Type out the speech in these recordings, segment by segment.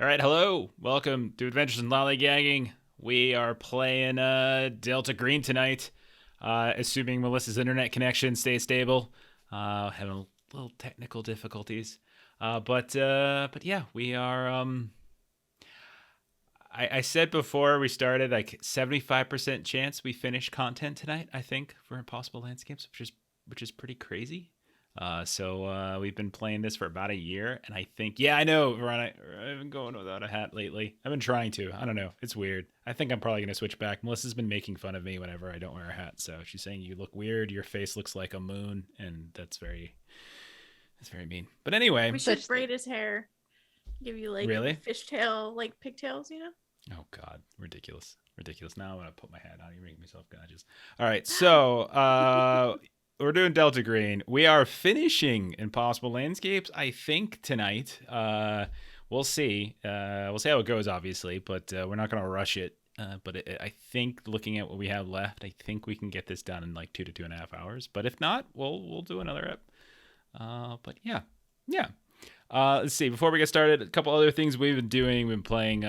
right, hello. Welcome to Adventures in Lollygagging. We are playing Delta Green tonight, assuming Melissa's internet connection stays stable. Having a little technical difficulties, but yeah, we are. I said before we started, like 75% chance we finish content tonight. I think for Impossible Landscapes, which is pretty crazy. So we've been playing this for about a year, and I think, yeah, I know, Ron, I've been going without a hat lately. I've been trying to. I don't know. It's weird. I think I'm probably going to switch back. Melissa's been making fun of me whenever I don't wear a hat, so she's saying you look weird. Your face looks like a moon, and that's very mean. But anyway. We should braid his hair. Give you like really? fishtail, like pigtails, you know? Oh, God. Ridiculous. Now I'm going to put my hat on. You're making myself gorgeous. All right. So, we're doing Delta Green. We are finishing Impossible Landscapes, I think, tonight. We'll see. We'll see how it goes, obviously, but we're not going to rush it. But I think, looking at what we have left, I think we can get this done in like 2 to 2.5 hours. But if not, we'll do another ep. But yeah. Let's see. Before we get started, a couple other things we've been doing. We've been playing.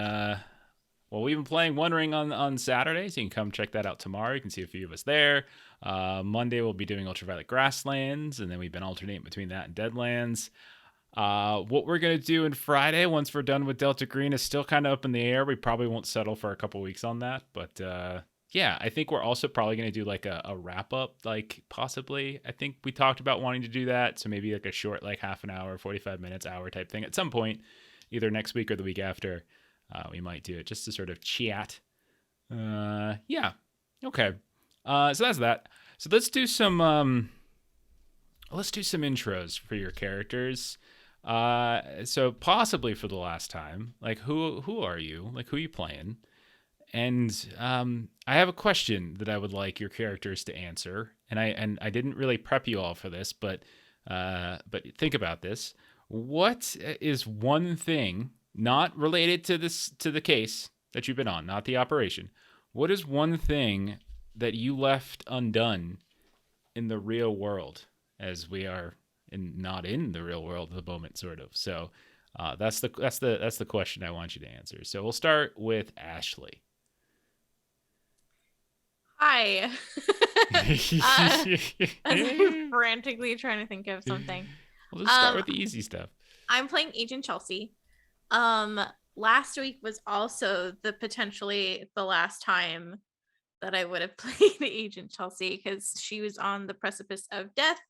We've been playing One Ring on Saturday, so you can come check that out tomorrow. You can see a few of us there. Monday, we'll be doing Ultraviolet Grasslands, and then we've been alternating between that and Deadlands. What we're going to do on Friday, once we're done with Delta Green, is still kind of up in the air. We probably won't settle for a couple weeks on that, but yeah, I think we're also probably going to do like a wrap-up, like possibly. I think we talked about wanting to do that, so maybe like a short, like half an hour, 45 minutes, hour type thing at some point, either next week or the week after. We might do it just to sort of chat. Yeah. Okay. So that's that. So let's do some intros for your characters. So possibly for the last time, like who are you? Like who are you playing? And I have a question that I would like your characters to answer. And I didn't really prep you all for this, but think about this. What is one thing, not related to the case that you've been on, not the operation? What is one thing that you left undone in the real world, as we are not in the real world at the moment, sort of? So that's the question I want you to answer. So we'll start with Ashley. Hi. I'm frantically trying to think of something. We'll just start with the easy stuff. I'm playing Agent Chelsea. Last week was also potentially the last time that I would have played Agent Chelsea because she was on the precipice of death.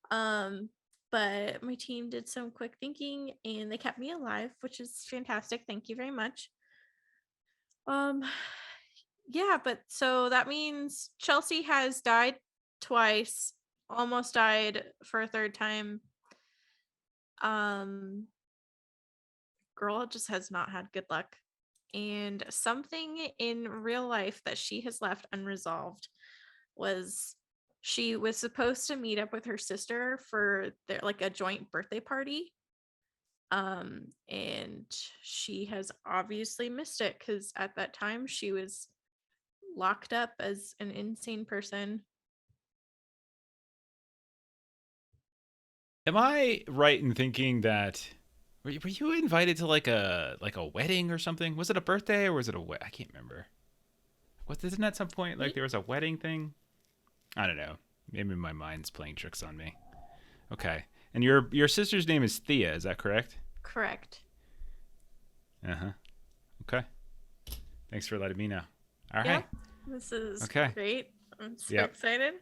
But my team did some quick thinking and they kept me alive, which is fantastic. Thank you very much. Yeah, but so that means Chelsea has died twice, almost died for a third time. Girl just has not had good luck. And something in real life that she has left unresolved was she was supposed to meet up with her sister for their like a joint birthday party. And she has obviously missed it because at that time she was locked up as an insane person. Am I right in thinking that were you invited to like a wedding or something? Was it a birthday or was it I can't remember. Isn't at some point like there was a wedding thing? I don't know. Maybe my mind's playing tricks on me. Okay. And your sister's name is Thea, is that correct? Correct. Uh-huh. Okay. Thanks for letting me know. All yep. right. This is great. I'm so excited.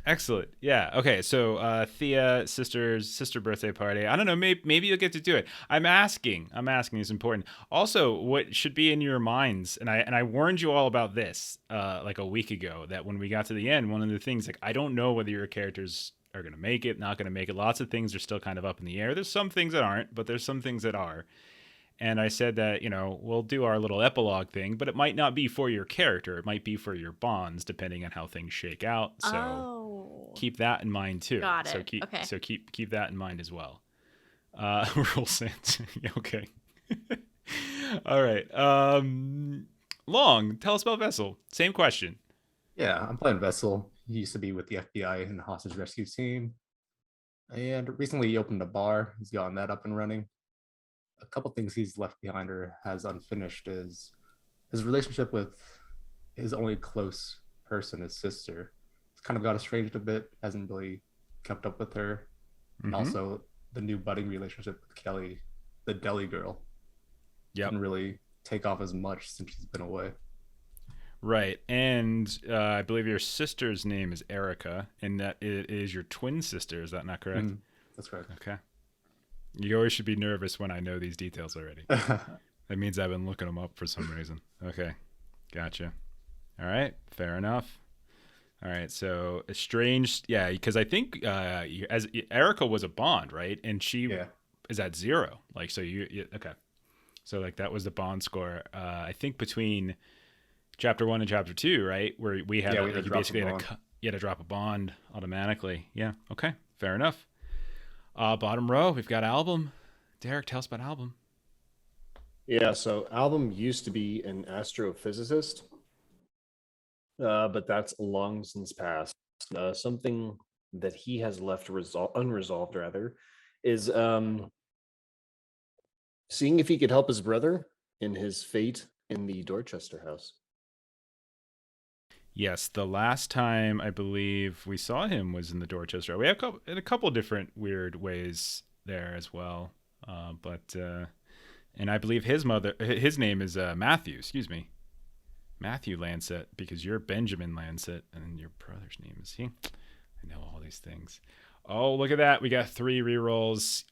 Excellent. Yeah. Okay. So Thea, sister birthday party. I don't know. Maybe you'll get to do it. I'm asking. It's important. Also, what should be in your minds, and I warned you all about this like a week ago, that when we got to the end, one of the things, like, I don't know whether your characters are going to make it, not going to make it. Lots of things are still kind of up in the air. There's some things that aren't, but there's some things that are. And I said that, we'll do our little epilogue thing, but it might not be for your character. It might be for your bonds, depending on how things shake out. So keep that in mind too. Got it. So keep that in mind as well. Rule sense. Okay. All right. Long, tell us about Vessel. Same question. Yeah, I'm playing Vessel. He used to be with the FBI and the hostage rescue team. And recently he opened a bar. He's gotten that up and running. a couple things he's left behind or has unfinished is his relationship with his only close person, his sister. It's kind of got estranged a bit, hasn't really kept up with her. And also the new budding relationship with Kelly, the deli girl. Yep. Didn't really take off as much since she's been away. Right. And I believe your sister's name is Erica, and that it is your twin sister. Is that not correct? That's correct. Okay. You always should be nervous when I know these details already. That means I've been looking them up for some reason. Okay. Gotcha. All right. Fair enough. All right. So estranged. Yeah. Because I think as Erica was a bond, right? And she is at 0. Like, so you okay. So like that was the bond score. I think between chapter 1 and chapter 2, right? Where we had, you basically had to drop a bond automatically. Yeah. Okay. Fair enough. Bottom row, we've got Album. Derek, tell us about Album. Yeah, so Album used to be an astrophysicist, but that's long since passed. Something that he has left unresolved, rather, is seeing if he could help his brother in his fate in the Dorchester house. Yes, the last time I believe we saw him was in the Dorchester. We have in a couple different weird ways there as well. And I believe his name is Matthew. Excuse me, Matthew Lancet, because you're Benjamin Lancet, and your brother's name is he. I know all these things. Oh, look at that! We got 3 rerolls.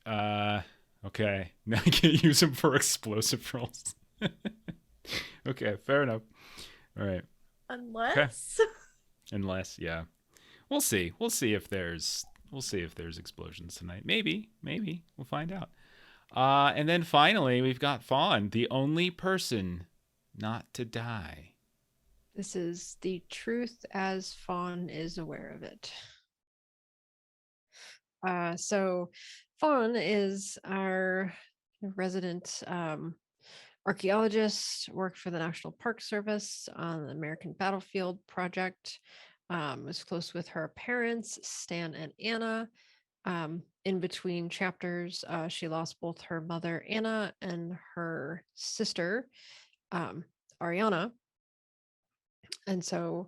Okay, now I can use them for explosive rolls. Okay, fair enough. All right. Unless, yeah. We'll see if there's explosions tonight. Maybe. We'll find out. And then finally, we've got Fawn, the only person not to die. This is the truth as Fawn is aware of it. So Fawn is our resident archaeologist, worked for the National Park Service on the American Battlefield Project, was close with her parents, Stan and Anna. In between chapters, she lost both her mother, Anna, and her sister, Ariana. And so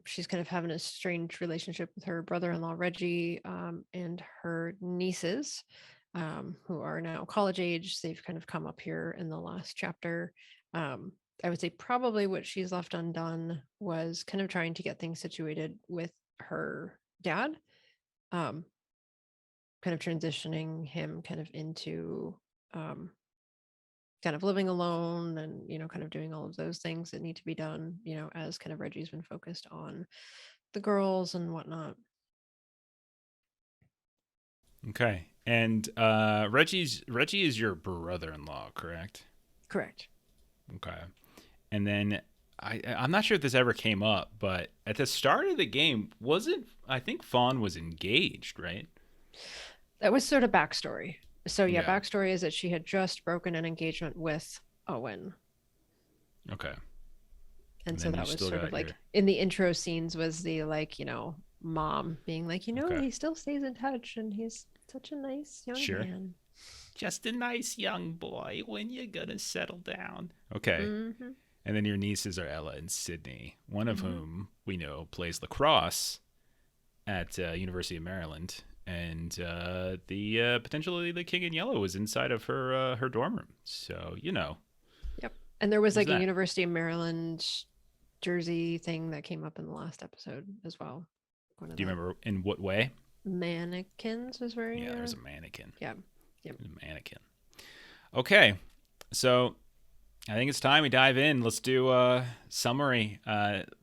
she's kind of having a strange relationship with her brother-in-law, Reggie, and her nieces, who are now college age. They've kind of come up here in the last chapter. I would say probably what she's left undone was kind of trying to get things situated with her dad, kind of transitioning him kind of into kind of living alone and, kind of doing all of those things that need to be done, as kind of Reggie's been focused on the girls and whatnot. Okay. And Reggie is your brother-in-law, correct? Correct. Okay. And then I'm not sure if this ever came up, but at the start of the game, I think Fawn was engaged, right? That was sort of backstory. So backstory is that she had just broken an engagement with Owen. Okay. And so that was sort of like in the intro scenes was the mom being like, he still stays in touch and he's such a nice young man. Just a nice young boy. When you gonna settle down? Okay. Mm-hmm. And then your nieces are Ella and Sydney, one of whom we know plays lacrosse at University of Maryland, and the potentially the King in Yellow was inside of her dorm room. So Yep. And there was like a University of Maryland jersey thing that came up in the last episode as well. Do you remember in what way? Mannequins was wearing. Yeah, there's a mannequin. Yeah. Yep. A mannequin. Okay, so I think it's time we dive in. Let's do a summary.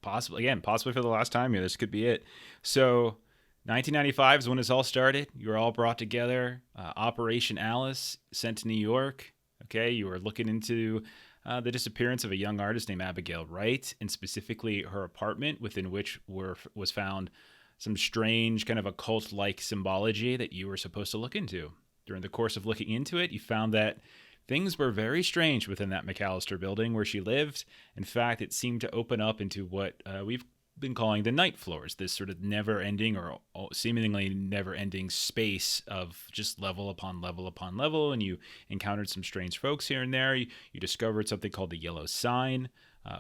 Possibly for the last time here. This could be it. So 1995 is when this all started. You were all brought together. Operation Alice sent to New York. Okay, you were looking into the disappearance of a young artist named Abigail Wright, and specifically her apartment, within which was found some strange kind of occult-like symbology that you were supposed to look into. During the course of looking into it, you found that things were very strange within that McAllister building where she lived. In fact, it seemed to open up into what we've been calling the night floors, this sort of never-ending or seemingly never-ending space of just level upon level upon level, and you encountered some strange folks here and there. You discovered something called the Yellow Sign,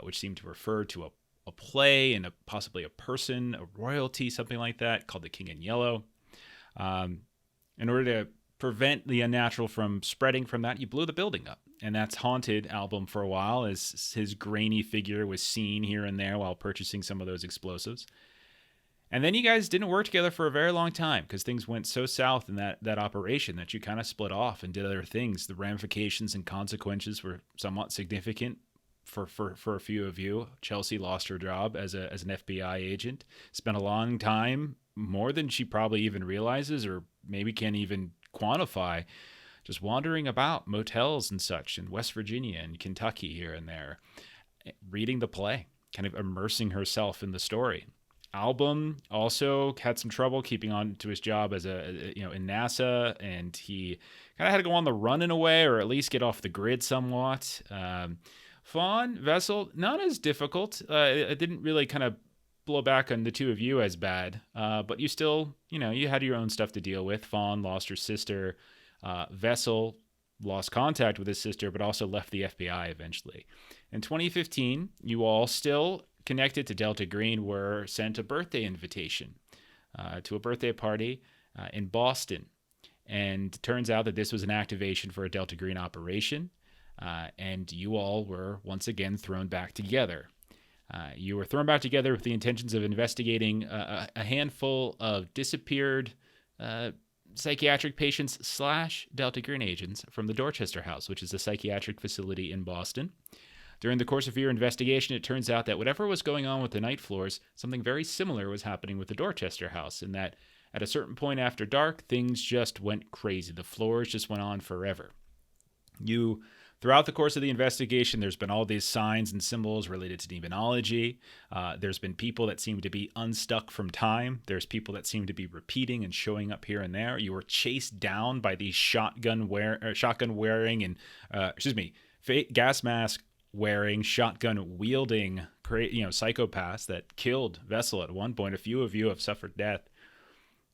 which seemed to refer to a play and possibly a person, a royalty, something like that, called the King in Yellow. In order to prevent the unnatural from spreading from that, you blew the building up. And that's haunted Album for a while, as his grainy figure was seen here and there while purchasing some of those explosives. And then you guys didn't work together for a very long time because things went so south in that operation that you kind of split off and did other things. The ramifications and consequences were somewhat significant for a few of you. Chelsea lost her job as an FBI agent, spent a long time, more than she probably even realizes or maybe can't even quantify, just wandering about motels and such in West Virginia and Kentucky here and there, reading the play, kind of immersing herself in the story. Album also had some trouble keeping on to his job as in NASA, and he kind of had to go on the run in a way, or at least get off the grid somewhat. Fawn, Vessel, not as difficult. It didn't really kind of blow back on the two of you as bad, but you still, you had your own stuff to deal with. Fawn lost her sister. Vessel lost contact with his sister, but also left the FBI eventually. In 2015, you all still connected to Delta Green were sent a birthday invitation to a birthday party in Boston. And it turns out that this was an activation for a Delta Green operation, and you all were once again thrown back together. You were thrown back together with the intentions of investigating a handful of disappeared psychiatric patients / Delta Green agents from the Dorchester House, which is a psychiatric facility in Boston. During the course of your investigation, it turns out that whatever was going on with the night floors, something very similar was happening with the Dorchester House, and that at a certain point after dark, things just went crazy. The floors just went on forever. Throughout the course of the investigation, there's been all these signs and symbols related to demonology. There's been people that seem to be unstuck from time. There's people that seem to be repeating and showing up here and there. You were chased down by these shotgun wearing and gas mask wearing, shotgun wielding, psychopaths that killed Vessel at one point. A few of you have suffered death.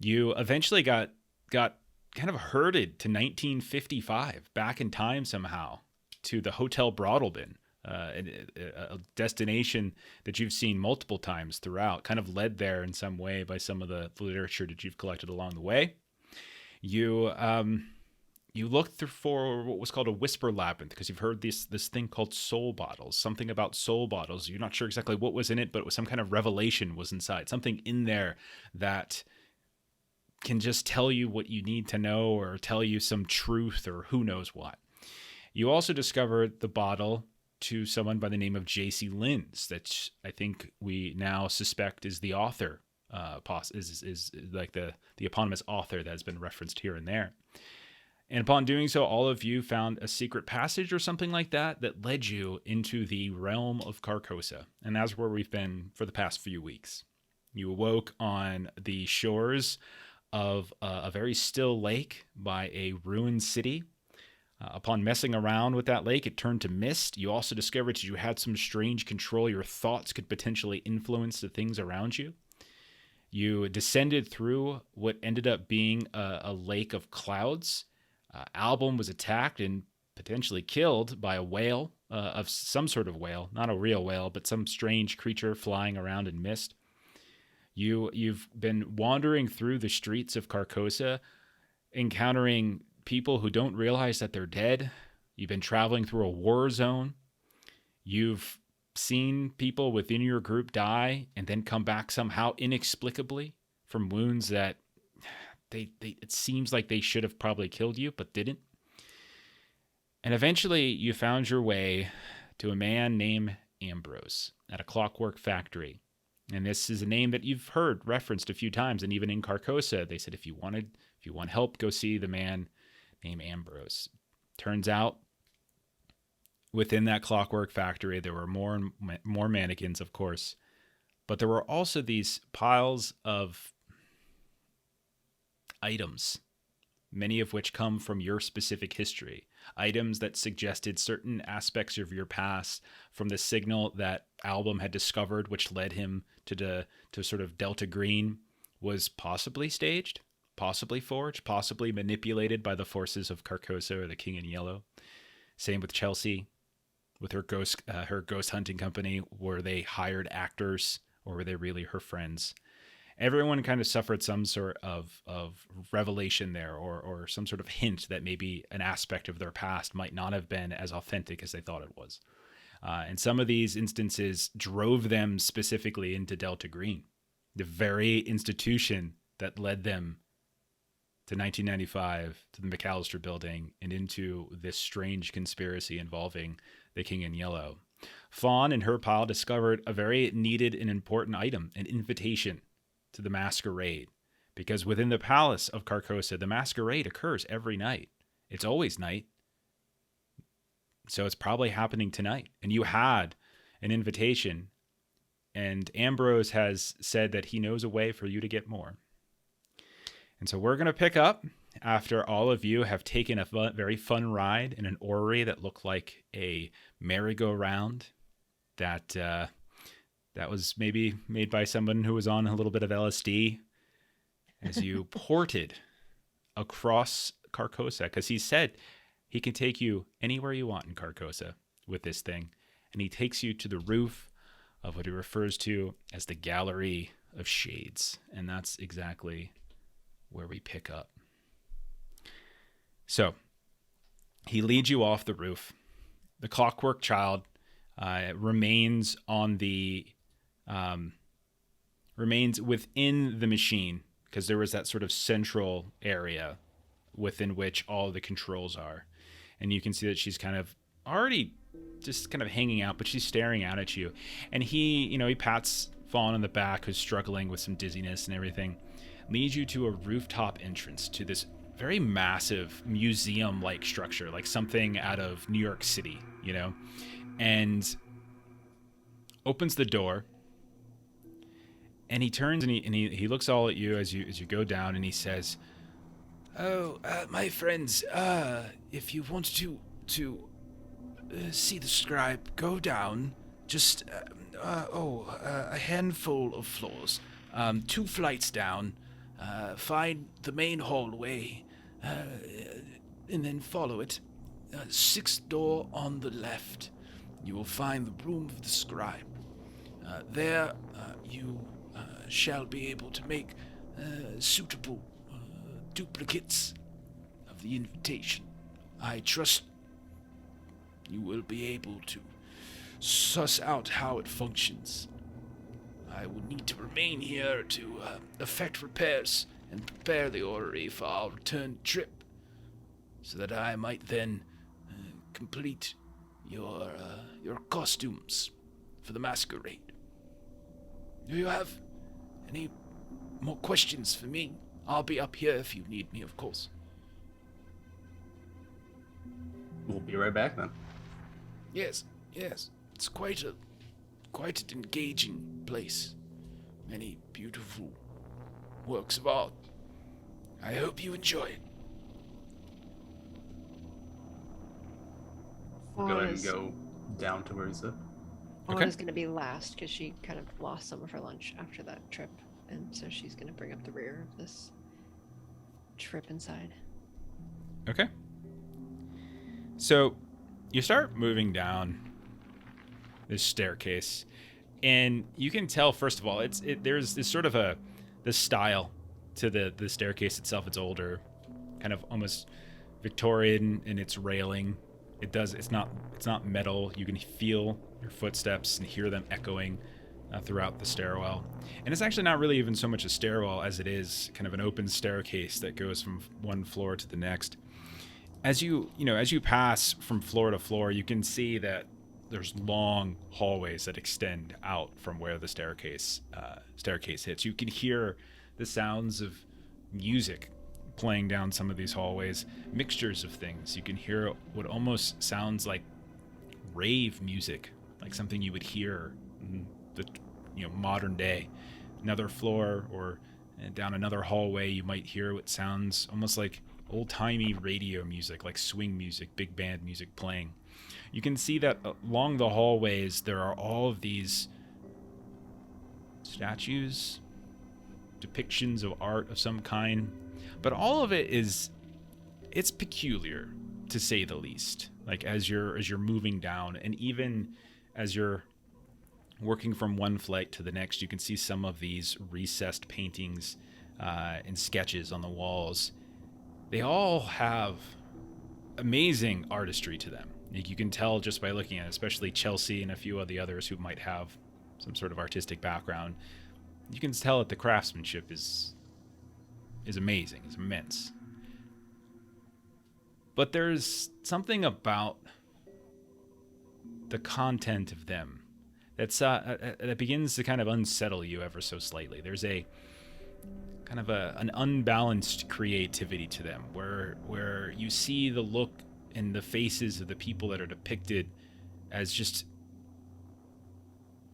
You eventually got kind of herded to 1955, back in time somehow, to the Hotel Broadalbin, a destination that you've seen multiple times throughout, kind of led there in some way by some of the literature that you've collected along the way. You looked through for what was called a whisper labyrinth, because you've heard this thing called soul bottles, something about soul bottles. You're not sure exactly what was in it, but it was some kind of revelation was inside, something in there that can just tell you what you need to know or tell you some truth or who knows what. You also discovered the bottle to someone by the name of J.C. Linz, that I think we now suspect is the author, is like the eponymous author that has been referenced here and there. And upon doing so, all of you found a secret passage or something like that led you into the realm of Carcosa. And that's where we've been for the past few weeks. You awoke on the shores of a very still lake by a ruined city. Upon messing around with that lake, it turned to mist. You also discovered that you had some strange control. Your thoughts could potentially influence the things around you. You descended through what ended up being a lake of clouds. Album was attacked and potentially killed by a whale, of some sort of whale, not a real whale, but some strange creature flying around in mist. You've been wandering through the streets of Carcosa, encountering people who don't realize that they're dead. You've been traveling through a war zone. You've seen people within your group die and then come back somehow inexplicably from wounds that it seems like they should have probably killed you, but didn't. And eventually you found your way to a man named Ambrose at a clockwork factory. And this is a name that you've heard referenced a few times. And even in Carcosa, they said, if you want help, go see the man named Ambrose. Turns out within that clockwork factory, there were more mannequins, of course, but there were also these piles of items, many of which come from your specific history. items that suggested certain aspects of your past from the signal that Album had discovered, which led him to sort of Delta Green, was possibly staged, possibly forged, possibly manipulated by the forces of Carcosa or the King in Yellow. Same with Chelsea, with her ghost hunting company. Were they hired actors, or were they really her friends? Everyone kind of suffered some sort of revelation there, or some sort of hint that maybe an aspect of their past might not have been as authentic as they thought it was. And some of these instances drove them specifically into Delta Green, the very institution that led them to 1995, to the McAllister building, and into this strange conspiracy involving the King in Yellow. Fawn and her pile discovered a very needed and important item, an invitation to the masquerade, because within the palace of Carcosa, the masquerade occurs every night. It's always night. So it's probably happening tonight. And you had an invitation, and Ambrose has said that he knows a way for you to get more. And so we're going to pick up after all of you have taken a very fun ride in an orrery that looked like a merry-go-round that was maybe made by someone who was on a little bit of LSD, as you ported across Carcosa, because he said he can take you anywhere you want in Carcosa with this thing. And he takes you to the roof of what he refers to as the Gallery of Shades. And that's exactly where we pick up. So he leads you off the roof. The Clockwork Child remains within the machine, because there was that sort of central area within which all the controls are. And you can see that she's kind of already just kind of hanging out, but she's staring out at you. And he pats Fawn on the back, who's struggling with some dizziness and everything, leads you to a rooftop entrance to this very massive museum-like structure, like something out of New York City, and opens the door. And he turns and he looks all at you as you go down, and he says, my friends, if you want to see the scribe, go down just a handful of floors, 2 flights down, find the main hallway, and then follow it. 6th door on the left, you will find the room of the scribe. There you shall be able to make suitable duplicates of the invitation. I trust you will be able to suss out how it functions. I will need to remain here to effect repairs and prepare the orrery for our return trip, so that I might then complete your costumes for the masquerade. Do you have any more questions for me? I'll be up here if you need me, of course. We'll be right back then. Yes. It's quite an engaging place. Many beautiful works of art. I hope you enjoy it. We'll go ahead and go down to where he's at. Fawn is going to be last because she kind of lost some of her lunch after that trip. And so she's going to bring up the rear of this trip inside. Okay. So you start moving down this staircase, and you can tell, first of all, there's this sort of the style to the staircase itself. It's older, kind of almost Victorian in its railing. It's not metal. You can feel your footsteps and hear them echoing throughout the stairwell. And it's actually not really even so much a stairwell as it is kind of an open staircase that goes from one floor to the next. As you pass from floor to floor, you can see that there's long hallways that extend out from where the staircase hits. You can hear the sounds of music playing down some of these hallways, mixtures of things. You can hear what almost sounds like rave music, like something you would hear in the modern day. Another floor or down another hallway, you might hear what sounds almost like old-timey radio music, like swing music, big band music playing. You can see that along the hallways there are all of these statues, depictions of art of some kind, but all of it's peculiar, to say the least. Like as you're moving down, and even as you're working from one flight to the next, you can see some of these recessed paintings and sketches on the walls. They all have amazing artistry to them. You can tell just by looking at it, especially Chelsea and a few of the others who might have some sort of artistic background. You can tell that the craftsmanship is amazing, is immense. But there's something about the content of them that begins to kind of unsettle you ever so slightly. There's a kind of an unbalanced creativity to them, where you see the look in the faces of the people that are depicted as just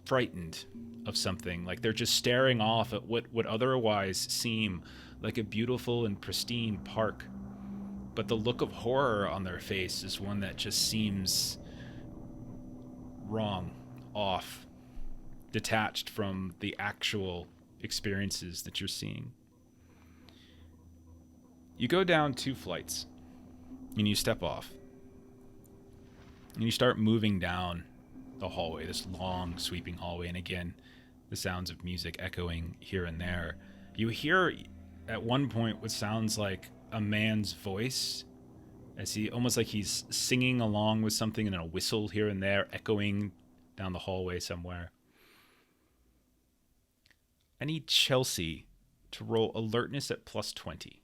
frightened of something, like they're just staring off at what would otherwise seem like a beautiful and pristine park. But the look of horror on their face is one that just seems wrong, off, detached from the actual experiences that you're seeing. You go down 2 flights, and you step off, and you start moving down the hallway, this long, sweeping hallway, and again, the sounds of music echoing here and there. You hear, at one point, what sounds like a man's voice, as he almost like he's singing along with something, and a whistle here and there echoing down the hallway somewhere. I need Chelsea to roll alertness at +20.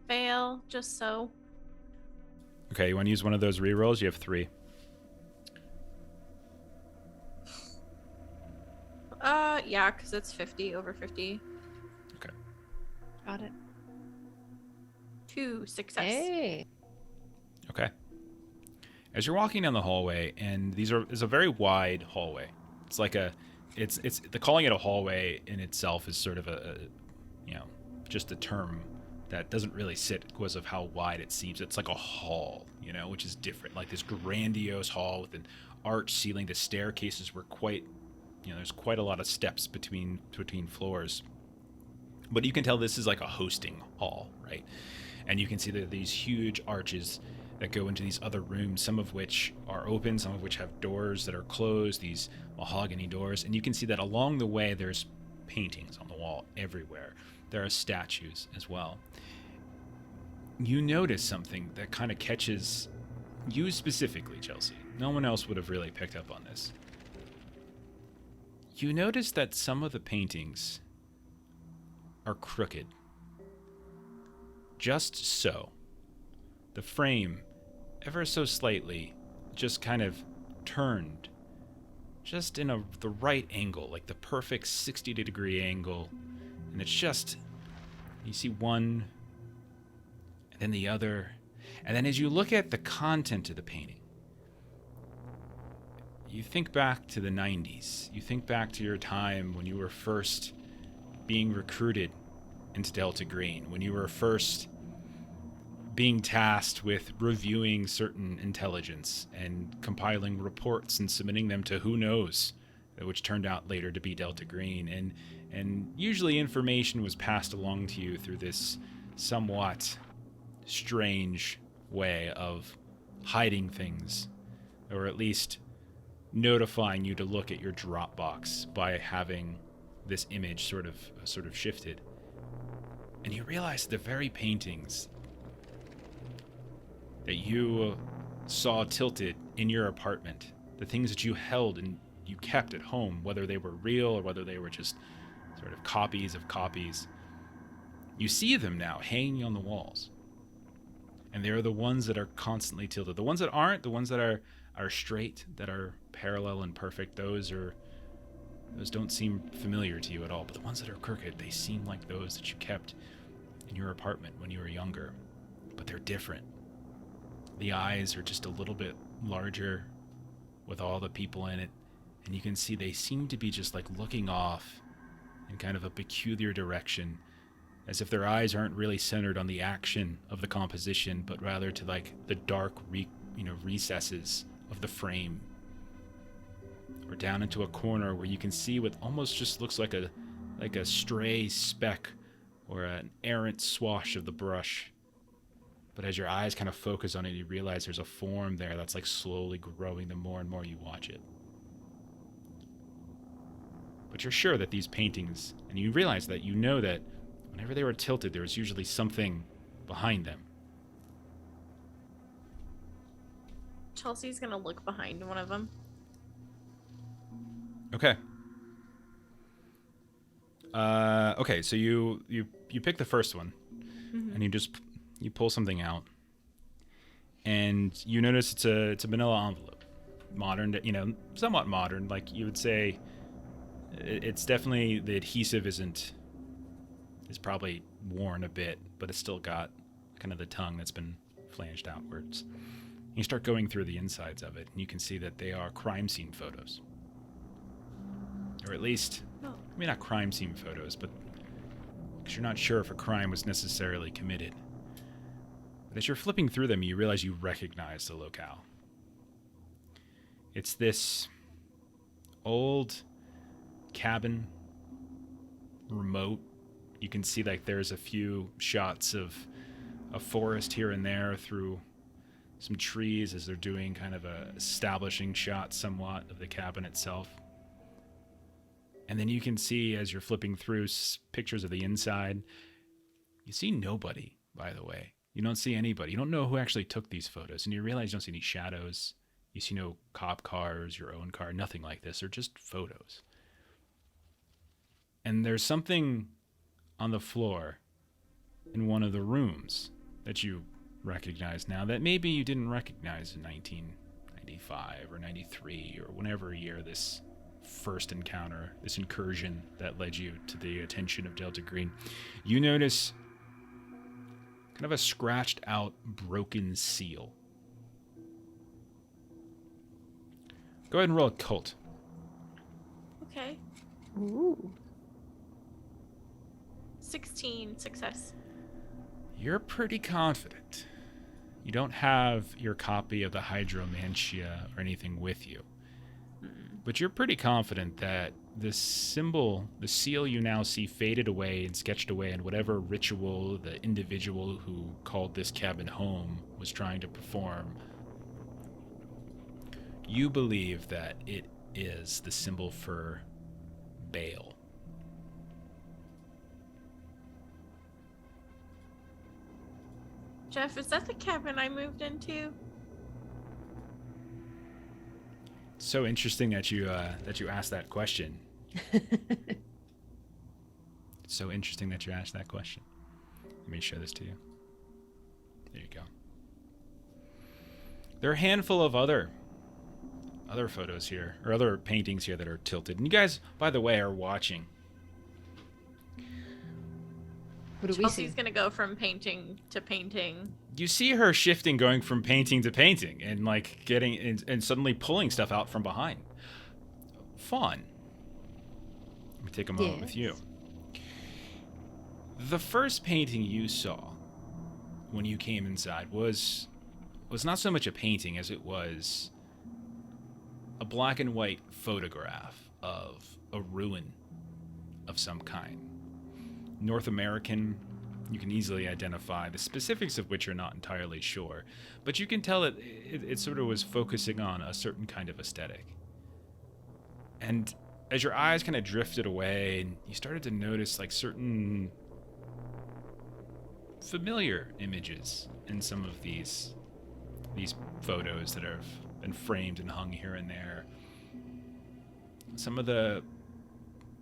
Fail, just so. Okay, you want to use one of those rerolls? You have 3. Yeah, because it's 50 over 50. Okay. Got it. 2 success. Hey. Okay. As you're walking down the hallway, and is a very wide hallway. It's like it's calling it a hallway in itself is sort of a just a term that doesn't really sit because of how wide it seems. It's like a hall, which is different. Like this grandiose hall with an arched ceiling. The staircases were quite, there's quite a lot of steps between floors. But you can tell this is like a hosting hall, right? And you can see that these huge arches that go into these other rooms, some of which are open, some of which have doors that are closed, these mahogany doors. And you can see that along the way, there's paintings on the wall everywhere. There are statues as well. You notice something that kind of catches you specifically, Chelsea. No one else would have really picked up on this. You notice that some of the paintings are crooked. Just so. The frame, ever so slightly, just kind of turned. Just in the right angle, like the perfect 60-degree angle. And it's just, you see one, and then the other. And then as you look at the content of the painting, you think back to the 90s. You think back to your time when you were first being recruited into Delta Green, when you were first being tasked with reviewing certain intelligence and compiling reports and submitting them to who knows, which turned out later to be Delta Green. And usually information was passed along to you through this somewhat strange way of hiding things, or at least notifying you to look at your Dropbox by having this image sort of shifted. And you realize the very paintings that you saw tilted in your apartment, the things that you held and you kept at home, whether they were real or whether they were just sort of copies of copies, you see them now hanging on the walls. And they're the ones that are constantly tilted. The ones that aren't, the ones that are straight, that are parallel and perfect, those don't seem familiar to you at all. But the ones that are crooked, they seem like those that you kept in your apartment when you were younger. But they're different. The eyes are just a little bit larger with all the people in it. And you can see they seem to be just like looking off in kind of a peculiar direction, as if their eyes aren't really centered on the action of the composition, but rather to like the dark recesses of the frame, or down into a corner where you can see what almost just looks like a stray speck or an errant swash of the brush. But as your eyes kind of focus on it, you realize there's a form there that's like slowly growing the more and more you watch it. But you're sure that these paintings, and you realize that you know that whenever they were tilted, there was usually something behind them. Chelsea's gonna look behind one of them. Okay. Okay, so you pick the first one, and you pull something out, and you notice it's a manila envelope, modern, somewhat modern. Like you would say, it's definitely, the adhesive is probably worn a bit, but it's still got kind of the tongue that's been flanged outwards. You start going through the insides of it, and you can see that they are crime scene photos. Or at least, maybe not crime scene photos, but because you're not sure if a crime was necessarily committed. But as you're flipping through them, you realize you recognize the locale. It's this old cabin, remote. You can see like there's a few shots of a forest here and there through some trees as they're doing kind of a establishing shot somewhat of the cabin itself. And then you can see, as you're flipping through pictures of the inside, you see nobody, by the way. You don't see anybody. You don't know who actually took these photos. And you realize you don't see any shadows. You see no cop cars, your own car, nothing like this. They're just photos. And there's something on the floor in one of the rooms that you recognize now that maybe you didn't recognize in 1995 or 93 or whenever year this first encounter, this incursion that led you to the attention of Delta Green. You notice kind of a scratched out, broken seal. Go ahead and roll a cult. Okay. Ooh. 16 success. You're pretty confident. You don't have your copy of the Hydromantia or anything with you. But you're pretty confident that this symbol, the seal you now see faded away and sketched away in whatever ritual the individual who called this cabin home was trying to perform, you believe that it is the symbol for Baal. Jeff, is that the cabin I moved into? So interesting that you asked that question. So interesting that you asked that question. Let me show this to you. There you go. There are a handful of other photos here, or other paintings here that are tilted. And you guys, by the way, are watching. What do we see? Chelsea's gonna go from painting to painting. You see her shifting, going from painting to painting, and like getting and suddenly pulling stuff out from behind. Fun. Let me take a moment with you. The first painting you saw when you came inside was not so much a painting as it was a black and white photograph of a ruin of some kind. North American. You can easily identify the specifics of which you're not entirely sure, but you can tell that it sort of was focusing on a certain kind of aesthetic. And as your eyes kind of drifted away, you started to notice like certain familiar images in some of these photos that have been framed and hung here and there. Some of the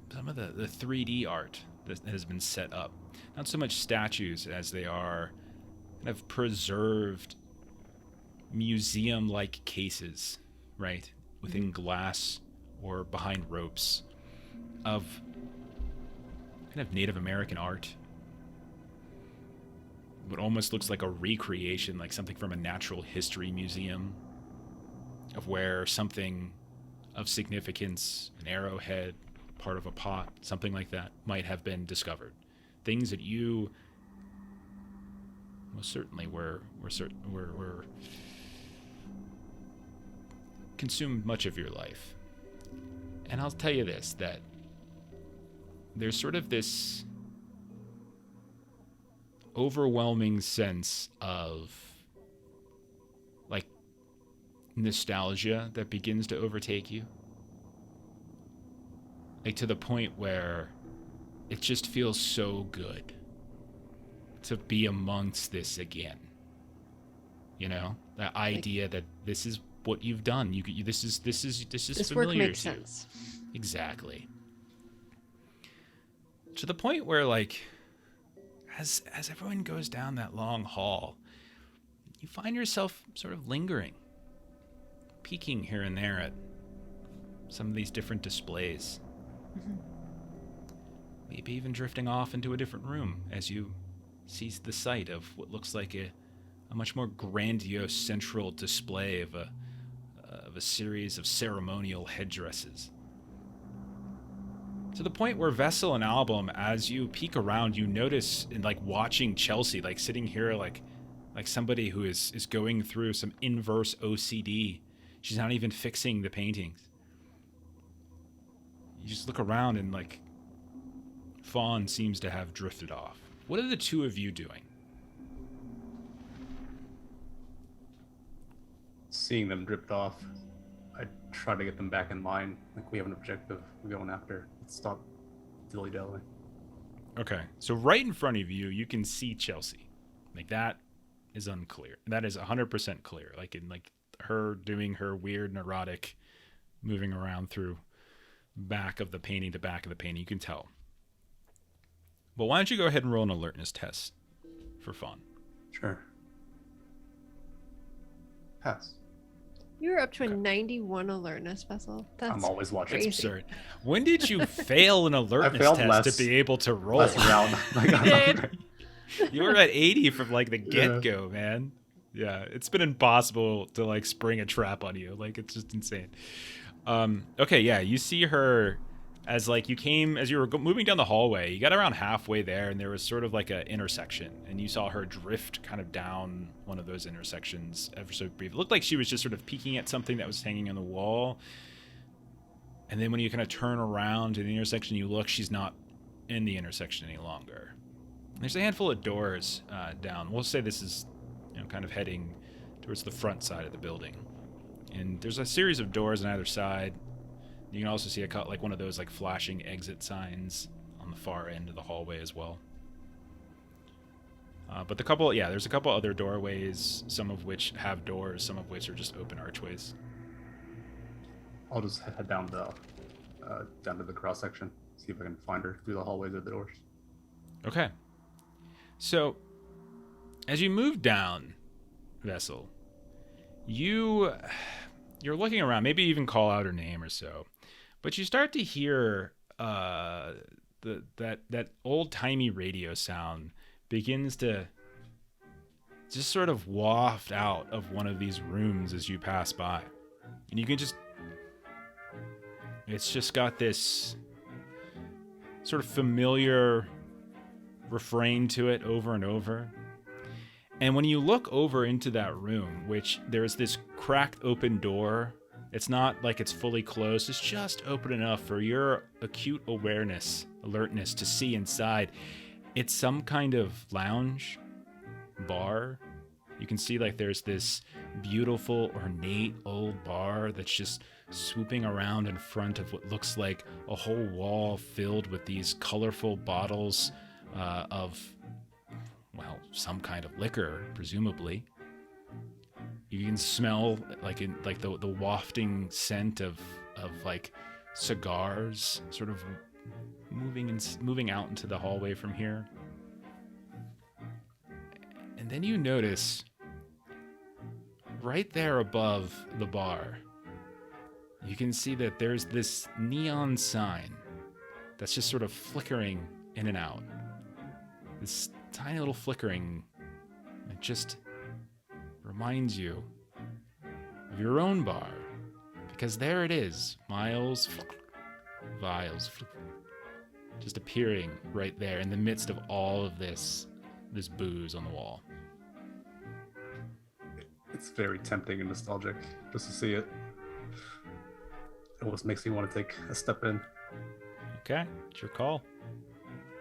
3D art that has been set up. Not so much statues as they are kind of preserved museum-like cases, right? Within glass or behind ropes of kind of Native American art. What almost looks like a recreation, like something from a natural history museum, of where something of significance, an arrowhead, part of a pot, something like that, might have been discovered. Things that you most certainly were consumed much of your life. And I'll tell you this, that there's sort of this overwhelming sense of like nostalgia that begins to overtake you. Like to the point where it just feels so good to be amongst this again. You know, that idea that this is what you've done. This is This familiar work makes to you. sense. Exactly. To the point where, like, as everyone goes down that long hall, you find yourself sort of lingering, peeking here and there at some of these different displays. Mhm. Maybe even drifting off into a different room as you seize the sight of what looks like a much more grandiose central display of a series of ceremonial headdresses. To the point where Vessel and Album, as you peek around, you notice, in like watching Chelsea, like sitting here like somebody who is going through some inverse OCD. She's not even fixing the paintings. You just look around and like Fawn seems to have drifted off. What are the two of you doing? Seeing them drift off, I try to get them back in line. Like, we have an objective we're going after. Let's stop dilly-dallying. Okay, so right in front of you, you can see Chelsea. Like, that is unclear. That is 100% clear. Like, in like her doing her weird neurotic moving around through back of the painting to back of the painting. You can tell. But why don't you go ahead and roll an alertness test for Fawn? Sure. Pass. You're up to a 91 alertness, Vessel. That's I'm always watching. That's crazy. absurd. When did you fail an alertness failed test last- to be able to roll? Last round. Like, I'm Did. not- You were at 80 from like the Yeah. get-go, man. Yeah, it's been impossible to like spring a trap on you. Like, it's just insane. Okay, yeah, you see her as like as you were moving down the hallway. You got around halfway there, and there was sort of like an intersection, and you saw her drift kind of down one of those intersections ever so brief. It looked like she was just sort of peeking at something that was hanging on the wall. And then when you kind of turn around to the intersection, you look, she's not in the intersection any longer. There's a handful of doors down. We'll say this is, kind of heading towards the front side of the building. And there's a series of doors on either side. You can also see like one of those like flashing exit signs on the far end of the hallway as well. But there's a couple other doorways, some of which have doors, some of which are just open archways. I'll just head down to the cross section, see if I can find her through the hallways or the doors. Okay. So, as you move down, Vessel, you're looking around, maybe even call out her name or so, but you start to hear that old-timey radio sound begins to just sort of waft out of one of these rooms as you pass by. And you can it's just got this sort of familiar refrain to it over and over. And when you look over into that room, which there's this cracked open door, it's not like it's fully closed, it's just open enough for your acute alertness to see inside. It's some kind of lounge, bar. You can see like there's this beautiful, ornate old bar that's just swooping around in front of what looks like a whole wall filled with these colorful bottles of, well, some kind of liquor, presumably. You can smell the wafting scent of like cigars sort of moving out into the hallway from here. And then you notice right there above the bar, you can see that there's this neon sign that's just sort of flickering in and out. This tiny little flickering, it just reminds you of your own bar, because there it is, vials, just appearing right there in the midst of all of this booze on the wall. It's very tempting and nostalgic just to see it. It almost makes me want to take a step in. Okay, it's your call.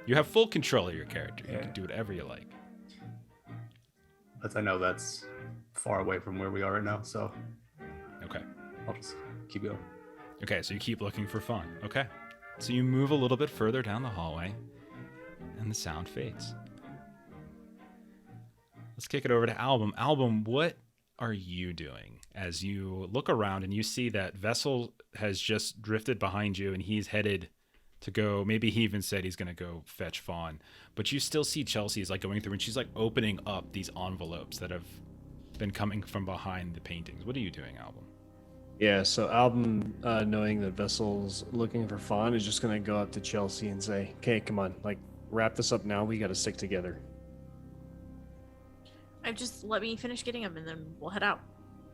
You have full control of your character. You Yeah. can do whatever you like. But I know that's far away from where we are right now, so Okay. I'll just keep going. Okay, so you keep looking for fun. Okay. So you move a little bit further down the hallway, and the sound fades. Let's kick it over to Album. Album, what are you doing as you look around and you see that Vessel has just drifted behind you and he's headed to go, maybe he even said he's going to go fetch Fawn, but you still see Chelsea is like going through and she's like opening up these envelopes that have been coming from behind the paintings. What are you doing, Album? Yeah, so Album, knowing that Vessel's looking for Fawn, is just going to go up to Chelsea and say, okay, come on, like, wrap this up now. We got to stick together. Just let me finish getting them and then we'll head out.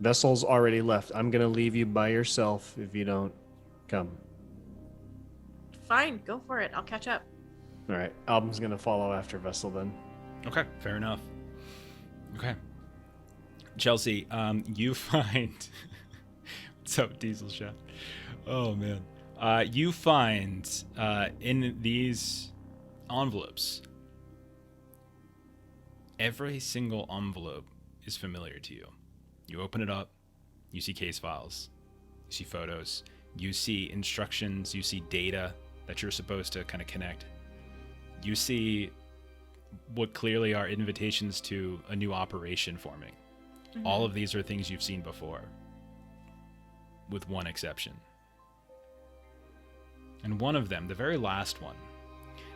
Vessel's already left. I'm going to leave you by yourself if you don't come. Fine, go for it. I'll catch up. All right, Album's going to follow after Vessel then. Okay, fair enough. Okay. Chelsea, you find... What's up, Diesel Chef? Oh, man. You find in these envelopes, every single envelope is familiar to you. You open it up, you see case files, you see photos, you see instructions, you see data that you're supposed to kind of connect. You see what clearly are invitations to a new operation forming. Mhm. All of these are things you've seen before, with one exception. And one of them, the very last one,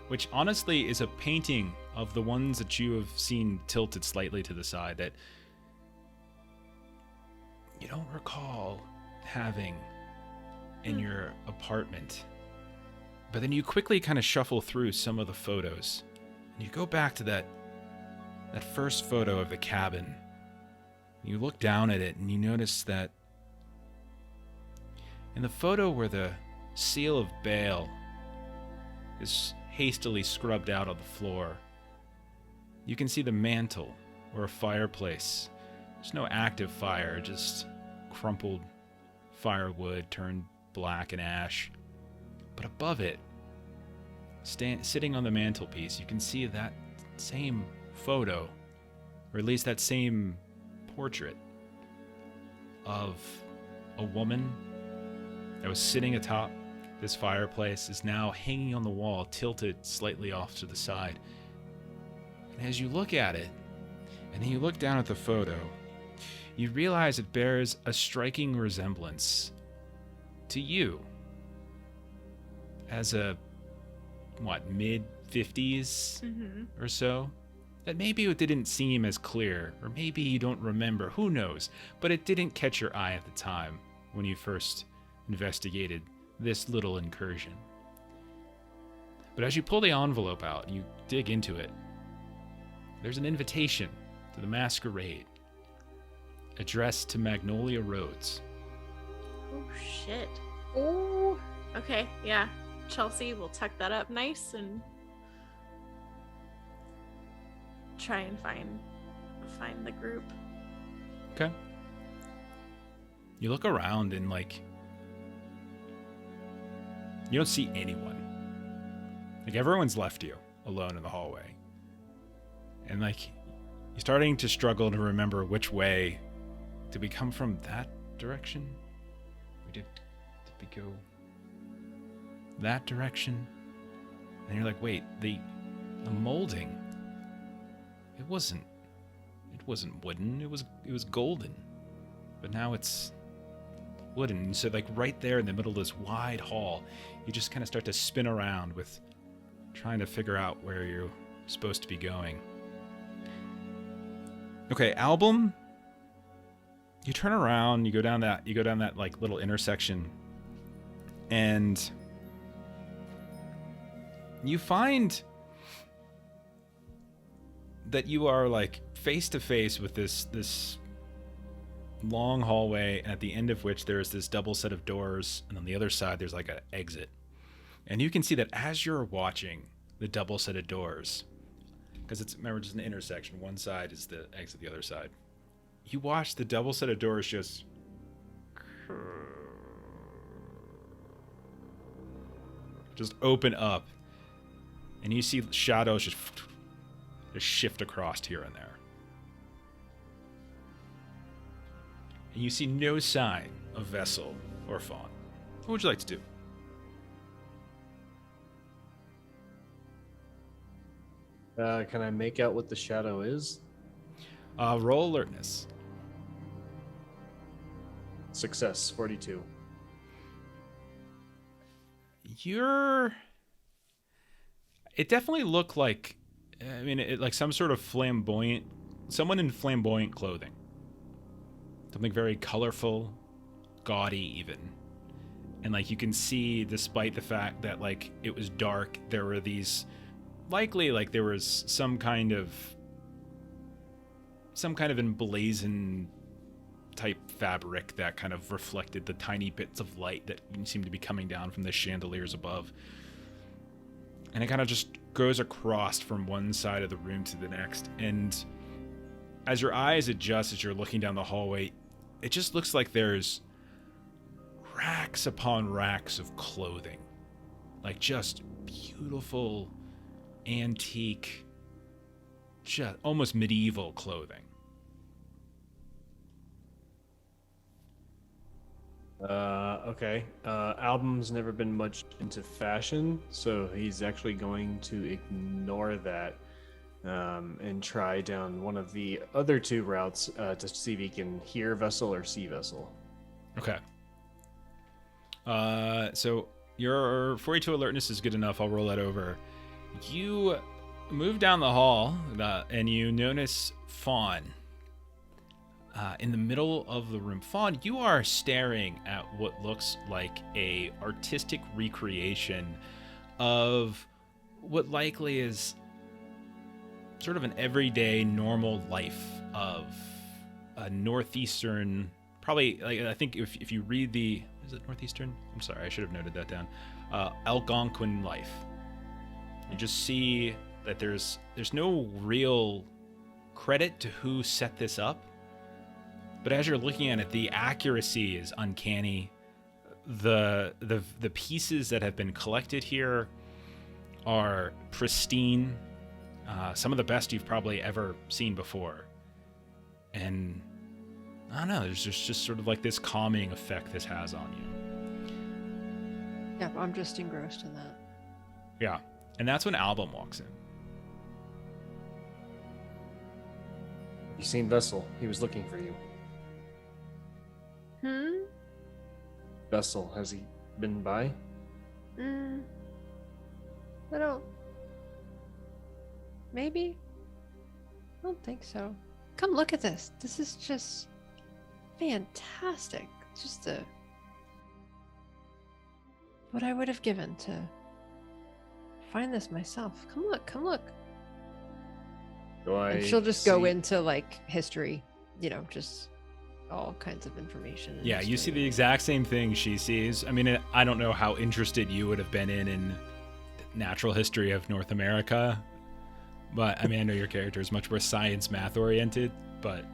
which honestly is a painting of the ones that you have seen tilted slightly to the side that you don't recall having in your apartment. But then you quickly kind of shuffle through some of the photos. And you go back to that first photo of the cabin. You look down at it and you notice that in the photo where the seal of Baal is hastily scrubbed out on the floor, you can see the mantle or a fireplace. There's no active fire, just crumpled firewood turned black and ash. But above it, sitting on the mantelpiece, you can see that same photo, or at least that same portrait of a woman that was sitting atop this fireplace, is now hanging on the wall, tilted slightly off to the side. And as you look at it, and then you look down at the photo, you realize it bears a striking resemblance to you as a, mid-50s Mhm. or so. That maybe it didn't seem as clear, or maybe you don't remember, who knows, but it didn't catch your eye at the time when you first investigated this little incursion. But as you pull the envelope out and you dig into it, there's an invitation to the masquerade addressed to Magnolia Rhodes. Oh, shit. Oh, Okay, yeah. Chelsea will tuck that up nice and try and find the group. Okay. You look around and you don't see anyone. Everyone's left you alone in the hallway. And you're starting to struggle to remember which way. Did we come from that direction? Did we go that direction? And you're like, wait, the molding, it wasn't wooden, it was golden. But now it's wooden. So right there in the middle of this wide hall, you just kind of start to spin around with trying to figure out where you're supposed to be going. Okay, Album, you turn around, you go down that little intersection, and you find that you are face to face with this long hallway, at the end of which there is this double set of doors, and on the other side there's like an exit. And you can see that as you're watching the double set of doors, because it's, remember, just an intersection. One side is the exit, the other side. You watch the double set of doors just open up, and you see shadows just shift across here and there. And you see no sign of Vessel or Fawn. What would you like to do? Can I make out what the shadow is? Roll alertness. Success, 42. It definitely looked like, like some sort of someone in flamboyant clothing. Something very colorful, gaudy even. And like you can see, despite the fact that like it was dark, there were these, likely like there was some kind of emblazoned type fabric that kind of reflected the tiny bits of light that seemed to be coming down from the chandeliers above. And it kind of just goes across from one side of the room to the next. And as your eyes adjust, as you're looking down the hallway, it just looks like there's racks upon racks of clothing. Like just beautiful, antique, just almost medieval clothing. Okay. Album's never been much into fashion, so he's actually going to ignore that and try down one of the other two routes to see if he can hear Vessel or see Vessel. Okay. So your 42 alertness is good enough. I'll roll that over. You move down the hall and you notice Fawn in the middle of the room. Fawn, you are staring at what looks like a artistic recreation of what likely is sort of an everyday normal life of a northeastern, probably, like, I think if you read is it northeastern? I'm sorry, I should have noted that down. Algonquin life. You just see that there's no real credit to who set this up, but as you're looking at it, the accuracy is uncanny. The pieces that have been collected here are pristine. Some of the best you've probably ever seen before. And I don't know, there's just sort of like this calming effect this has on you. Yeah, I'm just engrossed in that. Yeah. And that's when Album walks in. You seen Vessel? He was looking for you. Vessel, has he been by? I don't. Maybe? I don't think so. Come look at this. This is just fantastic. Just what I would have given to find this myself. Come look, come look. And she'll just go into like history, just all kinds of information. Yeah, you see the exact same thing she sees. I mean, I don't know how interested you would have been in natural history of North America, but I mean, I know your character is much more science math oriented, but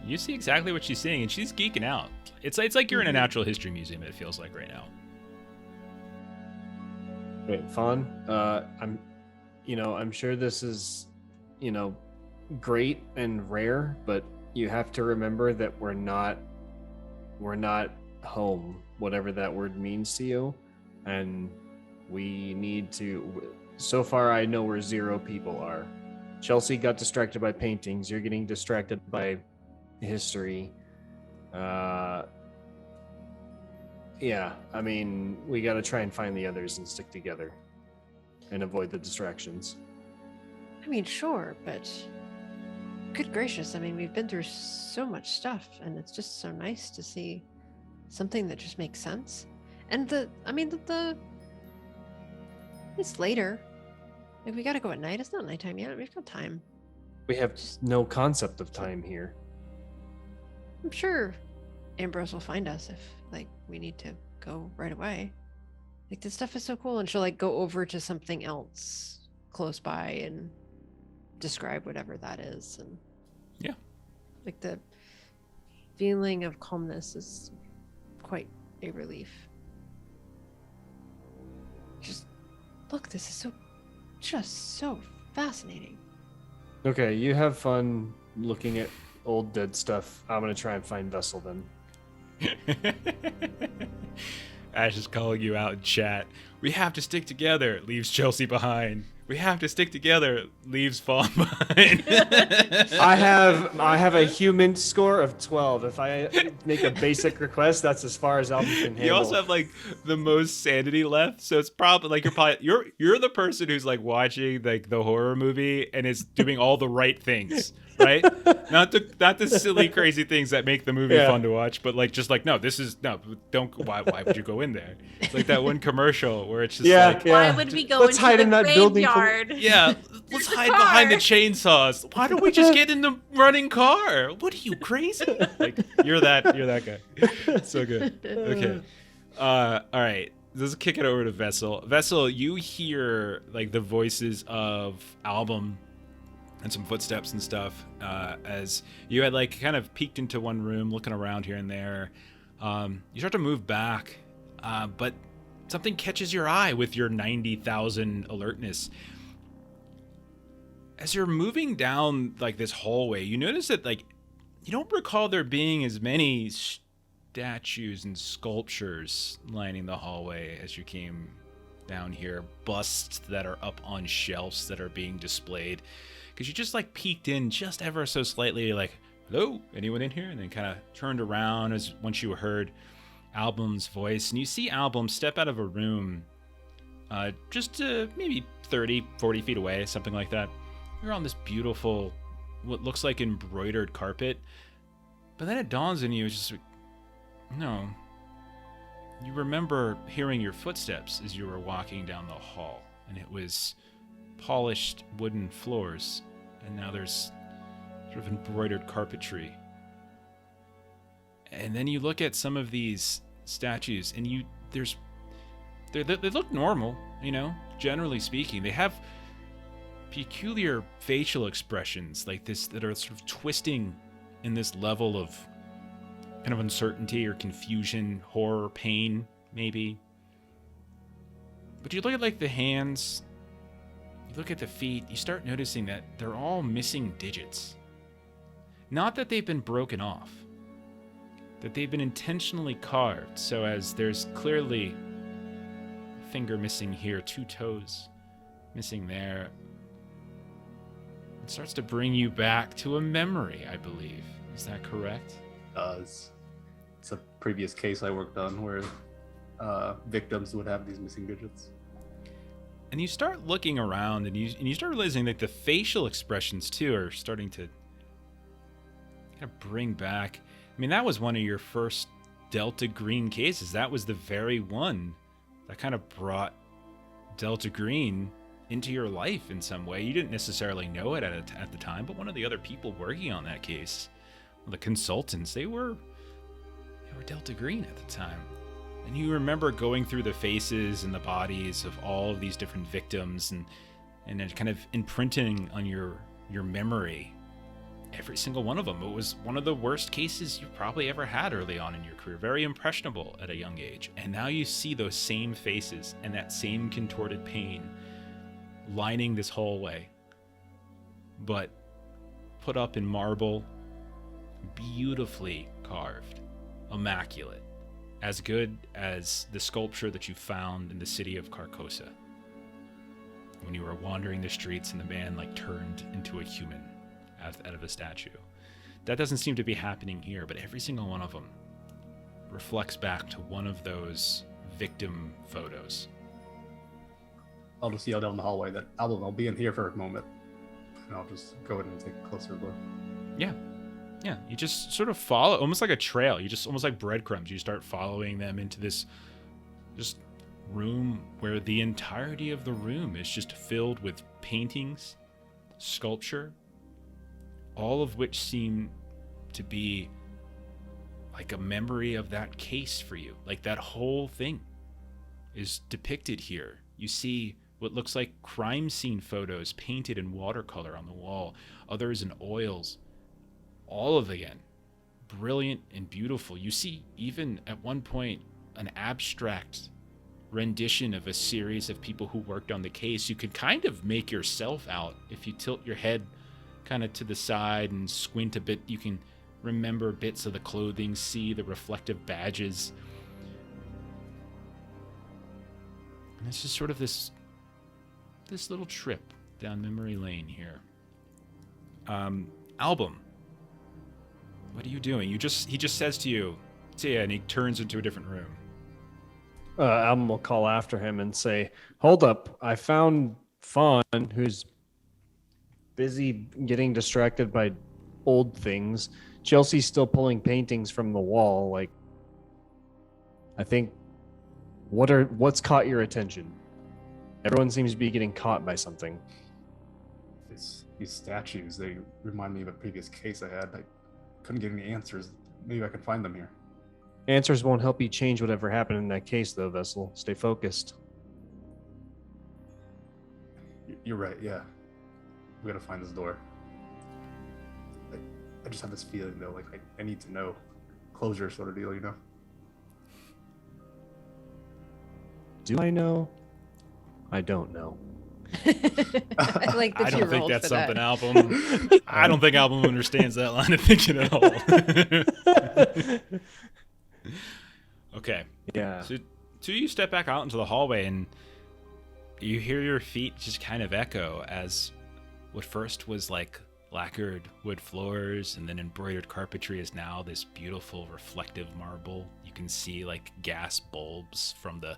you see exactly what she's seeing, and she's geeking out. It's like you're in a natural history museum, it feels like right now. Wait, Fawn, I'm sure this is, great and rare, but you have to remember that we're not home, whatever that word means to you, and we need to. So far, I know where 0 people are. Chelsea got distracted by paintings. You're getting distracted by history. Yeah, I mean, we got to try and find the others and stick together and avoid the distractions. I mean, sure, but good gracious, I mean, we've been through so much stuff, and it's just so nice to see something that just makes sense. And it's later. If we gotta go at night, it's not nighttime yet. We've got time. We have no concept of time here. I'm sure Ambrose will find us if like we need to go right away. Like this stuff is so cool, and she'll like go over to something else close by and describe whatever that is. And Yeah. like the feeling of calmness is quite a relief. Just look, this is just so fascinating. Okay, you have fun looking at old dead stuff. I'm gonna try and find Vessel then. Ash is calling you out in chat. We have to stick together. Leaves Chelsea behind. We have to stick together. Leaves Fawn behind. I have a human score of 12. If I make a basic request, that's as far as Album can handle. You also have like the most sanity left, so it's probably like you're the person who's like watching like the horror movie and is doing all the right things, right? not the silly crazy things that make the movie fun to watch, but like just like no, don't. Why would you go in there? It's like that one commercial where it's just why would we go Let's into hide the in that building for- graveyard? Yeah, let's hide behind the chainsaws. Why don't we just get in the running car? What are you, crazy? Like you're that guy. So good. Okay. All right. Let's kick it over to Vessel. Vessel, you hear like the voices of Album and some footsteps and stuff as you had like kind of peeked into one room, looking around here and there. You start to move back, but something catches your eye with your 90,000 alertness. As you're moving down like this hallway, you notice that like you don't recall there being as many statues and sculptures lining the hallway as you came down here. Busts that are up on shelves that are being displayed. Because you just like peeked in just ever so slightly, like, hello, anyone in here? And then kind of turned around as once you heard Album's voice. And you see Album step out of a room just maybe 30, 40 feet away, something like that. You're on this beautiful, what looks like embroidered carpet. But then it dawns on you, it's just, no. You remember hearing your footsteps as you were walking down the hall. And it was polished wooden floors. And now there's sort of embroidered carpetry. And then you look at some of these statues, and they look normal, generally speaking. They have peculiar facial expressions like this that are sort of twisting in this level of kind of uncertainty or confusion, horror, pain, maybe. But you look at like the hands, you look at the feet, you start noticing that they're all missing digits. Not that they've been broken off, that they've been intentionally carved, so as there's clearly a finger missing here, 2 toes missing there. It starts to bring you back to a memory, I believe. Is that correct? It's a previous case I worked on where victims would have these missing digits. And you start looking around, and you start realizing that the facial expressions too are starting to kind of bring back. I mean, that was one of your first Delta Green cases. That was the very one that kind of brought Delta Green into your life in some way. You didn't necessarily know it at the time, but one of the other people working on that case, the consultants, they were Delta Green at the time. And you remember going through the faces and the bodies of all of these different victims and then kind of imprinting on your memory every single one of them. It was one of the worst cases you've probably ever had early on in your career. Very impressionable at a young age. And now you see those same faces and that same contorted pain lining this hallway, but put up in marble, beautifully carved, immaculate, as good as the sculpture that you found in the city of Carcosa when you were wandering the streets and the man like turned into a human out of a statue. That doesn't seem to be happening here, but every single one of them reflects back to one of those victim photos. I'll just yell down the hallway that Album, I'll be in here for a moment. And I'll just go in and take a closer look. Yeah, you just sort of follow, almost like a trail. You just, almost like breadcrumbs. You start following them into this just room where the entirety of the room is just filled with paintings, sculpture, all of which seem to be like a memory of that case for you. Like that whole thing is depicted here. You see what looks like crime scene photos painted in watercolor on the wall, others in oils, all of again brilliant and beautiful. You see even at one point an abstract rendition of a series of people who worked on the case. You could kind of make yourself out if you tilt your head kind of to the side and squint a bit. You can remember bits of the clothing, see the reflective badges. And it's just sort of this little trip down memory lane here. Album, what are you doing? He just says to you, see ya, and he turns into a different room. Album will call after him and say, "Hold up! I found Fawn, who's busy getting distracted by old things. Chelsea's still pulling paintings from the wall. Like, I think, what's caught your attention? Everyone seems to be getting caught by something." These statues, they remind me of a previous case I had. I couldn't get any answers. Maybe I can find them here. Answers won't help you change whatever happened in that case, though, Vessel. Stay focused. You're right, yeah. We gotta find this door. I just have this feeling, though, like I need to know. Closure sort of deal, you know? Do I know? I don't know. I like that I you don't think rolled that's for that. something Album. I don't think Album understands that line of thinking at all. Okay. Yeah. So you step back out into the hallway and you hear your feet just kind of echo as what first was like lacquered wood floors and then embroidered carpentry is now this beautiful reflective marble. You can see like gas bulbs from the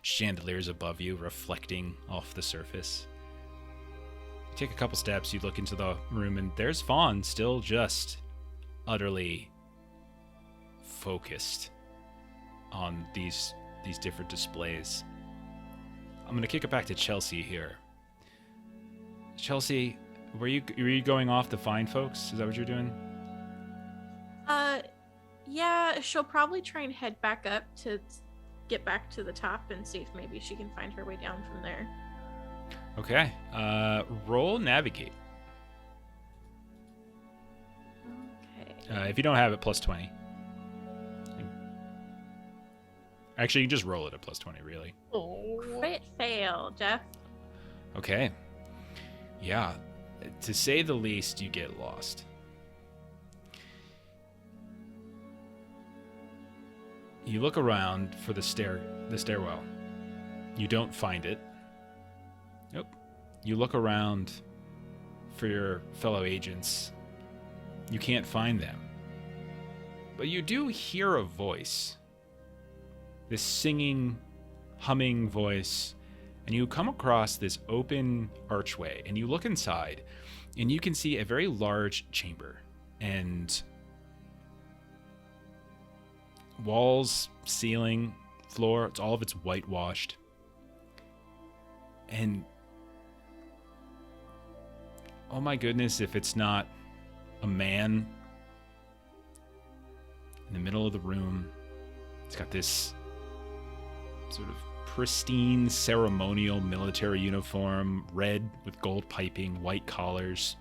chandeliers above you reflecting off the surface. You take a couple steps, you look into the room, and there's Fawn still just utterly focused on these different displays. I'm gonna kick it back to Chelsea here. Chelsea, were you going off to find folks? Is that what you're doing? Yeah, she'll probably try and head back up to get back to the top and see if maybe she can find her way down from there. Okay. Roll navigate. Okay. If you don't have it, plus 20. Actually, you just roll it at plus 20, really. Crit fail, Jeff. Okay. Yeah. To say the least, you get lost. You look around for the stairwell. You don't find it. Nope. You look around for your fellow agents. You can't find them. But you do hear a voice. This singing, humming voice. And you come across this open archway. And you look inside. And you can see a very large chamber. And walls, ceiling, floor, all of it's whitewashed. And oh my goodness, if it's not a man in the middle of the room. It's got this sort of pristine ceremonial military uniform, red with gold piping, white collars.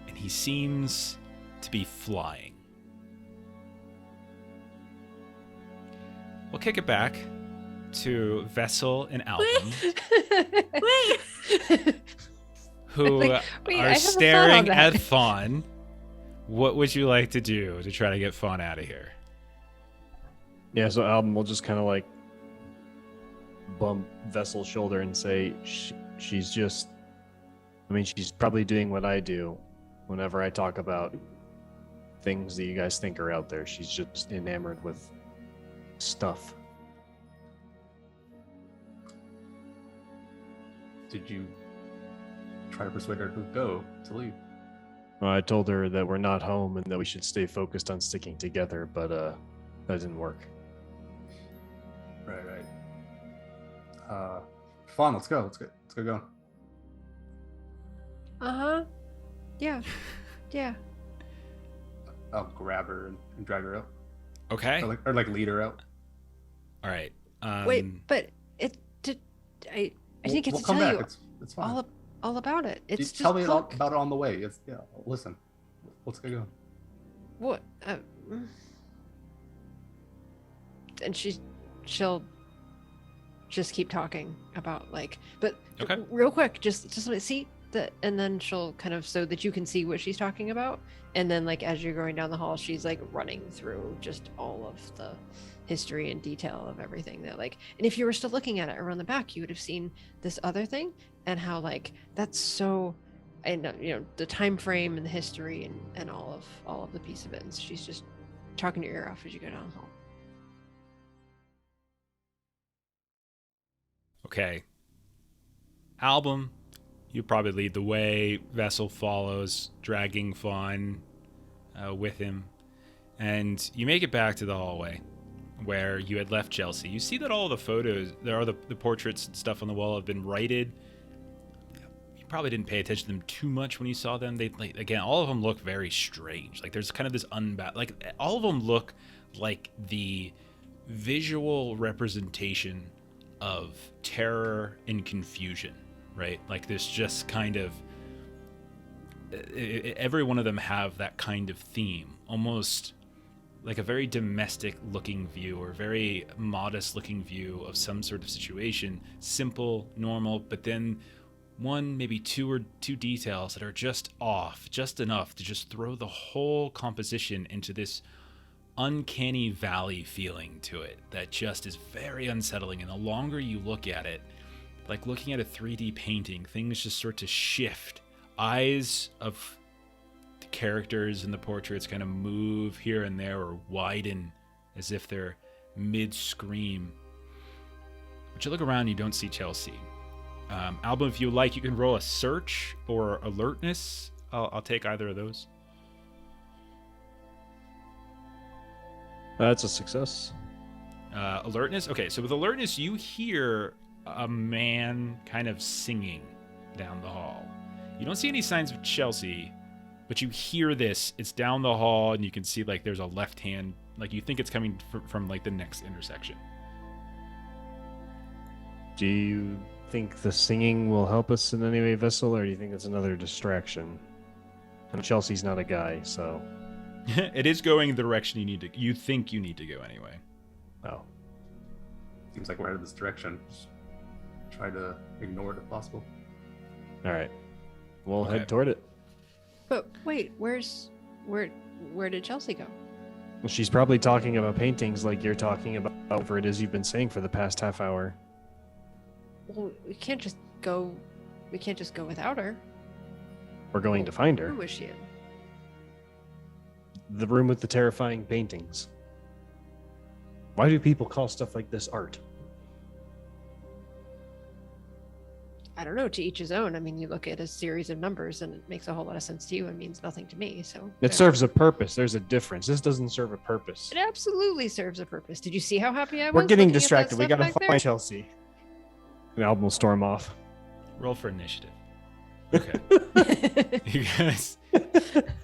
And he seems to be flying. We'll kick it back to Vessel and Album, Wait! who Wait, I are have a thought on staring that. at Fawn. What would you like to do to try to get Fawn out of here? Yeah, so Album will just kind of like bump Vessel's shoulder and say, she's just, I mean, she's probably doing what I do whenever I talk about things that you guys think are out there. She's just enamored with stuff. Did you try to persuade her to leave? I told her that we're not home and that we should stay focused on sticking together, but that didn't work. Right. Fawn, let's go. Let's get going. Uh-huh. Yeah. I'll grab her and drag her out, Okay. or like lead her out. All right. Wait, but it did. I think it's we'll to come tell back. you It's fine. all about it. It's Just just tell me Puck. about it on the way. Listen, let's get going. What? And she'll just keep talking about like, but Okay. real quick, just like, see that, and then she'll kind of so that you can see what she's talking about, and then like as you're going down the hall, she's like running through just all of the history and detail of everything that like, and if you were still looking at it around the back, you would have seen this other thing and how like that's so. And the time frame and the history and all of the piece of it, and she's just talking your ear off as you go down the hall. Okay. Album, you probably lead the way. Vessel follows, dragging Fawn with him. And you make it back to the hallway where you had left Chelsea. You see that all the photos, the portraits and stuff on the wall have been righted. You probably didn't pay attention to them too much when you saw them. They, like, again, all of them look very strange. Like there's kind of this like all of them look like the visual representation of terror and confusion, right? Like this just kind of every one of them have that kind of theme, almost like a very domestic looking view or very modest looking view of some sort of situation, simple, normal, but then one, maybe two details that are just off, just enough to just throw the whole composition into this uncanny valley feeling to it that just is very unsettling. And the longer you look at it, like looking at a 3D painting, things just start to shift. Eyes of the characters in the portraits kind of move here and there or widen as if they're mid-scream. But you look around, you don't see Chelsea. Album, if you like, you can roll a search or alertness. I'll take either of those. That's a success. Alertness? Okay, so with alertness, you hear a man kind of singing down the hall. You don't see any signs of Chelsea, but you hear this. It's down the hall, and you can see, like, there's a left hand. Like, you think it's coming from like, the next intersection. Do you think the singing will help us in any way, Vessel, or do you think it's another distraction? And Chelsea's not a guy, so... It is going the direction you think you need to go anyway. Oh. Seems like we're headed this direction. Just try to ignore it if possible. All right. We'll Okay. head toward it. But wait, where did Chelsea go? Well, she's probably talking about paintings like you're talking about whatever it is you've been saying for the past half hour. Well, we can't just go without her. We're going to find her. Where was she in? The room with the terrifying paintings. Why do people call stuff like this art? I don't know, to each his own. I mean, you look at a series of numbers and it makes a whole lot of sense to you and means nothing to me. So It serves a purpose. There's a difference. This doesn't serve a purpose. It absolutely serves a purpose. Did you see how happy I was? We're getting looking at that distracted. We stuff gotta back find there? Chelsea. The album will storm off. Roll for initiative. Okay.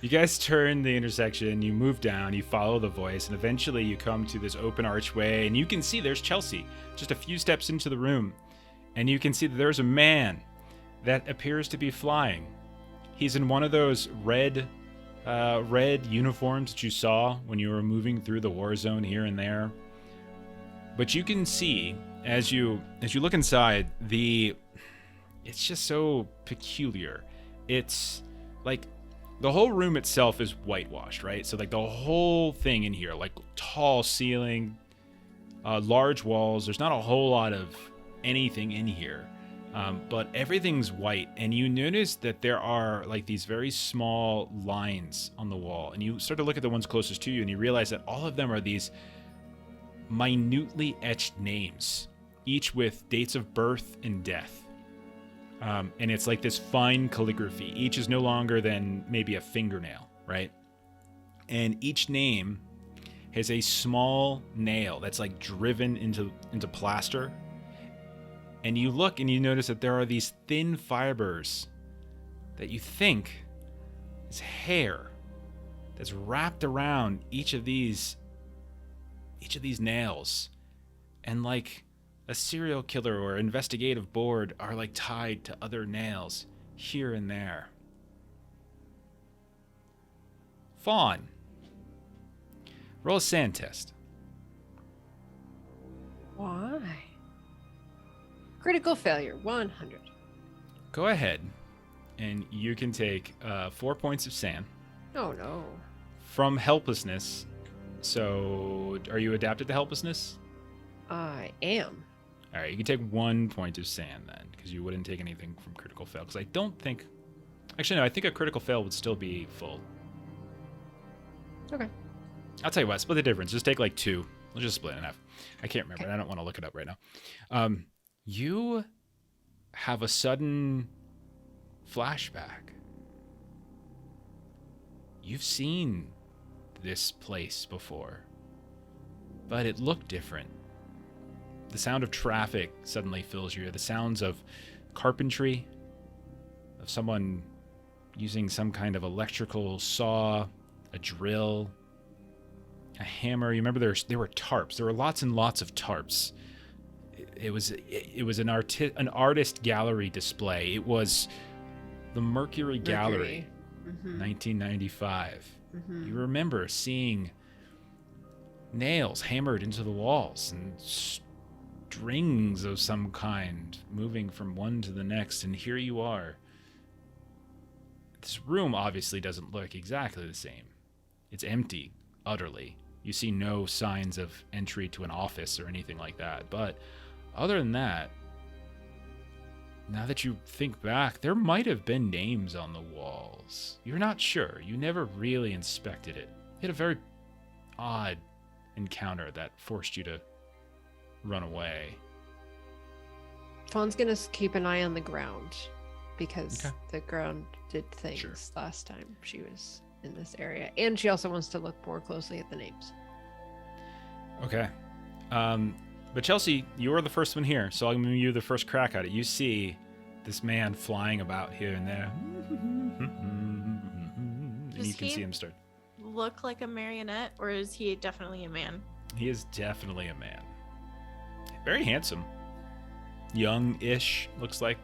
You guys turn the intersection, you move down, you follow the voice, and eventually you come to this open archway, and you can see there's Chelsea just a few steps into the room, and you can see that there's a man that appears to be flying. He's in one of those red uniforms that you saw when you were moving through the war zone here and there. But you can see as you look inside, it's just so peculiar. It's like the whole room itself is whitewashed, right? So like the whole thing in here, like tall ceiling, large walls. There's not a whole lot of anything in here, but everything's white. And you notice that there are like these very small lines on the wall. And you start to look at the ones closest to you, and you realize that all of them are these minutely etched names, each with dates of birth and death. And it's like this fine calligraphy. Each is no longer than maybe a fingernail, right? And each name has a small nail that's like driven into plaster. And you look and you notice that there are these thin fibers that you think is hair. that's wrapped around each of these nails, and like a serial killer or investigative board are like tied to other nails here and there. Fawn, roll a sand test. Why? Critical failure, 100. Go ahead, and you can take 4 points of sand Oh no. from helplessness. So, are you adapted to helplessness? I am. All right, you can take 1 point of sand then, because you wouldn't take anything from critical fail. Because I don't think, actually no, I think a critical fail would still be full. Okay. I'll tell you what, split the difference. Just take like 2. We'll just split it in half. I can't remember. Okay. I don't want to look it up right now. You have a sudden flashback. You've seen this place before, but it looked different. The sound of traffic suddenly fills you. The sounds of carpentry, of someone using some kind of electrical saw, a drill, a hammer. You remember there were tarps. There were lots and lots of tarps. It was an artist gallery display. It was the Mercury Gallery, 1995. You remember seeing nails hammered into the walls and strings of some kind moving from one to the next, and here you are. This room obviously doesn't look exactly the same. It's empty, utterly. You see no signs of entry to an office or anything like that, but other than that, now that you think back, there might have been names on the walls. You're not sure. You never really inspected it. You had a very odd encounter that forced you to run away. Fawn's gonna keep an eye on the ground because Okay. the ground did things Sure. last time she was in this area, and she also wants to look more closely at the names. Okay. But Chelsea, you are the first one here, so I'm giving you the first crack at it. You see this man flying about here and there. And Does you can he- see him start. Look like a marionette, or is he definitely a man? He is definitely a man. Very handsome. Young-ish, looks like.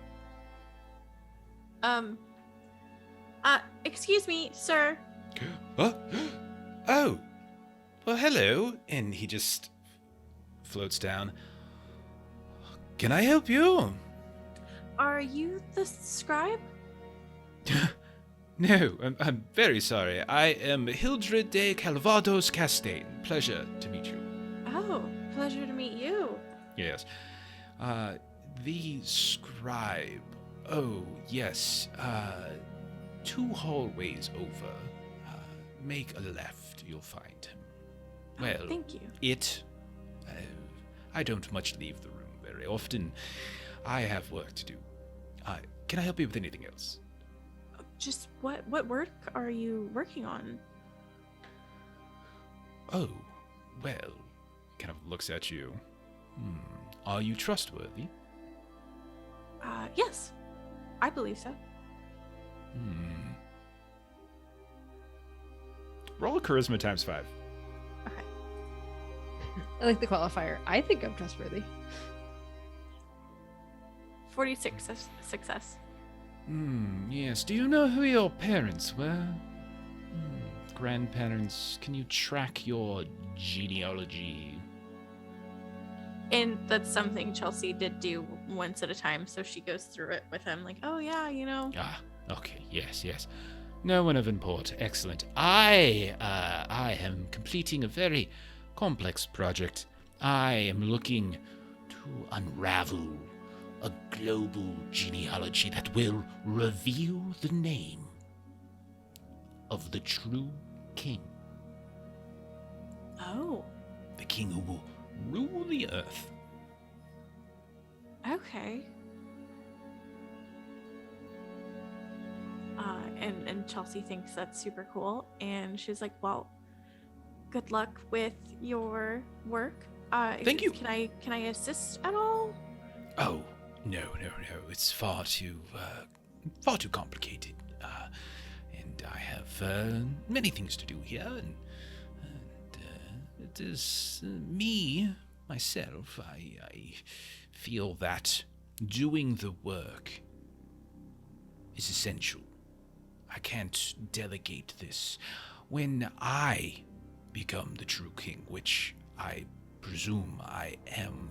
Excuse me, sir. Oh, oh, well, hello. And he just floats down. Can I help you? Are you the scribe? No, I'm very sorry. I am Hildred de Calvados Castaigne. Pleasure to meet you. Oh, pleasure to meet you. Yes. The scribe. Oh, yes. 2 hallways over. Make a left, you'll find him. Well, Thank you. I don't much leave the room very often. I have work to do. Can I help you with anything else? Just what work are you working on? Oh, well, kind of looks at you. Are you trustworthy? Yes. I believe so. Roll a charisma times 5. Okay. I like the qualifier. I think I'm trustworthy. 46 success. Yes. Do you know who your parents were? Grandparents, can you track your genealogy? And that's something Chelsea did do once at a time, so she goes through it with him, like, oh yeah, you know. Ah, okay, yes. No one of import. Excellent. I am completing a very complex project. I am looking to unravel a global genealogy that will reveal the name of the true king. Oh, The king who will rule the earth. okay. And Chelsea thinks that's super cool, and she's like, well, good luck with your work. Thank you. Can I assist at all? Oh, no. It's far too complicated. And I have many things to do here, and it is me, myself. I feel that doing the work is essential. I can't delegate this. When I become the true king, which I presume I am,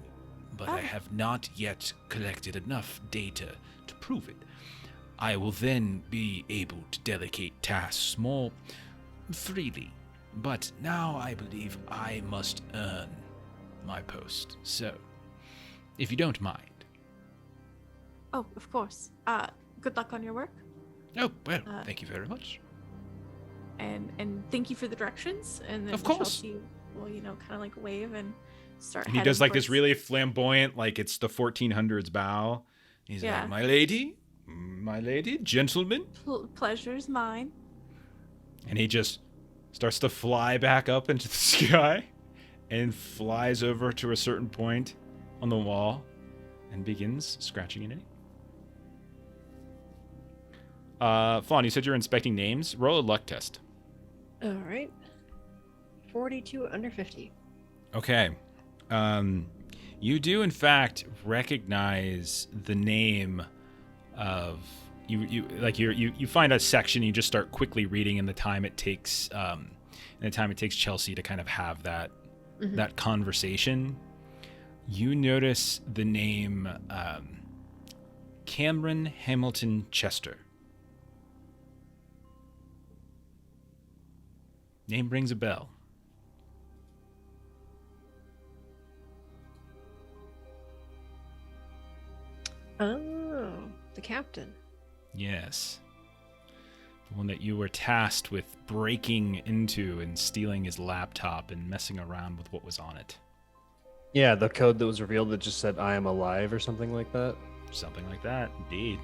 but I have not yet collected enough data to prove it, I will then be able to delegate tasks more freely. But now I believe I must earn my post. So, if you don't mind. Oh, of course. Good luck on your work. Oh, well, thank you very much. And thank you for the directions. And then Of course. Chelsea will, kind of like wave and start. And he heading does like this towards- really flamboyant, like it's the 1400s bow. He's Yeah. like, my lady, gentlemen. Pleasure's mine. And he just starts to fly back up into the sky and flies over to a certain point on the wall and begins scratching in it. Fawn, you said you're inspecting names. Roll a luck test. All right. 42 under 50. Okay. You do in fact recognize the name of you find a section, you just start quickly reading in the time it takes Chelsea to kind of have that that conversation. You notice the name Cameron Hamilton Chester. Name rings a bell. Oh, the captain. Yes. The one that you were tasked with breaking into and stealing his laptop and messing around with what was on it. Yeah, the code that was revealed that just said "I am alive" or something like that. Something like that, indeed.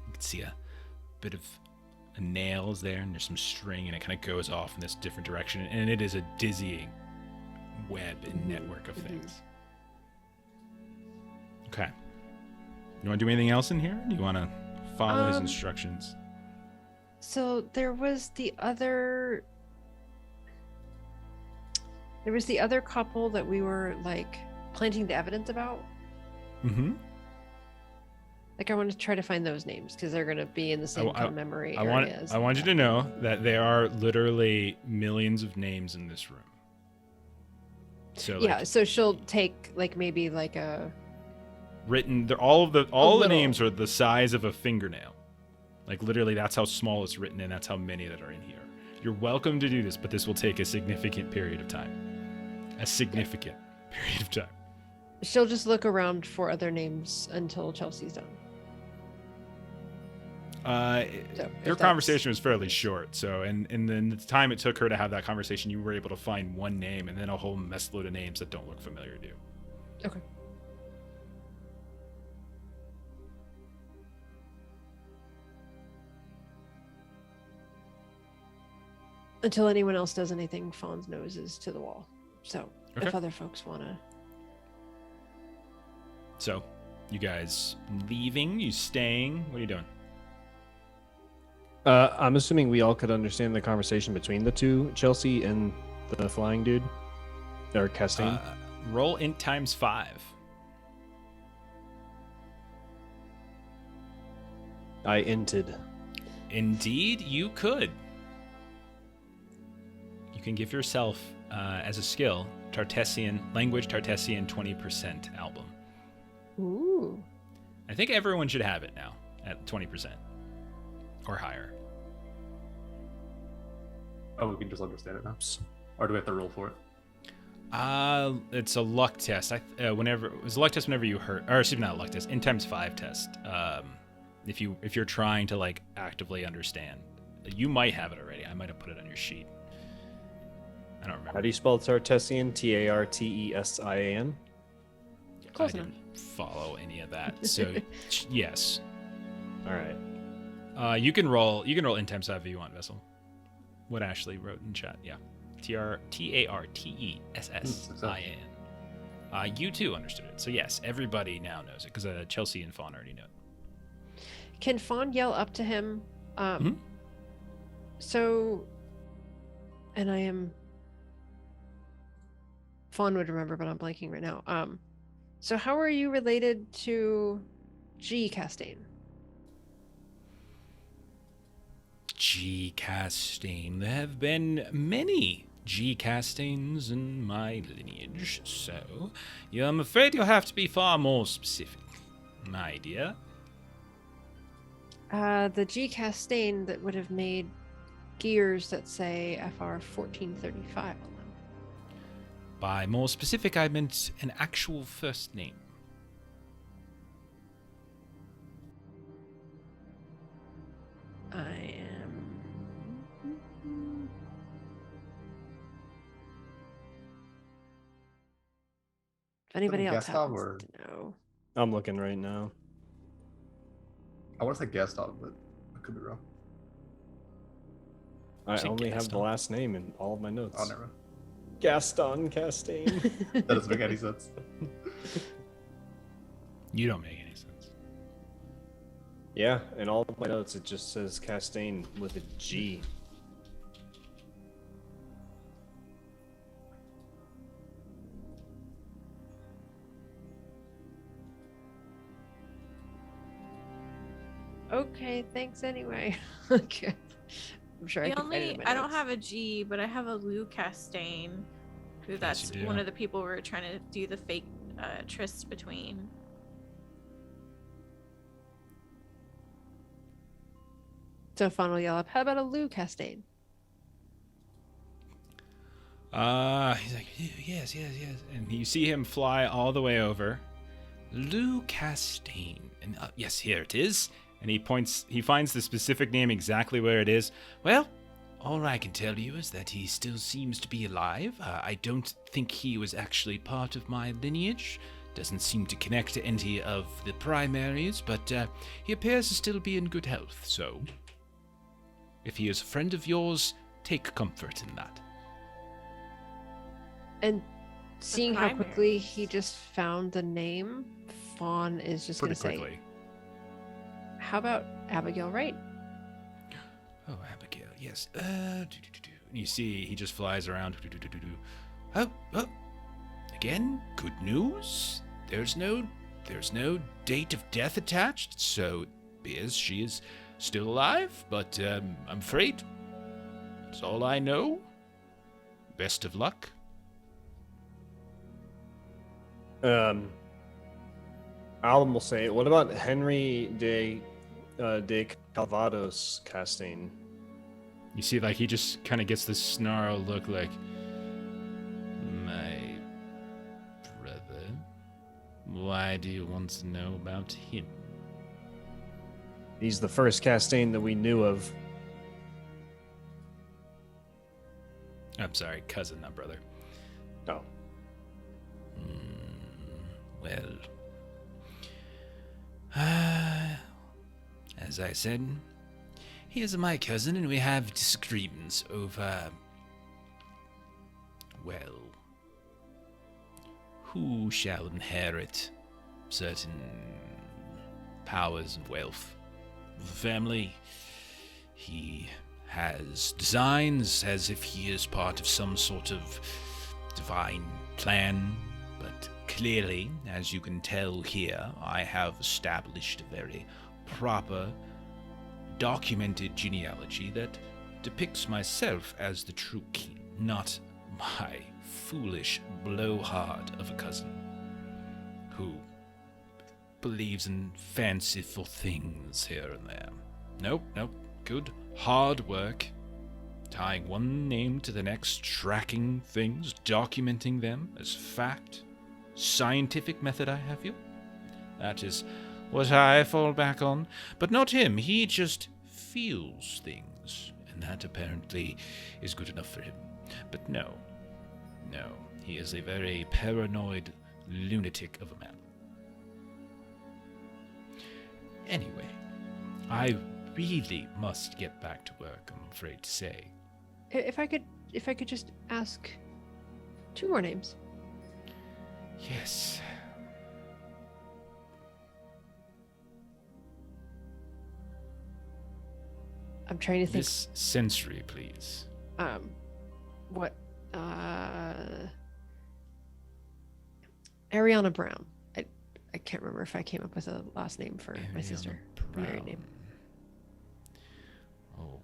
You can see a bit of nails there, and there's some string, and it kind of goes off in this different direction, and it is a dizzying web and network of things. Okay. You want to do anything else in here? Do you want to follow his instructions? So there was the other couple that we were like planting the evidence about. Mm-hmm. Like I want to try to find those names because they're going to be in the same kind of memory areas. I want you to know that there are literally millions of names in this room. So yeah, so she'll take like maybe like a written, all the little. names are the size of a fingernail. Like literally, that's how small it's written, and that's how many that are in here. You're welcome to do this, but this will take a significant period of time. A significant period of time. She'll just look around for other names until Chelsea's done. Their conversation was fairly short, so and then the time it took her to have that conversation, you were able to find one name and then a whole mess load of names that don't look familiar to you. Okay. Until anyone else does anything, Fawn's nose is to the wall. So Okay. if other folks want to. So, you guys leaving? You staying? What are you doing? I'm assuming we all could understand the conversation between the two, Chelsea and the flying dude, or Castaigne. Roll int times 5. I inted. Indeed, you could. You can give yourself, as a skill, language Tartessian 20% album. Ooh. I think everyone should have it now at 20% or higher. Oh, we can just understand it now. Or do we have to roll for it? It's a luck test. It was a luck test whenever you hurt, or excuse me, not a luck test. Int times 5 test. If you're trying to like actively understand, you might have it already. I might have put it on your sheet. I don't remember. How do you spell Tartessian? Tartesian? Close I enough. didn't follow any of that. So yes. All right. You can roll int times 5 if you want, Vessel. What Ashley wrote in chat. Yeah. Tartessin. You too understood it. So yes, everybody now knows it because Chelsea and Fawn already know it. Can Fawn yell up to him? Mhm. So, and I am. Fawn would remember, but I'm blanking right now. So how are you related to G. Castaigne? G. Castaigne. There have been many G. Castaignes in my lineage, so I'm afraid you'll have to be far more specific, my dear. The G. Castaigne that would have made gears that say FR 1435 on them. By more specific, I meant an actual first name. I am. If anybody else Gustav happens or- to know. I'm looking right now. I want to say Gustav, but I could be wrong. I Say only have the Gaston. last name in all of my notes. Oh, never. Gaston Castaigne. That doesn't make any sense. You don't make any sense. Yeah, in all of my notes it just says Castaigne with a G. Okay, thanks anyway. Okay. I'm sure I The can find it in only my I don't notes. have a G, but I have a Lou Castaigne, who that's you do. one of the people we were trying to do the fake tryst between. So Fawn will yell up, how about a Lou Castaigne? He's like, yes. And you see him fly all the way over. Lou Castaigne. And yes, here it is. And he finds the specific name exactly where it is. Well, all I can tell you is that he still seems to be alive. I don't think he was actually part of my lineage. Doesn't seem to connect to any of the primaries, but he appears to still be in good health, so if he is a friend of yours, take comfort in that. And seeing how quickly he primaries. just found the name, Fawn is just going Pretty to say, quickly. how about Abigail Wright? Oh, Abigail, yes. And you see, he just flies around. Oh, again, good news. There's no date of death attached, so it appears she is still alive. But I'm afraid that's all I know. Best of luck. Album will say, what about Henry de Calvados Castaigne? You see, like, he just kind of gets this snarl look like, my brother? Why do you want to know about him? He's the first Castaigne that we knew of. I'm sorry, cousin, not brother. Oh. Well, as I said, he is my cousin, and we have disagreements over, well, who shall inherit certain powers and wealth of the family. He has designs as if he is part of some sort of divine plan, but clearly, as you can tell here, I have established a very proper, documented genealogy that depicts myself as the true king, not my foolish blowhard of a cousin who believes in fanciful things here and there. Nope. Good, hard work, tying one name to the next, tracking things, documenting them as fact. Scientific method, I have you. That is what I fall back on. But not him. He just feels things, and that apparently is good enough for him. But no. He is a very paranoid lunatic of a man. Anyway, I really must get back to work, I'm afraid to say. If I could just ask 2 more names. Yes. I'm trying to think. This sensory, please. What? Ariana Brown. I can't remember if I came up with a last name for my Ariana sister. A married name. Oh.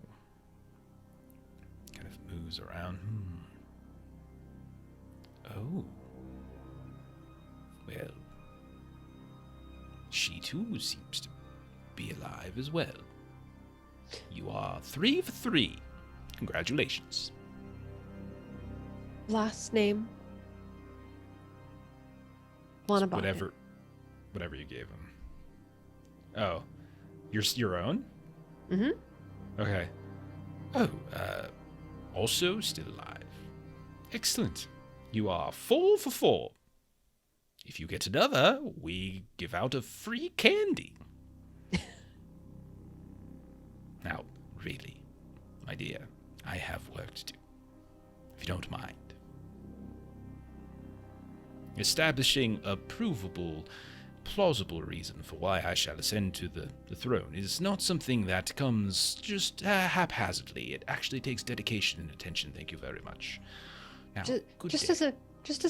Kind of moves around. Oh. Well. She too seems to be alive as well. You are 3 for 3. Congratulations. Last name. Wannabe. Whatever you gave him. Oh. Your own? Mm-hmm. Okay. Oh, also still alive. Excellent. You are 4 for 4. If you get another, we give out a free candy. Now, really, my dear, I have work to do. If you don't mind. Establishing a provable, plausible reason for why I shall ascend to the throne is not something that comes just haphazardly. It actually takes dedication and attention. Thank you very much. Now, Just as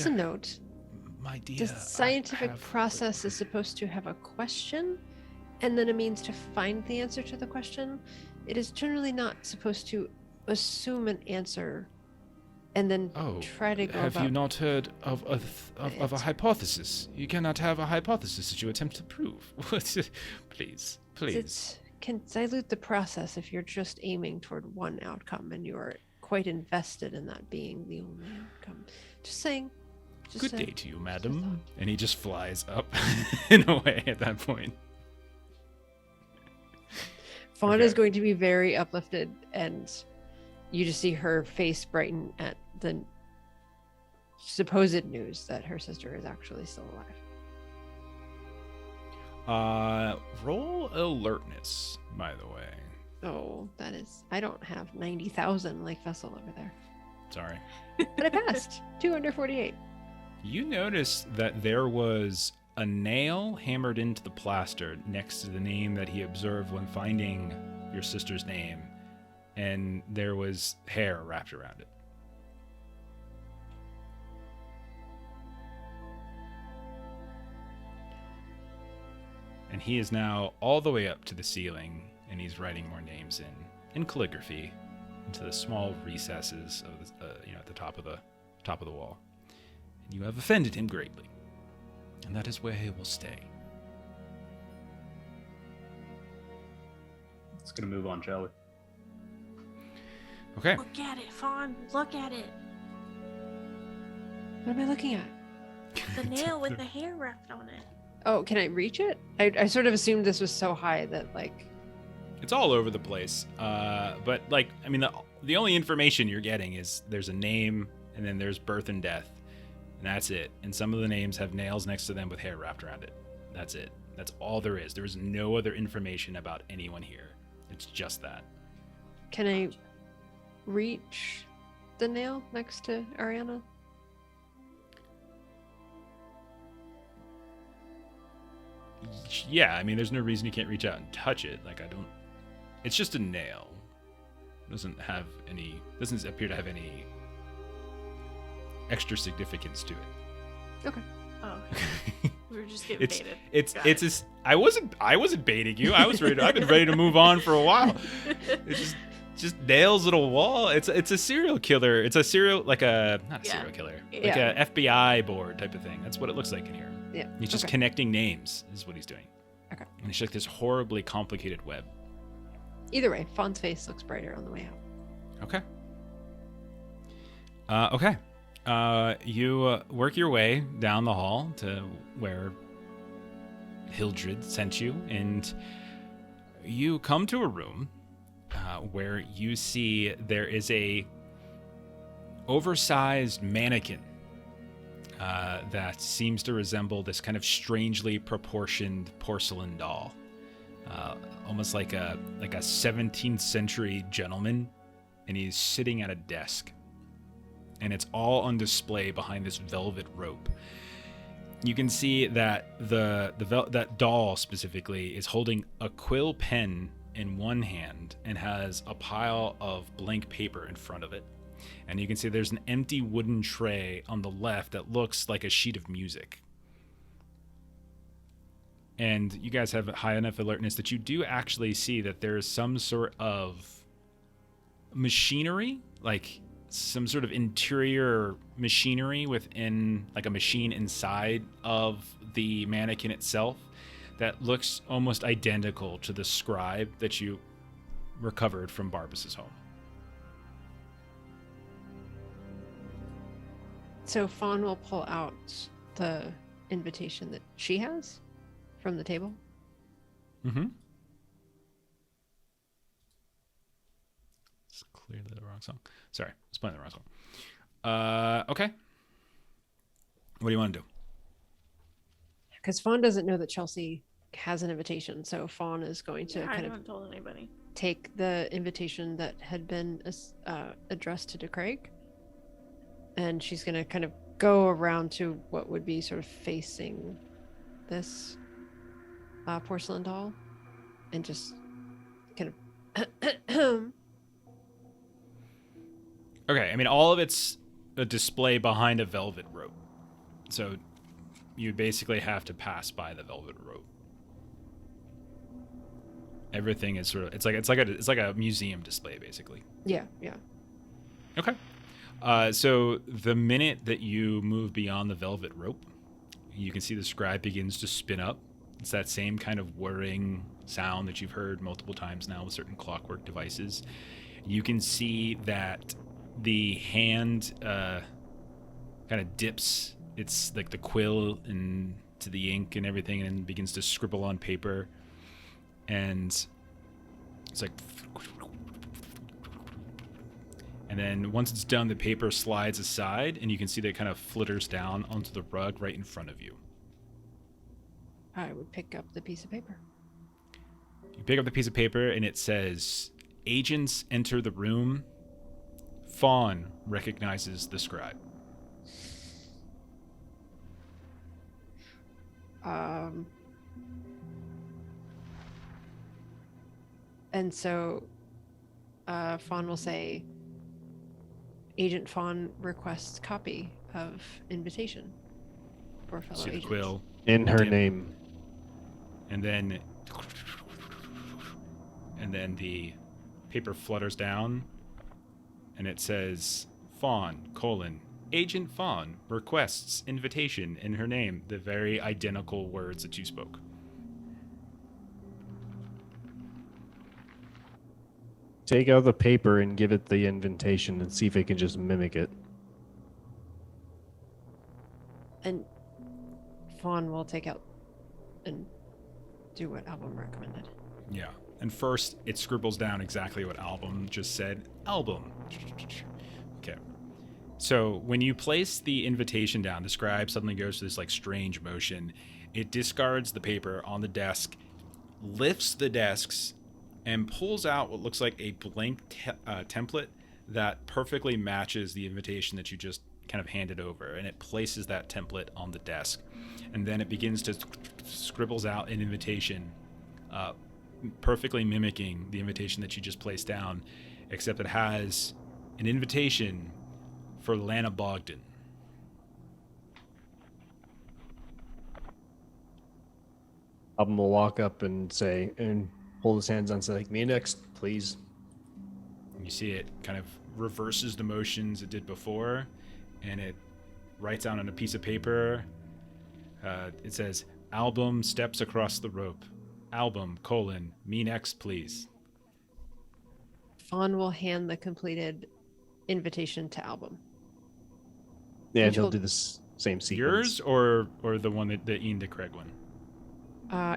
a note, my dear, the scientific process is supposed to have a question and then a means to find the answer to the question. It is generally not supposed to assume an answer and then try to go have about... you not heard of a hypothesis? You cannot have a hypothesis that you attempt to prove. Please. It can dilute the process if you're just aiming toward one outcome and you're quite invested in that being the only outcome. Just saying. Good day to you, madam. And he just flies up in a way at that point. Fawn is going to be very uplifted, and you just see her face brighten at the supposed news that her sister is actually still alive. Roll alertness, by the way. Oh, that is... I don't have 90,000 like Vessel over there. Sorry. But I passed. 2 under 48. You notice that there was a nail hammered into the plaster next to the name that he observed when finding your sister's name, and there was hair wrapped around it. And he is now all the way up to the ceiling, and he's writing more names in calligraphy into the small recesses of the, at the top of the wall. And you have offended him greatly, and that is where he will stay. It's gonna move on, shall we? Okay. Look at it, Fawn. Look at it. What am I looking at? The nail with the hair wrapped on it. Oh, can I reach it? I sort of assumed this was so high that, like... It's all over the place. But, like, I mean, the only information you're getting is there's a name, and then there's birth and death, and that's it. And some of the names have nails next to them with hair wrapped around it. That's it. That's all there is. There is no other information about anyone here. It's just that. Can I reach the nail next to Ariana? Yeah, I mean, there's no reason you can't reach out and touch it. Like, it's just a nail. It doesn't appear to have any extra significance to it. Okay. Oh. We were just getting baited. I wasn't baiting you. I've been ready to move on for a while. It's just nails at a wall. It's a serial killer. It's a serial, like a, not a serial killer, like a FBI board type of thing. That's what it looks like in here. Yeah. He's just connecting names is what he's doing. Okay. And it's like this horribly complicated web. Either way, Fawn's face looks brighter on the way out. Okay. You work your way down the hall to where Hildred sent you, and you come to a room where you see there is a oversized mannequin that seems to resemble this kind of strangely proportioned porcelain doll, almost like a 17th century gentleman, and he's sitting at a desk, and it's all on display behind this velvet rope. You can see that that doll specifically is holding a quill pen in one hand and has a pile of blank paper in front of it. And you can see there's an empty wooden tray on the left that looks like a sheet of music. And you guys have high enough alertness that you do actually see that there is some sort of machinery, like some sort of interior machinery within, like a machine inside of the mannequin itself that looks almost identical to the scribe that you recovered from Barbas's home. So Fawn will pull out the invitation that she has from the table. Mm-hmm. It's clearly the wrong song. Sorry, I was playing the wrong song. Okay. What do you want to do? Because Fawn doesn't know that Chelsea has an invitation, so Fawn is going to I kind of haven't told anybody. take the invitation that had been addressed to DeCraig, and she's going to kind of go around to what would be sort of facing this porcelain doll, and just kind of Okay, I mean, all of it's a display behind a velvet rope. So you basically have to pass by the velvet rope. Everything is sort of it's like a museum display basically. yeah. Okay. So the minute that you move beyond the velvet rope, you can see the scribe begins to spin up. It's that same kind of whirring sound that you've heard multiple times now with certain clockwork devices. You can see that the hand kind of dips its like the quill into the ink and everything, and begins to scribble on paper. And it's like, and then once it's done, the paper slides aside, and you can see that it kind of flitters down onto the rug right in front of you. I would pick up the piece of paper. You pick up the piece of paper, and it says, "Agents enter the room. Fawn recognizes the scribe." And so Fawn will say, Agent Fawn requests copy of invitation for fellow See the agents. quill. In her Dip. name. And then the paper flutters down, and it says, "Fawn, Agent Fawn requests invitation in her name," the very identical words that you spoke. Take out the paper and give it the invitation and see if it can just mimic it. And Fawn will take out and do what Album recommended. Yeah. And first, it scribbles down exactly what Album just said. Album. Okay. So when you place the invitation down, the scribe suddenly goes to this like strange motion. It discards the paper on the desk, lifts the desks, and pulls out what looks like a blank template that perfectly matches the invitation that you just kind of handed over. And it places that template on the desk. And then it begins to scribbles out an invitation, perfectly mimicking the invitation that you just placed down, except it has an invitation for Lana Bogdan. Album will walk up and say, and hold his hands on and say, like, "Me next, please." You see it kind of reverses the motions it did before, and it writes down on a piece of paper. It says, "Album steps across the rope. Album, me next, please." Fawn will hand the completed invitation to Album. Yeah, and Which he'll will- do this same sequence. Yours or the one that the Ian DeCraig one?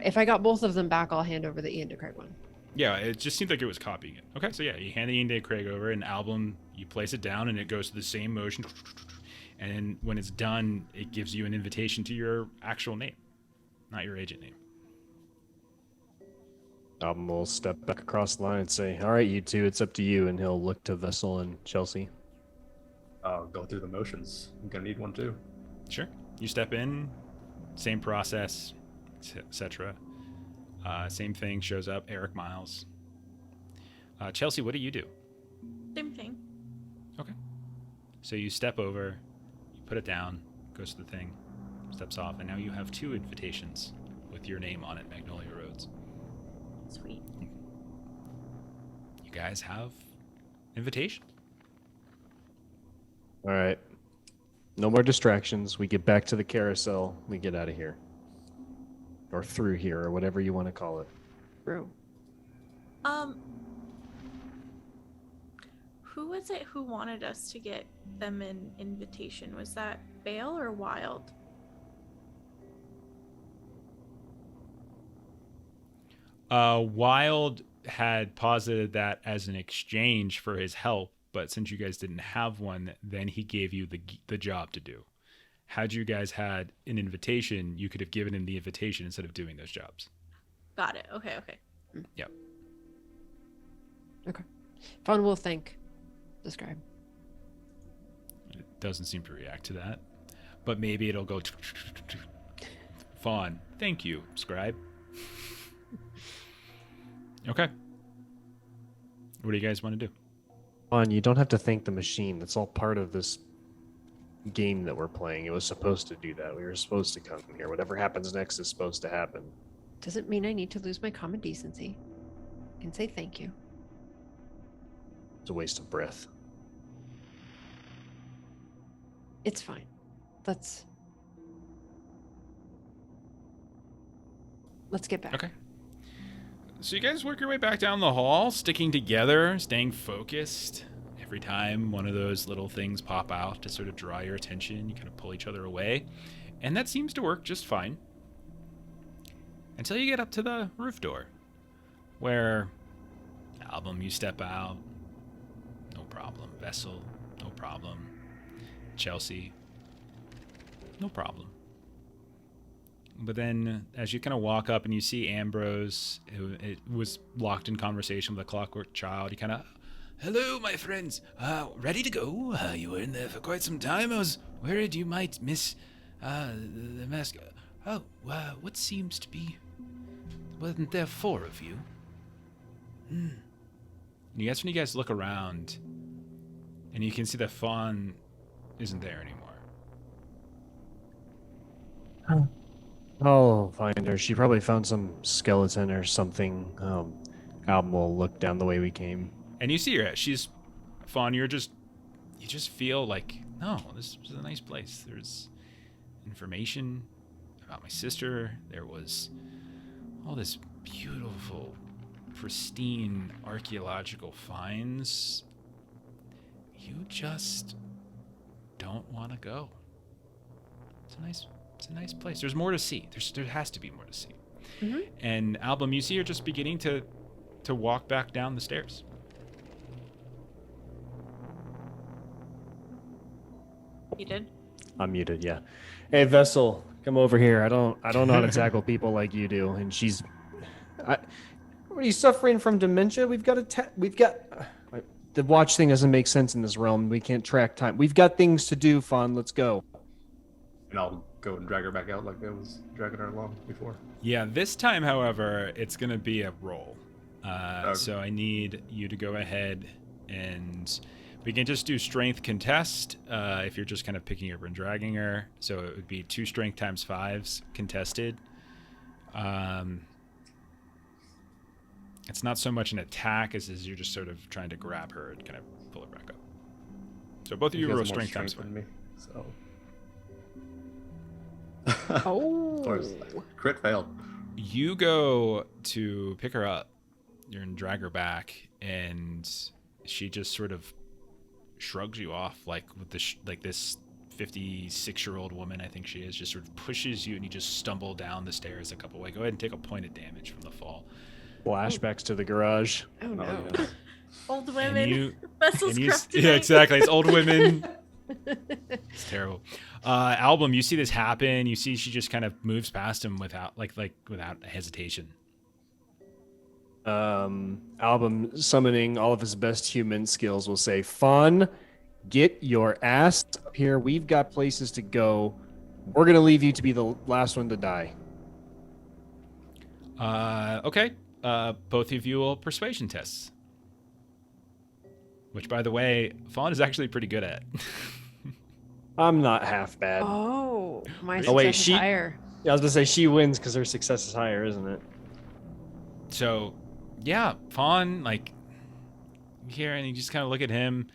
If I got both of them back, I'll hand over the Ian DeCraig one. Yeah, it just seemed like it was copying it. Okay, so yeah, you hand the Ian DeCraig over, and Album, you place it down, and it goes to the same motion. And then when it's done, it gives you an invitation to your actual name, not your agent name. Album will step back across the line and say, "All right, you two, it's up to you." And he'll look to Vessel and Chelsea. Go through the motions. I'm gonna need one too. Sure. You step in, same process, etc. Same thing shows up. Eric Miles. Chelsea, what do you do? Same thing. Okay. So you step over, you put it down, goes to the thing, steps off, and now you have 2 invitations with your name on it, Magnolia Roads. Sweet. You guys have invitation. All right. No more distractions. We get back to the carousel. We get out of here. Or through here, or whatever you want to call it. True. Who was it who wanted us to get them an invitation? Was that Bale or Wild? Wild had posited that as an exchange for his help, but since you guys didn't have one, then he gave you the job to do. Had you guys had an invitation, you could have given him the invitation instead of doing those jobs. Got it. Okay. Yep. Okay. Fawn will thank the scribe. It doesn't seem to react to that, but maybe it'll go. Fawn, thank you, scribe. Okay. What do you guys want to do? You don't have to thank the machine. That's all part of this game that we're playing. It was supposed to do that. We were supposed to come here. Whatever happens next is supposed to happen. Doesn't mean I need to lose my common decency. I can say thank you. It's a waste of breath. It's fine. Let's get back. Okay. So you guys work your way back down the hall, sticking together, staying focused. Every time one of those little things pop out to sort of draw your attention, you kind of pull each other away. And that seems to work just fine. Until you get up to the roof door, where Album, you step out. No problem. Vessel, no problem. Chelsea, no problem. But then as you kind of walk up and you see Ambrose, it was locked in conversation with a clockwork child, you kind of, hello, my friends. Ready to go? You were in there for quite some time. I was worried you might miss the mask. Oh, what seems to be... Wasn't there 4 of you? You guys, when you guys look around, and you can see that Fawn isn't there anymore. I'll find her. She probably found some skeleton or something. Album will look down the way we came. And you see her. She's Fawn. You just feel like, no, this was a nice place. There's information about my sister. There was all this beautiful, pristine archaeological finds. You just don't want to go. It's a nice place. There's more to see. There has to be more to see. Mm-hmm. And Album, you see her just beginning to walk back down the stairs. You did? I'm muted, yeah. Hey, Vessel, come over here. I don't know how to tackle people like you do. And she's... Are you suffering from dementia? The watch thing doesn't make sense in this realm. We can't track time. We've got things to do, Fawn. Let's go. And I'll go and drag her back out like I was dragging her along before. Yeah, this time, however, it's going to be a roll. Okay. So I need you to go ahead and we can just do strength contest if you're just kind of picking her up and dragging her. So it would be 2 strength times 5s contested. It's not so much an attack as you're just sort of trying to grab her and kind of pull her back up. So both of you He has roll more strength times 5. than me, so. Oh. Of course. Crit failed. You go to pick her up, you're gonna drag her back, and she just sort of shrugs you off, like with this, like this 56-year-old woman, I think she is, just sort of pushes you, and you just stumble down the stairs a couple ways. Go ahead and take a point of damage from the fall. Flashbacks to the garage. Oh no. yeah. Old women. you- Vessel's kryptonite. Yeah, exactly. It's old women. It's terrible. Album, you see this happen. You see she just kind of moves past him without without hesitation. Album, summoning all of his best human skills, will say, Fawn, get your ass up here. We've got places to go. We're going to leave you to be the last one to die. Okay. Both of you will persuasion tests. which, by the way, Fawn is actually pretty good at. I'm not half bad. Oh, my Oh, success wait, is she- higher. Yeah, I was gonna say she wins because her success is higher, isn't it? So, yeah, Fawn, like, here, and you just kind of look at him,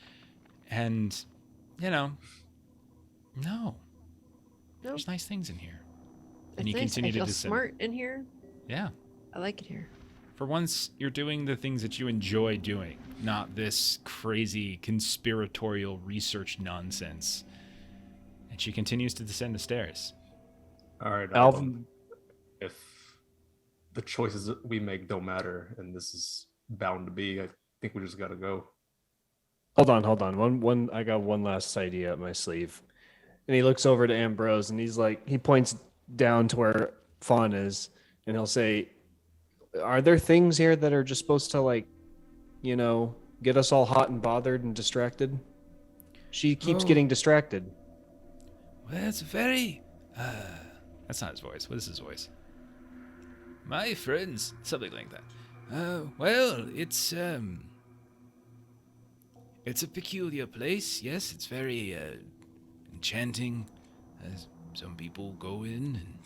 and, you know, no. Nope. There's nice things in here. It's And you nice. continue I to feel descend. smart in here. Yeah. I like it here. For once, you're doing the things that you enjoy doing, not this crazy conspiratorial research nonsense. And she continues to descend the stairs. All right, Alvin, if the choices that we make don't matter, and this is bound to be, I think we just got to go. hold on. I got one last idea up my sleeve. And he looks over to Ambrose and he's like, he points down to where Fawn is, and he'll say, "Are there things here that are just supposed to, like, you know, get us all hot and bothered and distracted?" She keeps Oh. getting distracted. Well, that's very... that's not his voice. What is his voice? My friends. Something like that. Well, it's a peculiar place. Yes, it's very enchanting. Some people go in and,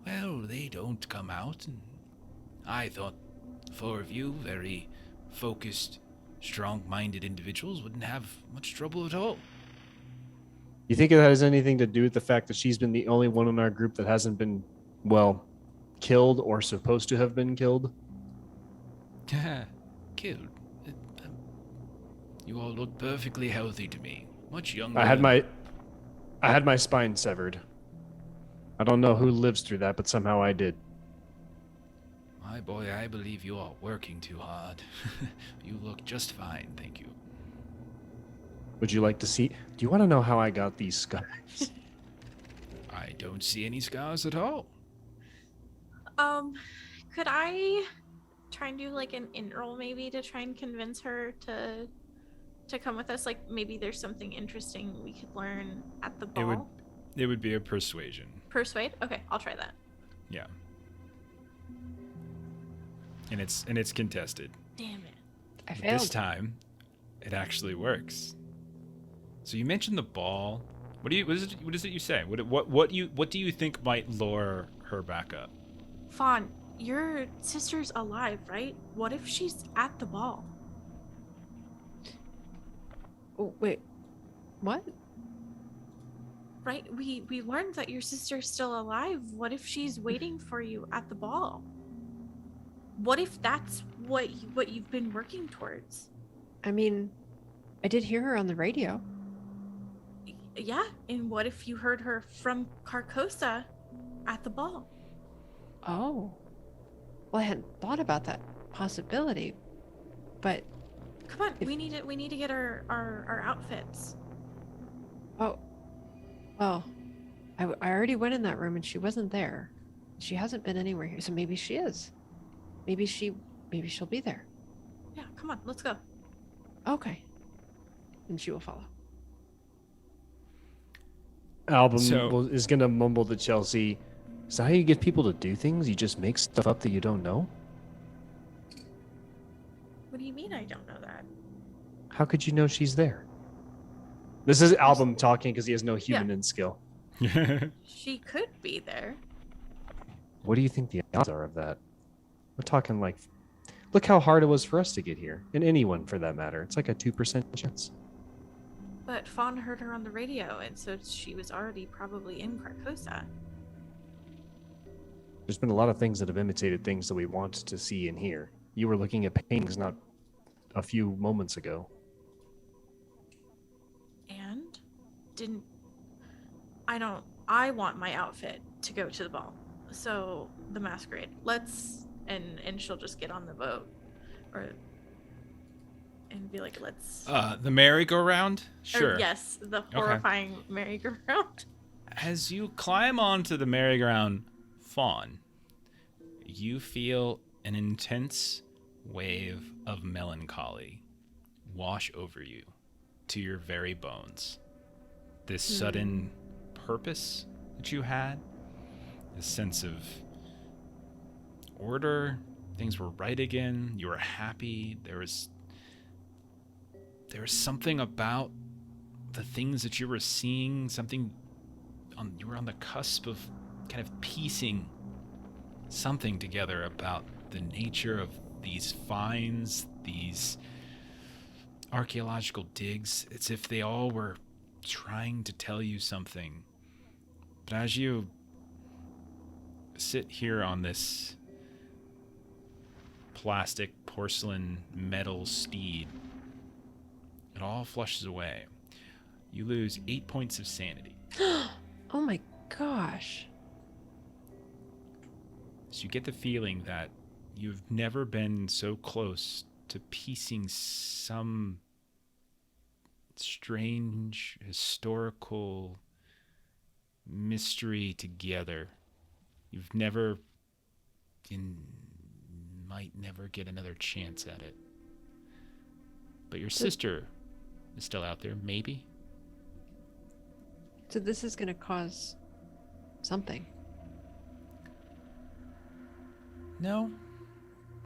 well, they don't come out. And I thought the four of you, very focused, strong-minded individuals, wouldn't have much trouble at all. You think it has anything to do with the fact that she's been the only one in our group that hasn't been, well, killed or supposed to have been killed? Killed. You all look perfectly healthy to me. Much younger. I had than- my spine severed. I don't know who lives through that, but somehow I did. My boy, I believe you are working too hard. You look just fine, thank you. Would you like to see? Do you want to know how I got these scars? I don't see any scars at all. Could I try and do like an interval maybe to try and convince her to come with us? Like maybe there's something interesting we could learn at the ball. It would be a persuasion. Persuade? Okay, I'll try that. Yeah. And it's contested. Damn it. I But failed. this time, it actually works. So you mentioned the ball. What is it you say? What do you think might lure her back up? Fawn, your sister's alive, right? What if she's at the ball? Oh, wait. What? Right? We learned that your sister's still alive. What if she's waiting for you at the ball? What if that's what you've been working towards? I mean, I did hear her on the radio. Yeah, and what if you heard her from Carcosa at the ball? Oh. Well, I hadn't thought about that possibility. But, Come on, we need to get our outfits. oh. Well, I already went in that room and she wasn't there. She hasn't been anywhere here, so maybe she is. Maybe she'll be there. Yeah, come on, let's go. Okay. And she will follow. Album So- is gonna mumble to Chelsea. Is that how you get people to do things? You just make stuff up that you don't know? What do you mean I don't know that? How could you know she's there? This is Album talking because he has no human skill. She could be there. What do you think the odds are of that? We're talking like, look how hard it was for us to get here, and anyone for that matter. It's like a 2% chance. But Fawn heard her on the radio, and so she was already probably in Carcosa. There's been a lot of things that have imitated things that we want to see and hear. You were looking at paintings not a few moments ago. And didn't I want my outfit to go to the ball. So the masquerade. Let's and she'll just get on the boat and be like, let's The merry-go-round? Sure. or yes, the horrifying merry-go-round. As you climb onto the merry-go-round, Fawn, you feel an intense wave of melancholy wash over you to your very bones. This sudden purpose that you had, this sense of order, things were right again, you were happy, there was there was something about the things that you were seeing, you were on the cusp of kind of piecing something together about the nature of these finds, these archaeological digs. It's if they all were trying to tell you something. But as you sit here on this plastic, porcelain, metal steed, it all flushes away. You lose 8 points of sanity. Oh my gosh. So you get the feeling that you've never been so close to piecing some strange historical mystery together. You've never, might never get another chance at it. But your sister is still out there, maybe? So this is going to cause something. No,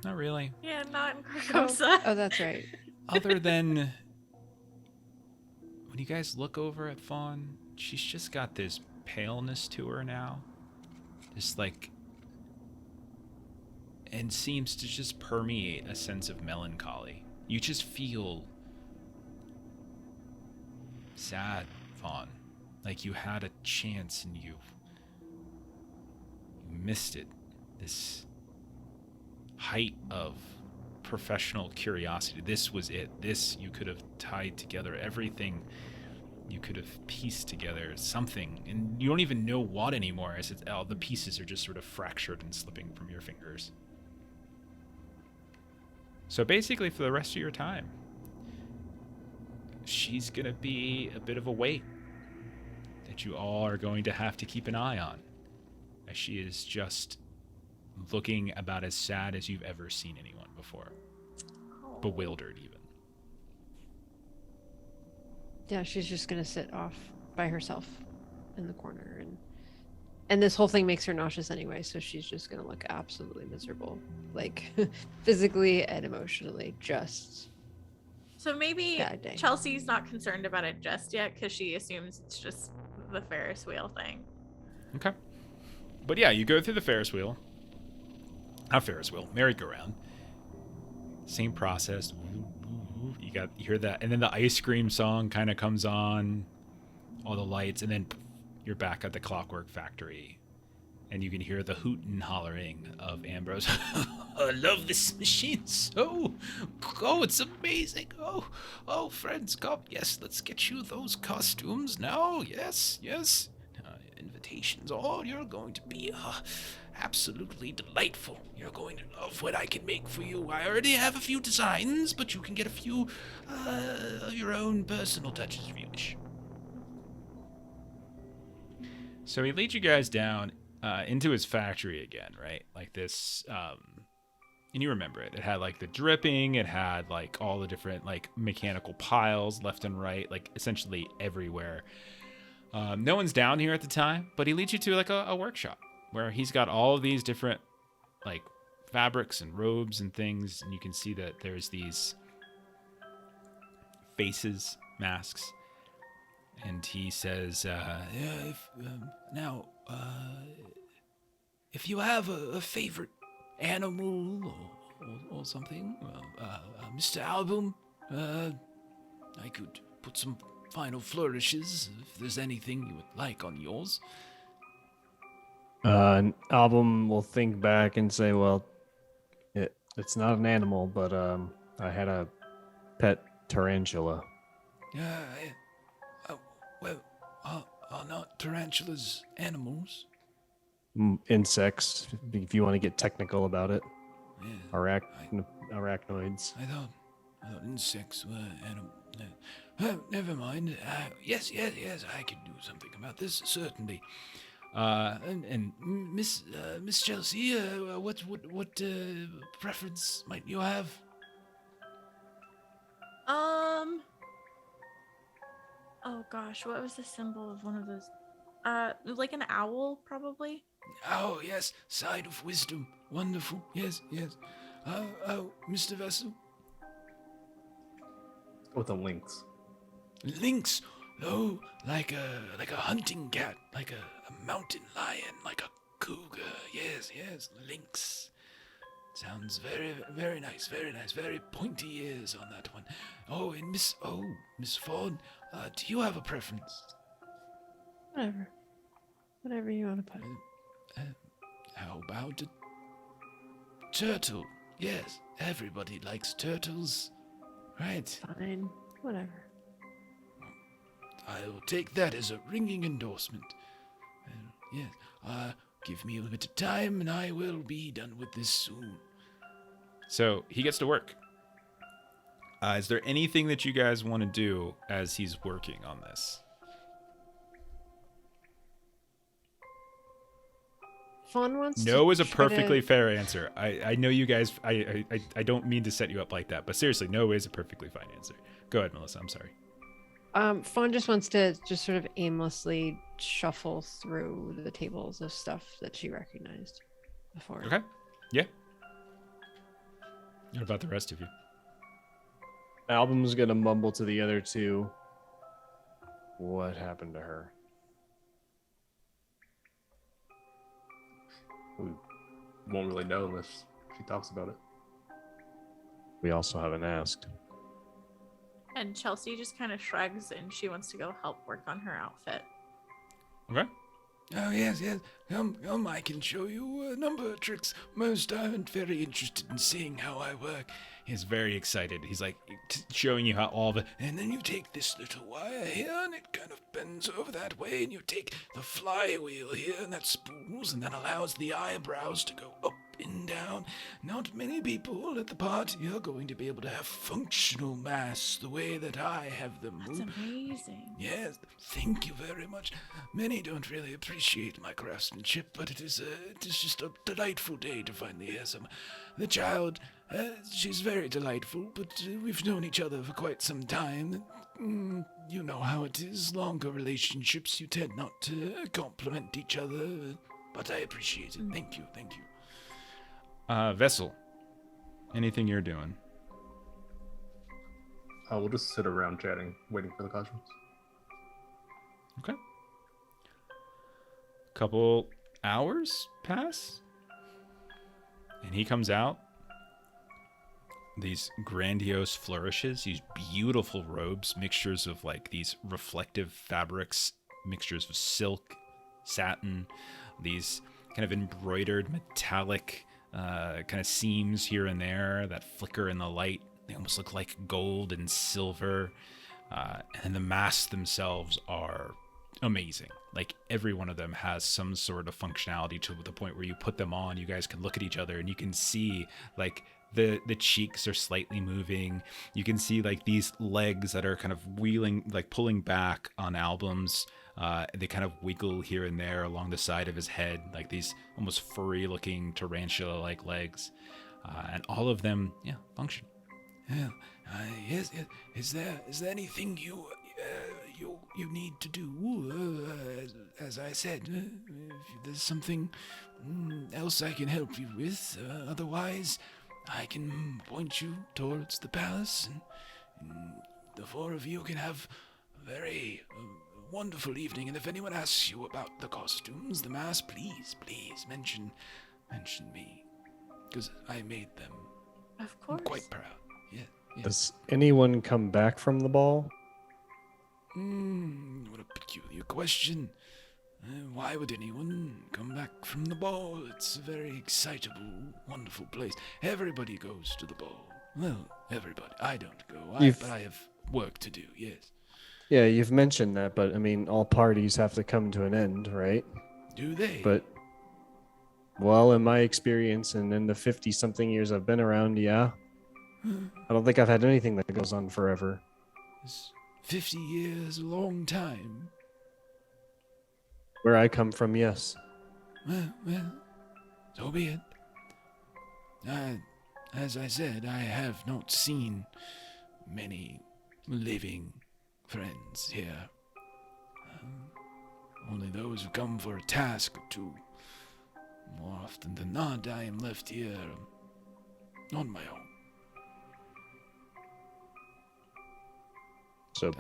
not really. Yeah, not in Carcosa. Oh, that's right. Other than when you guys look over at Fawn, she's just got this paleness to her now. Just like, and seems to just permeate a sense of melancholy. You just feel sad, Fawn. Like you had a chance and you missed it. This height of professional curiosity. This was it. This you could have tied together. Everything you could have pieced together. Something. And you don't even know what anymore, as all the pieces are just sort of fractured and slipping from your fingers. So basically for the rest of your time, she's going to be a bit of a weight that you all are going to have to keep an eye on, as she is just looking about as sad as you've ever seen anyone before. Bewildered, even. Yeah, she's just going to sit off by herself in the corner. And this whole thing makes her nauseous anyway, so she's just going to look absolutely miserable. Like, physically and emotionally, just... So maybe bad day. Chelsea's not concerned about it just yet because she assumes it's just the Ferris wheel thing. Okay. But yeah, you go through the Ferris wheel. Not Ferris wheel, merry-go-round. Same process. You hear that, and then the ice cream song kind of comes on, all the lights, and then you're back at the Clockwork Factory, and you can hear the hoot and hollering of Ambrose. I love this machine so. Oh, it's amazing. Oh, friends, come. Yes, let's get you those costumes now. Yes. Invitations. Oh, you're going to be absolutely delightful. You're going to love what I can make for you. I already have a few designs, but you can get a few of your own personal touches if you wish. So he leads you guys down into his factory again, right? Like this, and you remember it. It had like the dripping. It had like all the different like mechanical piles left and right, like essentially everywhere. No one's down here at the time, but he leads you to like a workshop where he's got all of these different like fabrics and robes and things, and you can see that there's these faces, masks, and he says, if you have a favorite animal or something, Mr. Album, I could put some final flourishes if there's anything you would like on yours. Album will think back and say, well, it's not an animal, but I had a pet tarantula. Well, are not tarantulas animals? Insects, if you want to get technical about it. Yeah, Arachnoids. I thought insects were animals. Never mind. Yes, I can do something about this, certainly. And Miss Chelsea, what preference might you have? Oh gosh, what was the symbol of one of those? Like an owl, probably. Oh yes, side of wisdom. Wonderful. Yes. Mr. Vessel. With the lynx. Lynx. Oh, like a hunting cat, like a mountain lion, like a cougar. Yes, lynx. Sounds very, very nice, very nice. Very pointy ears on that one. Oh, and Miss Ford, do you have a preference? Whatever you want to put. How about a turtle? Yes, everybody likes turtles, right? Fine, whatever. I'll take that as a ringing endorsement. Yes, give me a little bit of time and I will be done with this soon. So he gets to work. Is there anything that you guys want to do as he's working on this? Fawn wants No to is a try perfectly to... fair answer. I know you guys, I don't mean to set you up like that, but seriously, no is a perfectly fine answer. Go ahead, Melissa, I'm sorry. Fawn just wants to just sort of aimlessly shuffle through the tables of stuff that she recognized before. Okay, yeah. What about the rest of you? Album's gonna mumble to the other two. What happened to her? We won't really know unless she talks about it. We also haven't asked. And Chelsea just kind of shrugs and she wants to go help work on her outfit. Okay. Oh, yes. Come, I can show you a number of tricks. Most aren't very interested in seeing how I work. He's very excited. He's like showing you how all the... And then you take this little wire here and it kind of bends over that way. And you take the flywheel here and that spools and that allows the eyebrows to go up and down. Not many people at the party are going to be able to have functional masks the way that I have them. That's amazing. Yes, thank you very much. Many don't really appreciate my craftsmanship, but it is just a delightful day to finally hear some. The child, she's very delightful, but we've known each other for quite some time. You know how it is, longer relationships, you tend not to compliment each other, but I appreciate it. Thank you. Vessel, anything you're doing? We'll just sit around chatting, waiting for the costumes. Okay. Couple hours pass, and he comes out. These grandiose flourishes, these beautiful robes, mixtures of like these reflective fabrics, mixtures of silk, satin, these kind of embroidered metallic kind of seams here and there that flicker in the light. They almost look like gold and silver. And the masks themselves are amazing. Like every one of them has some sort of functionality to the point where you put them on, you guys can look at each other and you can see like the cheeks are slightly moving. You can see like these legs that are kind of wheeling, like pulling back on Album's. They kind of wiggle here and there along the side of his head, like these almost furry looking tarantula-like legs. And all of them, function. Yeah. Yes. Is there anything you need to do? As I said, if there's something else I can help you with, otherwise I can point you towards the palace, and the four of you can have a very wonderful evening. And if anyone asks you about the costumes, the mask, please mention me, because I made them. Of course. I'm quite proud. Yeah. Does anyone come back from the ball? What a peculiar question. Why would anyone come back from the ball? It's a very excitable, wonderful place. Everybody goes to the ball. Well, everybody. I don't go, but I have work to do, yes. Yeah, you've mentioned that, but I mean, all parties have to come to an end, right? Do they? But, well, in my experience and in the 50-something years I've been around, yeah. I don't think I've had anything that goes on forever. Is 50 years a long time? Where I come from, yes. Well, so be it. As I said, I have not seen many living friends here. Only those who come for a task or two. More often than not, I am left here on my own. So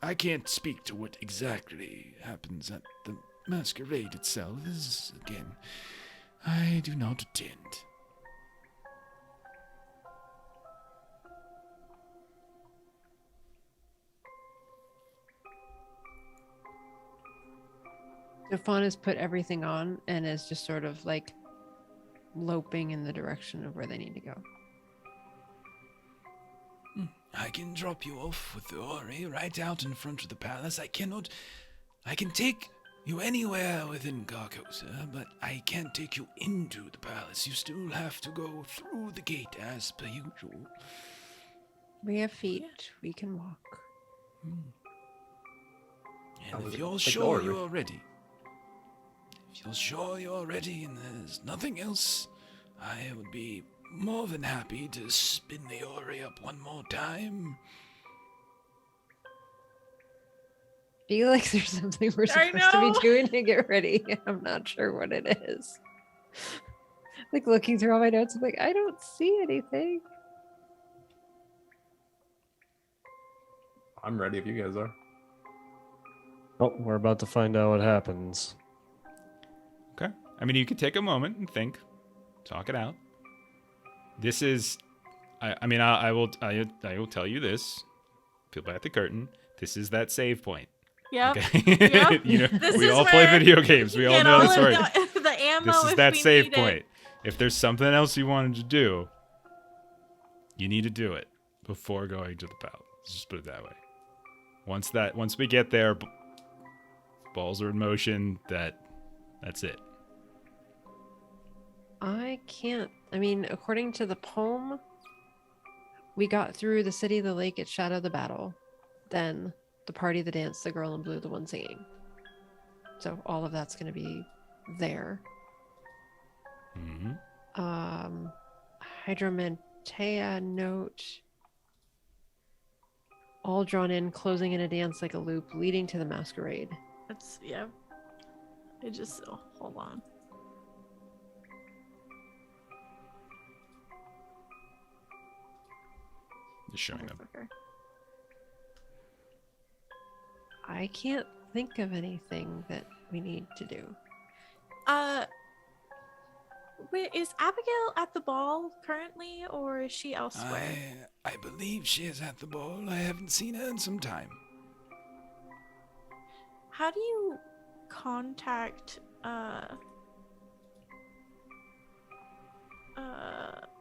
I can't speak to what exactly happens at the masquerade itself. As, again, I do not attend. So Fawn has put everything on and is just sort of like loping in the direction of where they need to go. I can drop you off with the Ori right out in front of the palace. I can take you anywhere within Carcosa, but I can't take you into the palace. You still have to go through the gate as per usual. We have feet. We can walk. And if you're sure you're ready, and there's nothing else, I would be more than happy to spin the Ori up one more time. I feel like there's something we're supposed to be doing to get ready. I'm not sure what it is. Like looking through all my notes, I'm like, I don't see anything. I'm ready if you guys are. Oh, we're about to find out what happens. Okay. I mean, you could take a moment and think, talk it out. This is, I will tell you this. Peel back the curtain. This is that save point. Yep. Okay. Yep. You know, This we is all play where video games. We all get know all this of works. the ammo. This is if that we save need point. it. If there's something else you wanted to do, you need to do it before going to the palace. Let's just put it that way. Once we get there, balls are in motion. That's it. I can't. I mean, according to the poem, we got through the city, the lake, its shadow, the battle. Then the party, the dance, the girl in blue, the one singing. So all of that's going to be there. Mm-hmm. Hydromantea note. All drawn in, closing in a dance like a loop, leading to the masquerade. That's It just hold on. Just showing them. Motherfucker. I can't think of anything that we need to do. Wait, is Abigail at the ball currently, or is she elsewhere? I believe she is at the ball. I haven't seen her in some time. How do you contact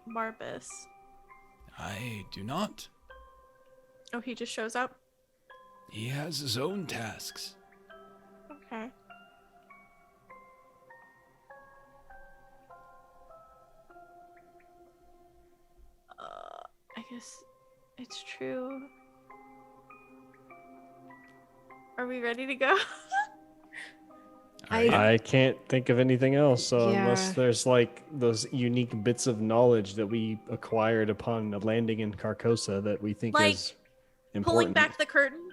Barbas? I do not. Oh, he just shows up? He has his own tasks. Okay. I guess it's true. Are we ready to go? I can't think of anything else. So unless Yeah. there's like those unique bits of knowledge that we acquired upon a landing in Carcosa that we think Like, is important. Pulling back the curtain,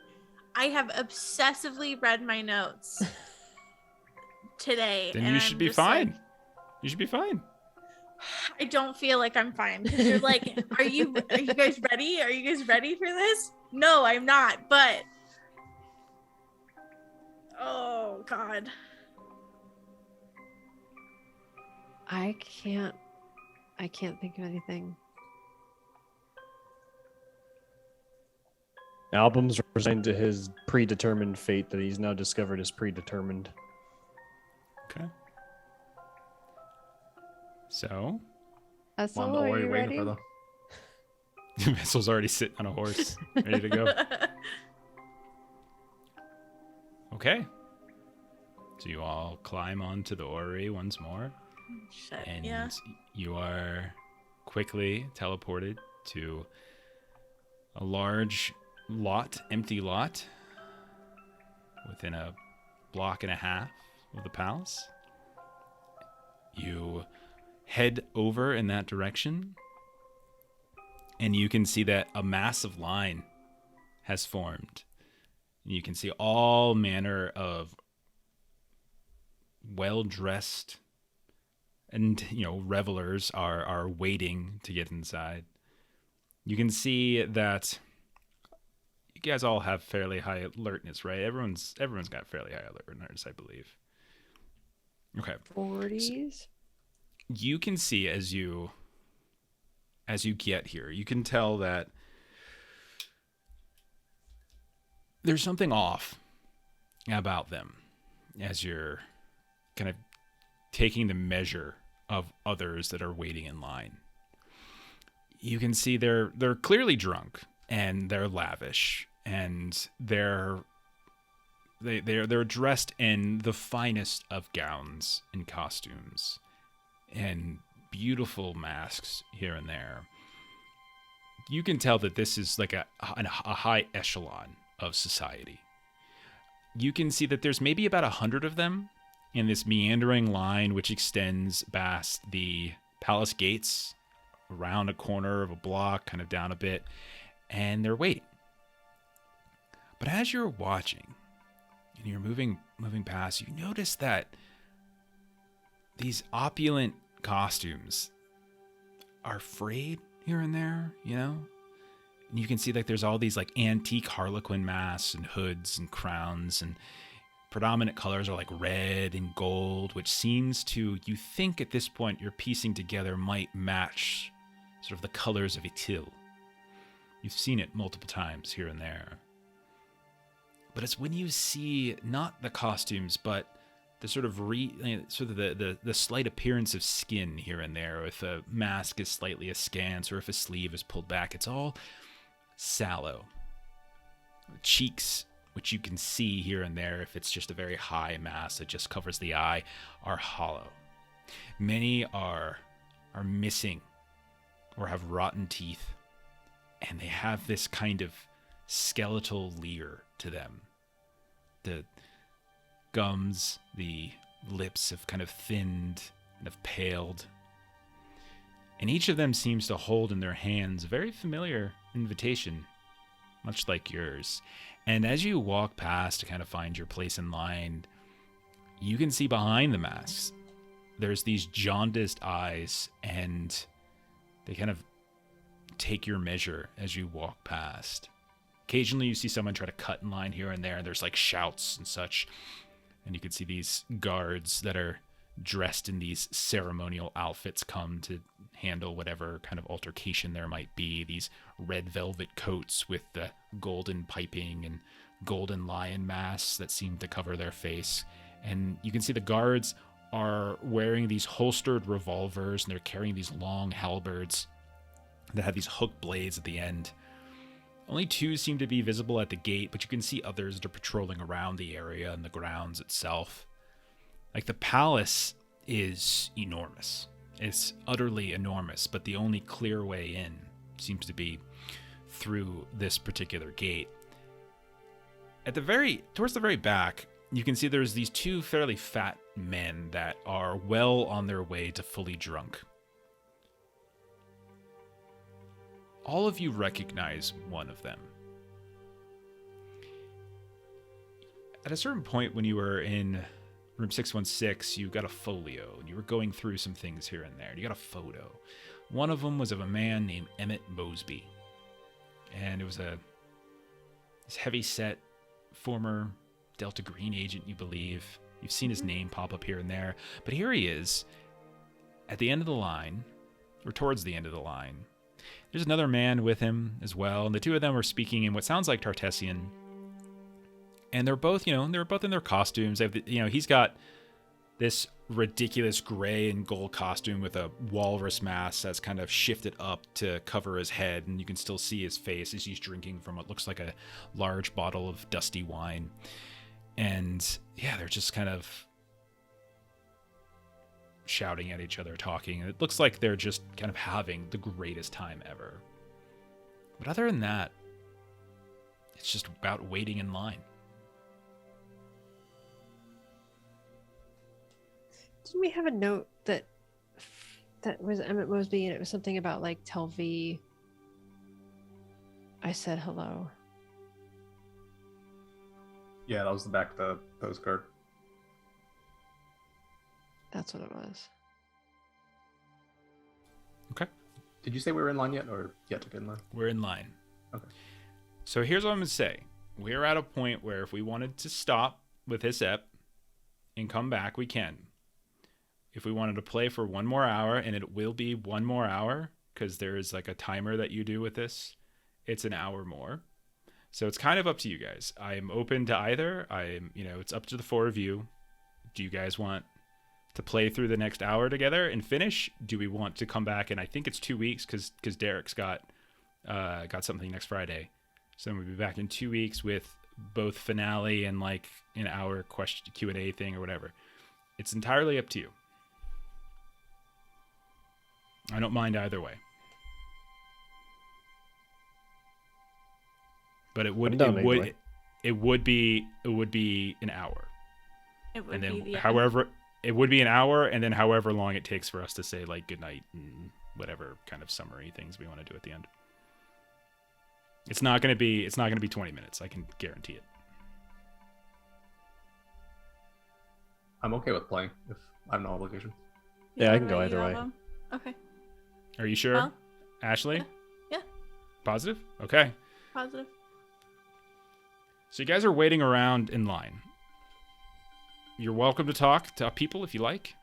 I have obsessively read my notes today. Then and you should I'm be just fine. like, You should be fine. I don't feel like I'm fine. 'Cause you're like, are you guys ready? Are you guys ready for this? No, I'm not, but oh god. I can't think of anything. Album's resigned to his predetermined fate that he's now discovered is predetermined. Okay. So, Essel, What are are you you waiting ready? for though? Vessel's already sitting on a horse, ready to go. Okay. So you all climb onto the orrery once more, Shit, and yeah. you are quickly teleported to a large empty lot, within a block and a half of the palace. You head over in that direction, and you can see that a massive line has formed. You can see all manner of well-dressed and, revelers are waiting to get inside. You can see that you guys all have fairly high alertness, right? Everyone's got fairly high alertness, I believe. Okay. 40s. You can see as you get here, you can tell that there's something off about them as you're kind of taking the measure of others that are waiting in line. You can see they're clearly drunk and they're lavish and they're dressed in the finest of gowns and costumes and beautiful masks here and there. You can tell that this is like a high echelon of society. You can see that there's maybe about 100 of them in this meandering line which extends past the palace gates, around a corner of a block, kind of down a bit, and they're waiting. But as you're watching and you're moving past, you notice that these opulent costumes are frayed here and there, you know? And you can see like there's all these like antique harlequin masks and hoods and crowns, and predominant colors are like red and gold, which seems to, you think at this point you're piecing together, might match sort of the colors of Epilogue. You've seen it multiple times here and there. But it's when you see not the costumes, but the sort of the slight appearance of skin here and there, if a mask is slightly askance or if a sleeve is pulled back, it's all sallow. Cheeks, which you can see here and there if it's just a very high mask that just covers the eye, are hollow. Many are missing or have rotten teeth, and they have this kind of skeletal leer to them. The gums, the lips have kind of thinned and have paled. And each of them seems to hold in their hands a very familiar invitation, much like yours. And as you walk past to kind of find your place in line, you can see behind the masks, there's these jaundiced eyes, and they kind of take your measure as you walk past. Occasionally you see someone try to cut in line here and there, and there's like shouts and such. And you can see these guards that are dressed in these ceremonial outfits come to handle whatever kind of altercation there might be. These red velvet coats with the golden piping and golden lion masks that seem to cover their face. And you can see the guards are wearing these holstered revolvers, and they're carrying these long halberds that have these hooked blades at the end. Only 2 seem to be visible at the gate, but you can see others that are patrolling around the area and the grounds itself. Like, the palace is enormous. It's utterly enormous, but the only clear way in seems to be through this particular gate. Towards the very back, you can see there's these 2 fairly fat men that are well on their way to fully drunk. All of you recognize one of them. At a certain point when you were in room 616, you got a folio, and you were going through some things here and there. You got a photo. One of them was of a man named Emmett Mosby. And it was this heavy-set former Delta Green agent, you believe. You've seen his name pop up here and there. But here he is, at the end of the line, or towards the end of the line. There's another man with him as well, and the 2 of them are speaking in what sounds like Tartessian. And they're both in their costumes. They have he's got this ridiculous gray and gold costume with a walrus mask that's kind of shifted up to cover his head, and you can still see his face as he's drinking from what looks like a large bottle of dusty wine. And yeah, they're just kind of shouting at each other, talking. It looks like they're just kind of having the greatest time ever. But other than that, it's just about waiting in line. Didn't we have a note that was Emmett Mosby, and it was something about like, tell V I said hello? Yeah, that was the back of the postcard. That's what it was. Okay. Did you say we were in line yet, or yet to get in line? We're in line. Okay. So here's what I'm going to say. We're at a point where if we wanted to stop with this ep and come back, we can. If we wanted to play for 1 more hour, and it will be 1 more hour, because there is like a timer that you do with this, it's an hour more. So it's kind of up to you guys. I am open to either. It's up to the 4 of you. Do you guys want to play through the next hour together and finish? Do we want to come back? And I think it's 2 weeks because Derek's got something next Friday. So we'll be back in 2 weeks with both finale and like an hour question Q&A thing or whatever. It's entirely up to you. I don't mind either way. But it would be an hour. It would And then be the however it would be an hour, and then however long it takes for us to say like goodnight and whatever kind of summary things we want to do at the end. It's not gonna be 20 minutes, I can guarantee it. I'm okay with playing if I have no obligation. Yeah, I can What go about either you, way. Album? Okay. Are you sure, Well, Ashley? yeah. Positive? Okay. Positive. So you guys are waiting around in line. You're welcome to talk to people if you like.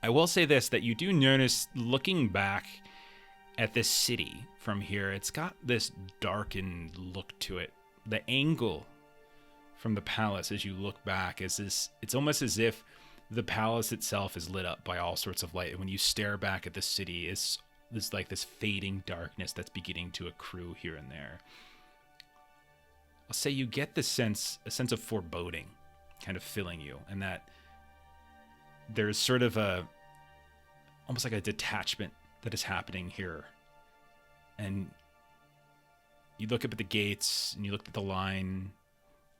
I will say this, that you do notice looking back at this city from here, it's got this darkened look to it. The angle from the palace as you look back is this, it's almost as if the palace itself is lit up by all sorts of light. And when you stare back at the city, it's like this fading darkness that's beginning to accrue here and there. I'll say you get a sense of foreboding kind of filling you, and that there's sort of almost like a detachment that is happening here. And you look up at the gates and you look at the line,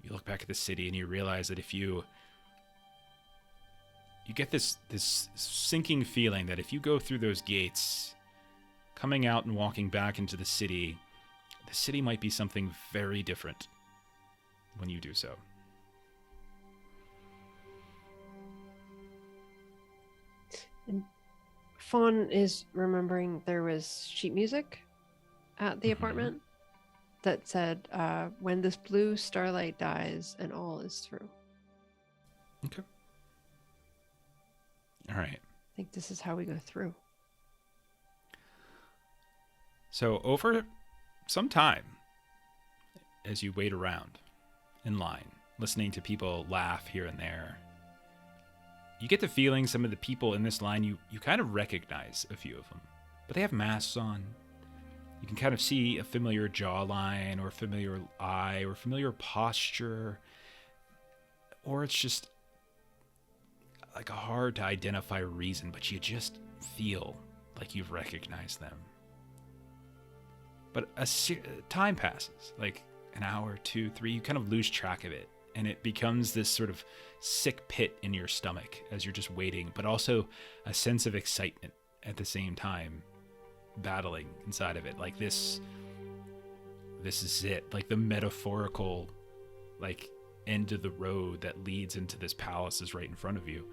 you look back at the city, and you realize that if you get this sinking feeling that if you go through those gates, coming out and walking back into the city might be something very different when you do so. And Fawn is remembering there was sheet music at the apartment that said, when this blue starlight dies and all is through. Okay. All right. I think this is how we go through. So over some time, as you wait around in line, listening to people laugh here and there, you get the feeling some of the people in this line, you kind of recognize a few of them, but they have masks on. You can kind of see a familiar jawline or a familiar eye or familiar posture, or it's just like a hard to identify reason, but you just feel like you've recognized them. But time passes, like an hour, 2, 3, you kind of lose track of it. And it becomes this sort of sick pit in your stomach as you're just waiting, but also a sense of excitement at the same time, battling inside of it. Like this is it, like the metaphorical, like end of the road that leads into this palace is right in front of you.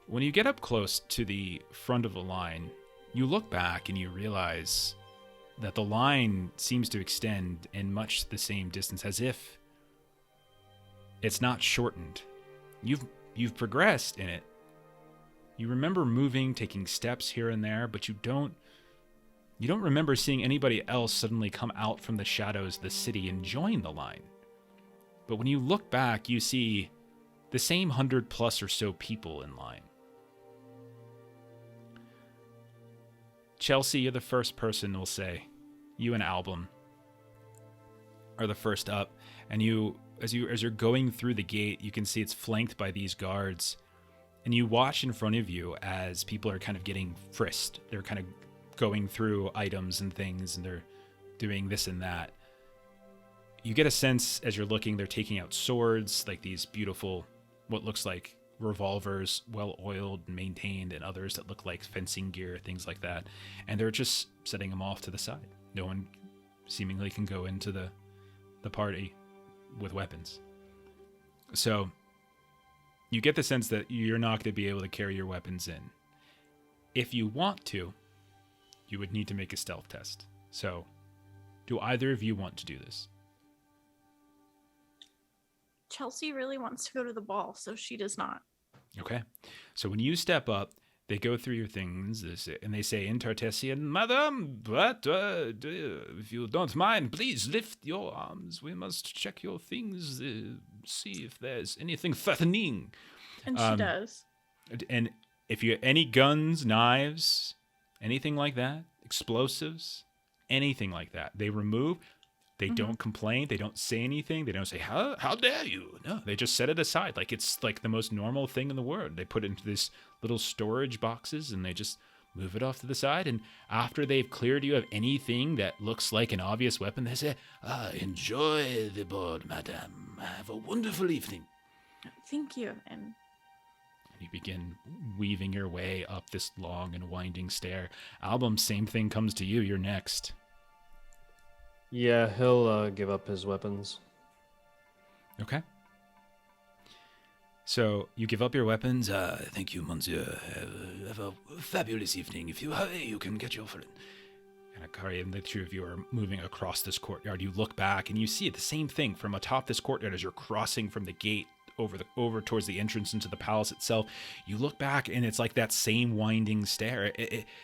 When you get up close to the front of the line, you look back and you realize that the line seems to extend in much the same distance, as if it's not shortened. You've progressed in it. You remember moving, taking steps here and there, but you don't remember seeing anybody else suddenly come out from the shadows of the city and join the line. But when you look back, you see the same 100 plus or so people in line. Chelsea, you're the first person, we'll say. You and Album are the first up, and as you're going through the gate, you can see it's flanked by these guards, and you watch in front of you as people are kind of getting frisked. They're kind of going through items and things, and they're doing this and that. You get a sense as you're looking, they're taking out swords, like these beautiful, what looks like revolvers, well oiled and maintained, and others that look like fencing gear, things like that. And they're just setting them off to the side. No one seemingly can go into the party with weapons. So you get the sense that you're not going to be able to carry your weapons in. If you want to, you would need to make a stealth test. So Do either of you want to do this? Chelsea really wants to go to the ball, so she does not. Okay. So when you step up, they go through your things, and they say in Tartessian, Madam, but if you don't mind, please lift your arms. We must check your things, see if there's anything threatening. And she does. And if you any guns, knives, anything like that, explosives, anything like that, they remove. They don't complain. They don't say anything. They don't say, how dare you? No, they just set it aside. Like it's like the most normal thing in the world. They put it into this little storage boxes and they just move it off to the side. And after they've cleared you of anything that looks like an obvious weapon, they say, enjoy the board, madam. Have a wonderful evening. Thank you. And you begin weaving your way up this long and winding stair. Album, same thing comes to you. You're next. Yeah, he'll give up his weapons. Okay. So you give up your weapons. Thank you, monsieur. Have a fabulous evening. If you hurry, you can get your friend. And Akari and the two of you are moving across this courtyard. You look back and you see the same thing from atop this courtyard as you're crossing from the gate over towards the entrance into the palace itself. You look back and it's like that same winding stair,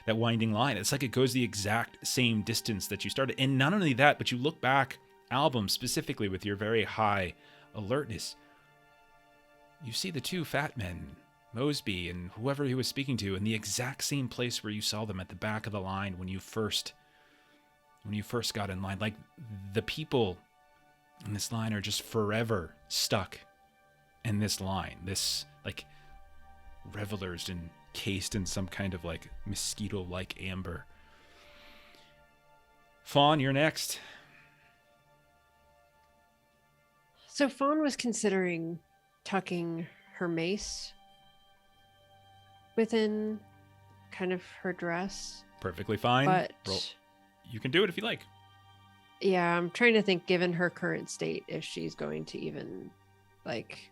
that winding line. It's like it goes the exact same distance that you started. And not only that, but you look back, Album, specifically with your very high alertness, you see the two fat men, Mosby and whoever he was speaking to, in the exact same place where you saw them at the back of the line when you first got in line. Like the people in this line are just forever stuck in this line, this like revelers encased in some kind of like mosquito-like amber. Fawn, you're next. So Fawn was considering tucking her mace within kind of her dress. Perfectly fine. But You can do it if you like. yeah, I'm trying to think, given her current state, if she's going to even like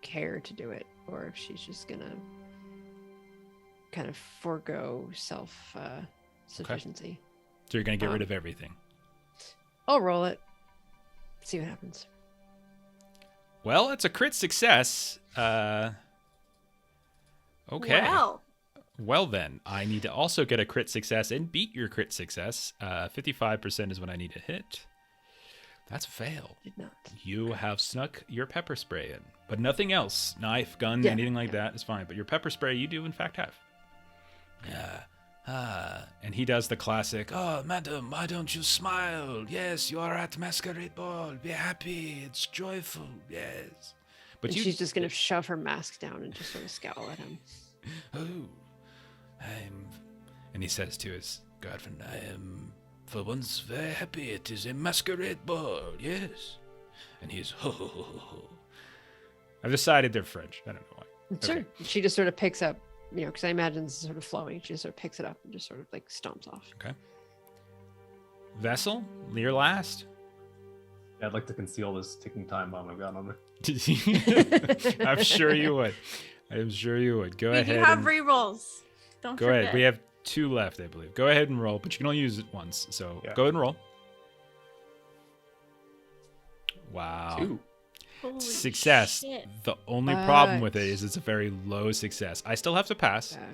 care to do it, or if she's just gonna kind of forego self sufficiency. So you're gonna get rid of everything. I'll roll it. See what happens. Well, it's a crit success. Okay. Well then, I need to also get a crit success and beat your crit success. 55% is what I need to hit. That's a fail. Did not. You have snuck your pepper spray in, but nothing else. Knife, gun, anything like that is fine. But your pepper spray, you do in fact have. And he does the classic, oh, madam, why don't you smile? Yes, you are at masquerade ball. Be happy. It's joyful. Yes. But And she's just going to shove her mask down and just sort of scowl at him. And he says to his girlfriend, I am for once very happy. It is a masquerade ball, yes. And he's, ho, ho, ho, ho, ho. I've decided they're French. I don't know why. Sure. Okay. She just sort of picks up, because I imagine this is sort of flowing. She just sort of picks it up and just sort of like stomps off. Okay. Vessel, you're last. Yeah, I'd like to conceal this ticking time bomb I've got on me. I'm sure you would. I'm sure you would. Go ahead. We do have rerolls. Don't Go forget. ahead. We have 2 left, I believe. Go ahead and roll, but you can only use it once. So Yeah. go ahead and roll. Wow. 2. Holy Success. shit. The only problem But- with it is it's a very low success. I still have to pass. Yeah.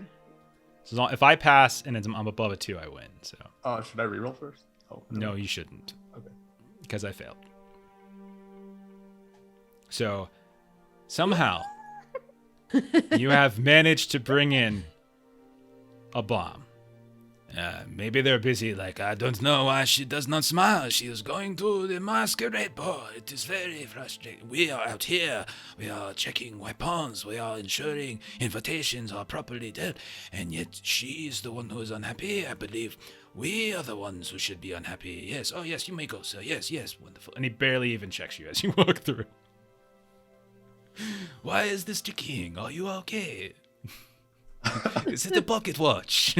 So as long, if I pass and I'm above a 2, I win. So Oh, should I reroll first? Oh, no, you shouldn't. Okay. Because I failed. So somehow you have managed to bring in a bomb. Maybe they're busy, like, I don't know why she does not smile. She is going to the masquerade ball. It is very frustrating. We are out here. We are checking weapons. We are ensuring invitations are properly dealt. And yet she is the one who is unhappy. I believe we are the ones who should be unhappy. Yes. Oh, yes, you may go, sir. Yes, yes. Wonderful. And he barely even checks you as you walk through. Why is this ticking? Are you okay? Is it a pocket watch?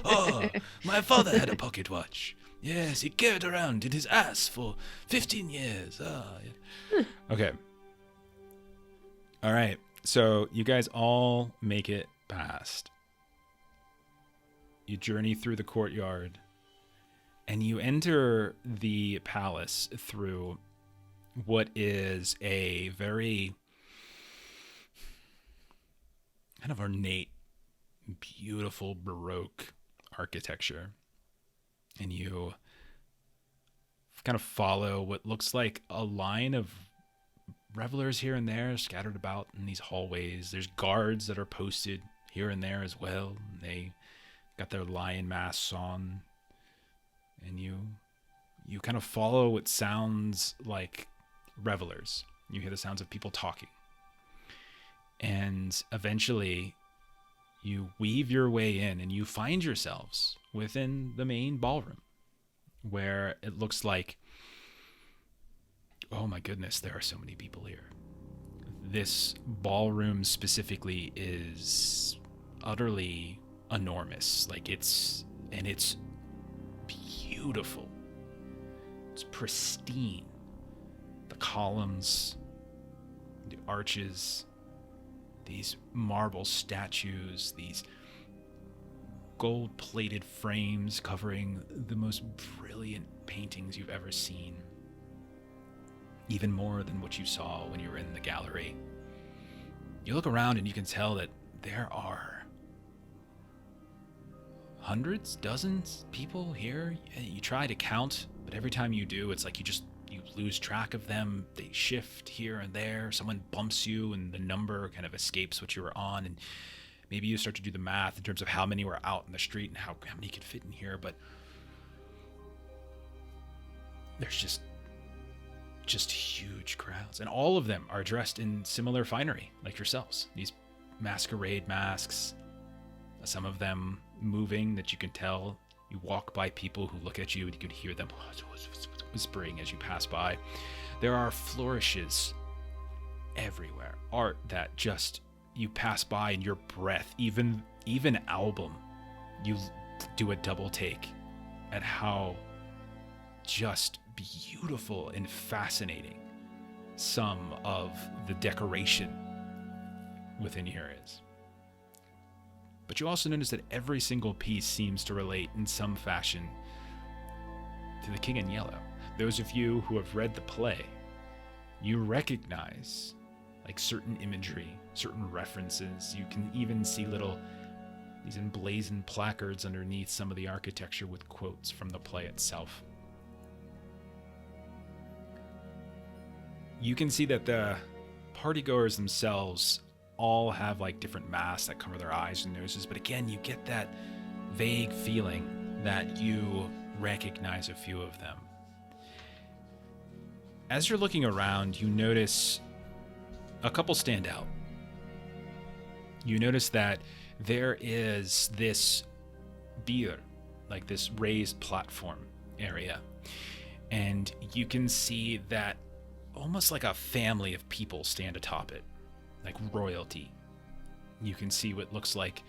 Oh, my father had a pocket watch. Yes, he carried around in his ass for 15 years. Yeah. Okay. All right. So you guys all make it past. You journey through the courtyard, and you enter the palace through what is a very kind of ornate, beautiful Baroque architecture. And you kind of follow what looks like a line of revelers here and there scattered about in these hallways. There's guards that are posted here and there as well. And they got their lion masks on. And you kind of follow what sounds like revelers. You hear the sounds of people talking. And eventually you weave your way in and you find yourselves within the main ballroom, where it looks like, oh my goodness, there are so many people here. This ballroom specifically is utterly enormous. Like it's beautiful. It's pristine. The columns, the arches, these marble statues, these gold-plated frames covering the most brilliant paintings you've ever seen. Even more than what you saw when you were in the gallery. You look around and you can tell that there are hundreds, dozens people here. You try to count, but every time you do, it's like you lose track of them. They shift here and there. Someone bumps you and the number kind of escapes what you were on, and maybe you start to do the math in terms of how many were out in the street and how many could fit in here, but there's just huge crowds, and all of them are dressed in similar finery like yourselves. These masquerade masks, some of them moving that you can tell. You walk by people who look at you and you can hear them whispering as you pass by. There are flourishes everywhere, art that just you pass by and your breath, even album, you do a double take at how just beautiful and fascinating some of the decoration within here is. But you also notice that every single piece seems to relate in some fashion to the King in Yellow. Those of you who have read the play, you recognize like certain imagery, certain references. You can even see these emblazoned placards underneath some of the architecture with quotes from the play itself. You can see that the partygoers themselves all have like different masks that cover their eyes and noses, but again, you get that vague feeling that you recognize a few of them. As you're looking around, you notice a couple stand out. You notice that there is this bier, like this raised platform area, and you can see that almost like a family of people stand atop it, like royalty. You can see what looks like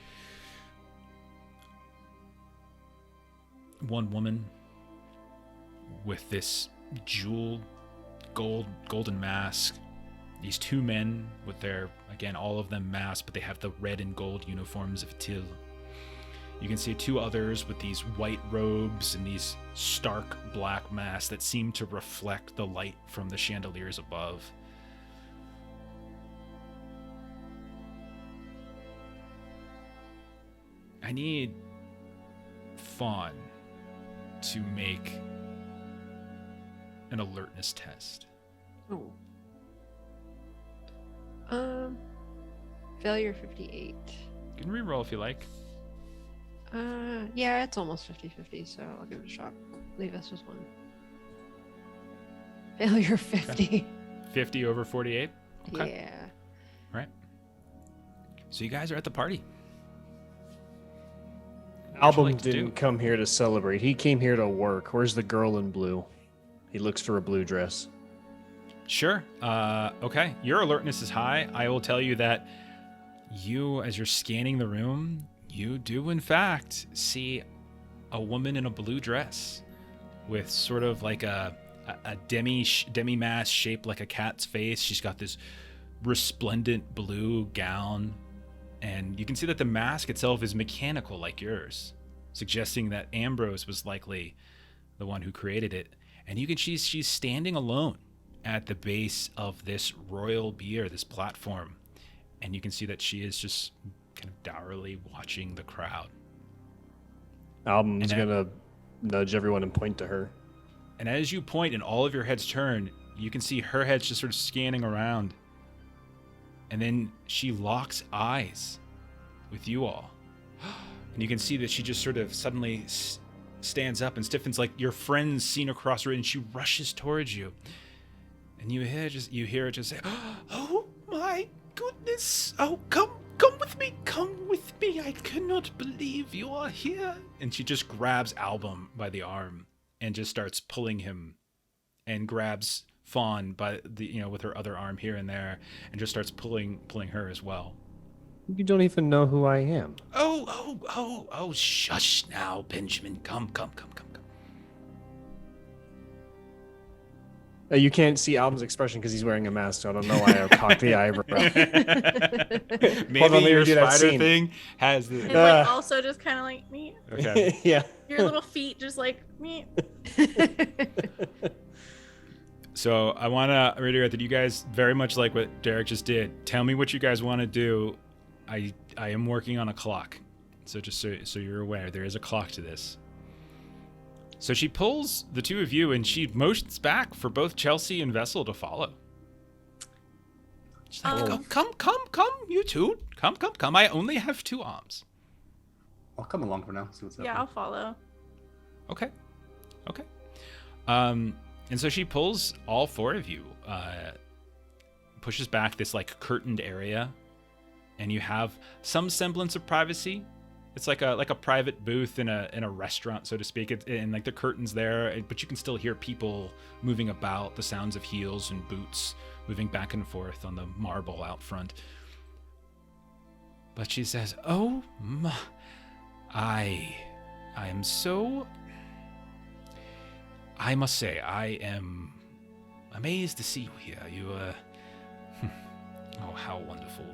one woman with this jeweled golden mask. These two men with their, again, all of them masked, but they have the red and gold uniforms of Till. You can see two others with these white robes and these stark black masks that seem to reflect the light from the chandeliers above. I need Fawn to make an alertness test. Oh. Failure 58. You can reroll if you like. Yeah, it's almost 50-50, so I'll give it a shot. Leave us with one. Failure 50. Okay. 50 over 48? Okay. Yeah. Right. So you guys are at the party. Album like to didn't do? come here to celebrate. He came here to work. Where's the girl in blue? He looks for a blue dress. Sure. Okay. Your alertness is high. I will tell you that you, as you're scanning the room, you do in fact see a woman in a blue dress with sort of like a demi-mask shaped like a cat's face. She's got this resplendent blue gown, and you can see that the mask itself is mechanical like yours, suggesting that Ambrose was likely the one who created it. And you can she's standing alone at the base of this royal bier, this platform. And you can see that she is just kind of dourly watching the crowd. Album's gonna nudge everyone and point to her. And as you point and all of your heads turn, you can see her head's just sort of scanning around. And then she locks eyes with you all. And you can see that she just sort of suddenly stands up and stiffens, like your friend's seen across her, and she rushes towards you. And you hear her just say, "Oh my goodness! Oh, come with me! Come with me! I cannot believe you are here!" And she just grabs Album by the arm and just starts pulling him, and grabs Fawn by the with her other arm here and there, and just starts pulling her as well. You don't even know who I am. Oh! Shush now, Benjamin. Come. You can't see Album's expression because he's wearing a mask, so I don't know why I cocked the eyebrow. Maybe your do that spider scene. thing has the. And like also just kind of like me. Okay. Yeah. Your little feet just like me. So I want to reiterate that you guys very much like what Derek just did. Tell me what you guys want to do. I am working on a clock, so just so you're aware, there is a clock to this. So she pulls the two of you and she motions back for both Chelsea and Vessel to follow. She's like, come, you two. Come. I only have 2 arms. I'll come along for now, see what's Yeah, happening. I'll follow. Okay. And so she pulls all 4 of you, pushes back this like curtained area, and you have some semblance of privacy. It's like a private booth in a restaurant, so to speak. And like the curtains there, but you can still hear people moving about, the sounds of heels and boots moving back and forth on the marble out front. But she says, "Oh my, I am so. I must say, I am amazed to see you here. You oh, how wonderful.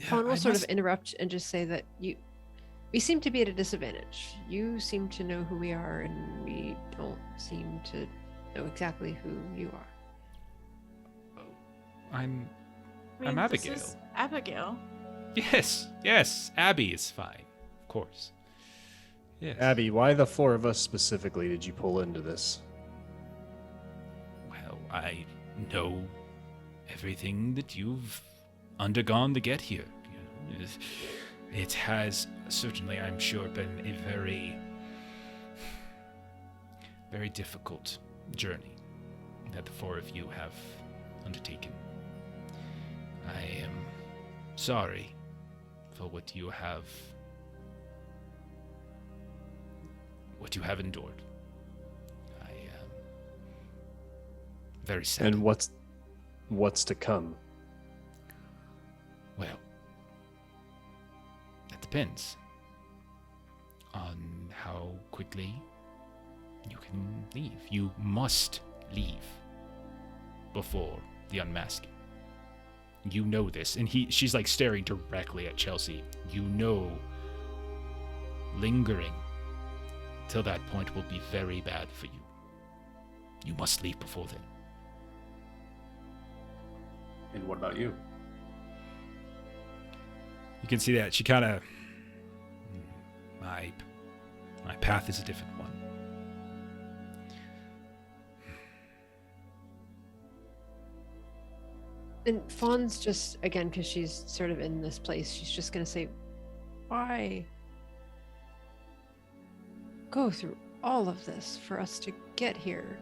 Fawn will sort of interrupt and just say that we seem to be at a disadvantage. You seem to know who we are, and we don't seem to know exactly who you are. I'm I mean, Abigail. This is Abigail. Yes, Abby is fine, of course. Yes. Abby, why the 4 of us specifically did you pull into this? Well, I know everything that you've undergone to get here. You know, it has certainly, I'm sure, been a very, very difficult journey that the 4 of you have undertaken. I am sorry for what you have endured. I am very sad. And what's to come? Well, that depends on how quickly you can leave. You must leave before the unmasking. You know this. And she's like staring directly at Chelsea. You know lingering till that point will be very bad for you. You must leave before then. And what about you? You can see that she kind of... My path is a different one. And Fawn's just, again, because she's sort of in this place, she's just going to say, why go through all of this for us to get here?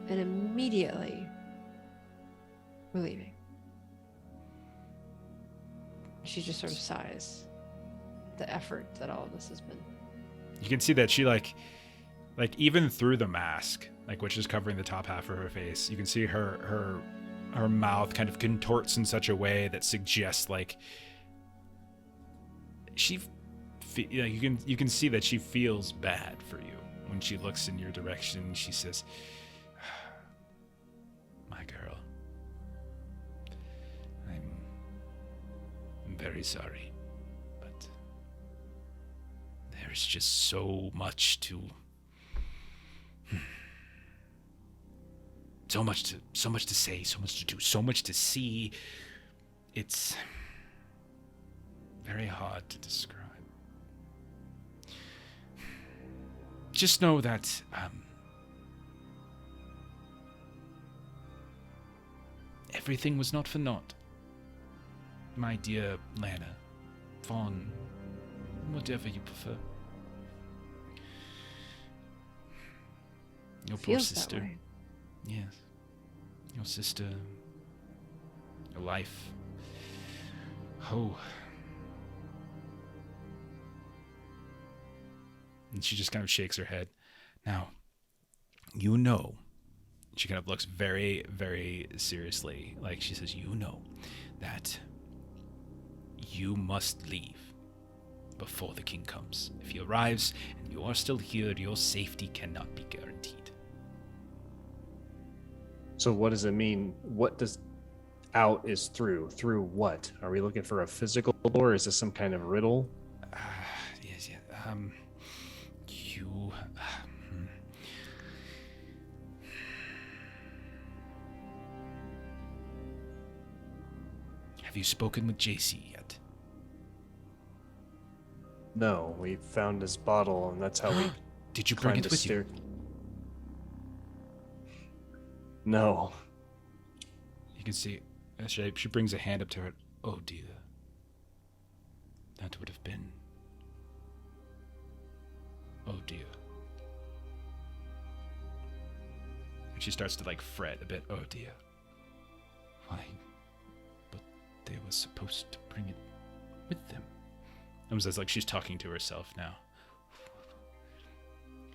And immediately, we're leaving. She just sort of sighs. The effort that all of this has been. You can see that she like even through the mask, like which is covering the top half of her face, you can see her mouth kind of contorts in such a way that suggests like you can see that she feels bad for you when she looks in your direction. She says, "My girl, I'm very sorry, but there there's just so much to so much to say, so much to do, so much to see. It's very hard to describe. Just know that everything was not for naught. My dear Lana, Vaughn, whatever you prefer. Your poor Feels that sister. way. Yes. Your sister. Your life. Oh. And she just kind of shakes her head. Now, you know, she kind of looks very, very seriously. Like she says, you know that you must leave before the king comes. If he arrives and you are still here, your safety cannot be guaranteed. So what does it mean? What does out is through? Through what? Are we looking for a physical door? Is this some kind of riddle? Yes, yeah. Have you spoken with JC yet? No, we found his bottle, and that's how we Did you bring climbed it the with you? stair. No. You can see, she brings a hand up to her. Oh dear. That would have been. Oh dear. And she starts to like fret a bit. Oh dear. Why? But they were supposed to bring it with them. Almost as like she's talking to herself now.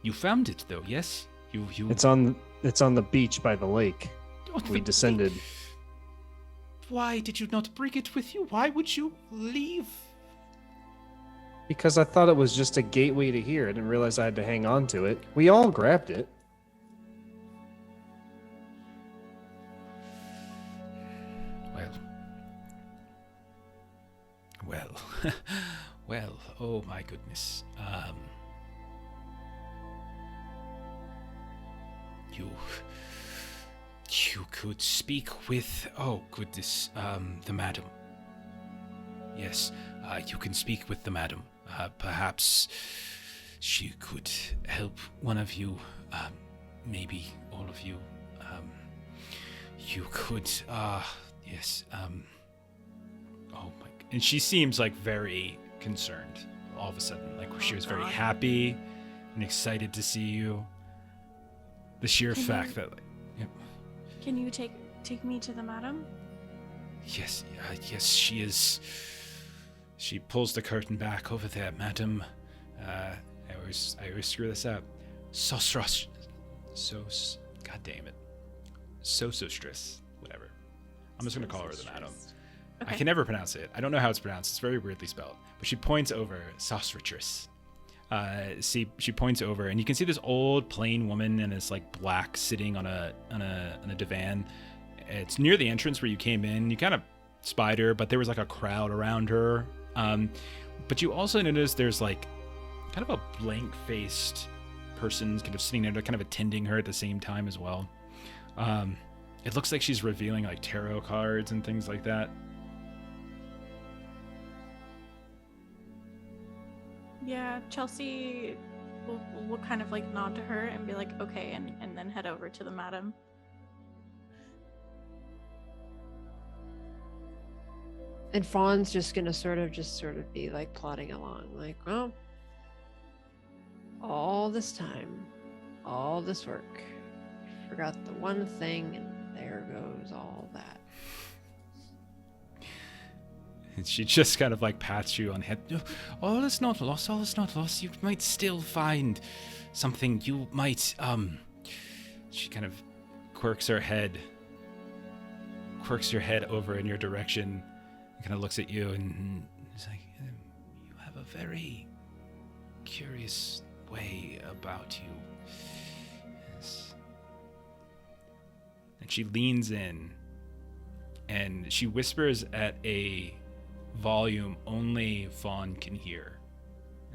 You found it though, yes? You. It's on the beach by the lake. Oh, We descended. Why did you not bring it with you? Why would you leave? Because I thought it was just a gateway to here. I didn't realize I had to hang on to it. We all grabbed it. Well, oh my goodness. You could speak with, oh goodness, the madam. Yes, you can speak with the madam. Perhaps she could help one of you, maybe all of you. You could, yes, oh my, and she seems like very concerned all of a sudden. Like she was very God. happy and excited to see you. The sheer Can fact you- that, like, yep. Can you take me to the madam? Yes, yes, she is. She pulls the curtain back over there, madam. I always screw this up. Sosros. God damn it. Sostress. Whatever. I'm just gonna call her the madam. Okay. I can never pronounce it. I don't know how it's pronounced. It's very weirdly spelled. But she points over, Sosritress. She points over, and you can see this old plain woman in this like black sitting on a divan. It's near the entrance where you came in. You kind of spied her, but there was like a crowd around her. But you also notice there's like kind of a blank-faced person kind of sitting there, kind of attending her at the same time as well. It looks like she's revealing like tarot cards and things like that. Yeah, Chelsea will kind of like nod to her and be like, okay, and then head over to the madam. And Fawn's just gonna sort of be like plodding along, like, well, all this time, all this work, forgot the one thing, and there goes all that. And she just kind of like pats you on the head. All is not lost, all is not lost. You might still find something. You might, she kind of quirks her head over in your direction and kind of looks at you and is like, you have a very curious way about you. Yes. And she leans in and she whispers at a volume only Fawn can hear.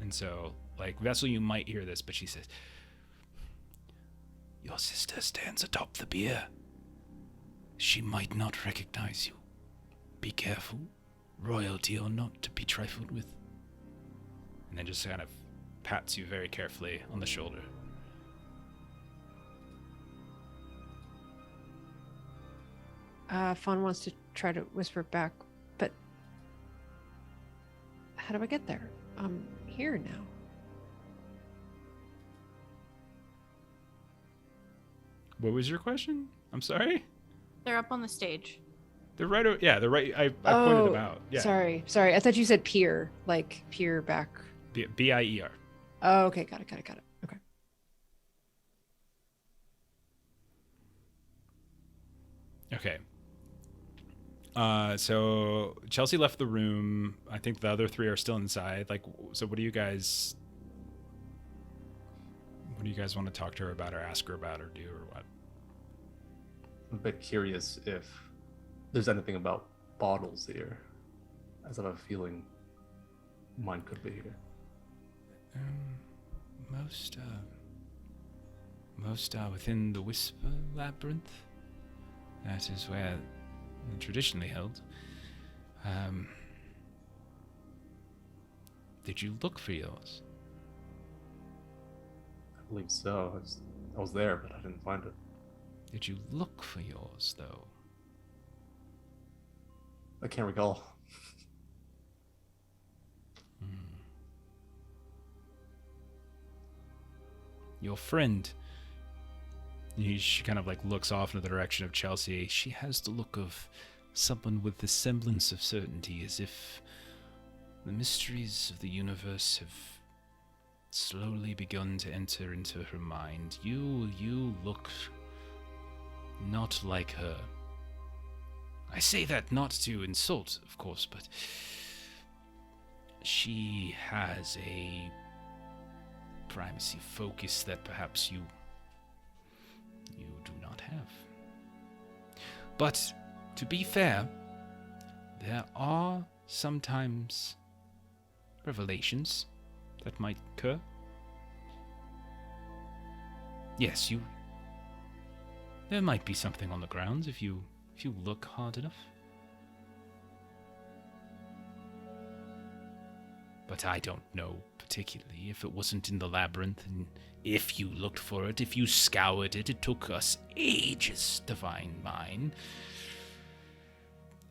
And so Like, Vessel, you might hear this, but she says, "Your sister stands atop the bier. She might not recognize you. Be careful, royalty or not, to be trifled with." And then just kind of pats you very carefully on the shoulder. Fawn wants to try to whisper back, but how do I get there? I'm here now. What was your question? I'm sorry? They're up on the stage. They're right. They're right. I pointed them out. Yeah. Sorry. I thought you said peer, like peer back. B-I-E-R. Oh, okay. Got it. Okay. Okay. So Chelsea left the room. I think the other three are still inside. Like, so what do you guys want to talk to her about or ask her about or do or what? I'm a bit curious if there's anything about bottles here, as I have a feeling mine could be here. Most are within the Whisper Labyrinth. That is where they're traditionally held. Did you look for yours? I believe so. I was there, but I didn't find it. Did you look for yours, though? I can't recall. Your friend. She kind of like looks off in the direction of Chelsea. She has the look of someone with the semblance of certainty, as if the mysteries of the universe have slowly begun to enter into her mind. You look not like her. I say that not to insult, of course, but she has a primacy focus that perhaps you do not have. But to be fair, there are sometimes revelations that might occur. Yes, there might be something on the grounds if you look hard enough. But I don't know particularly if it wasn't in the labyrinth, and if you looked for it, if you scoured it. It took us ages to find mine.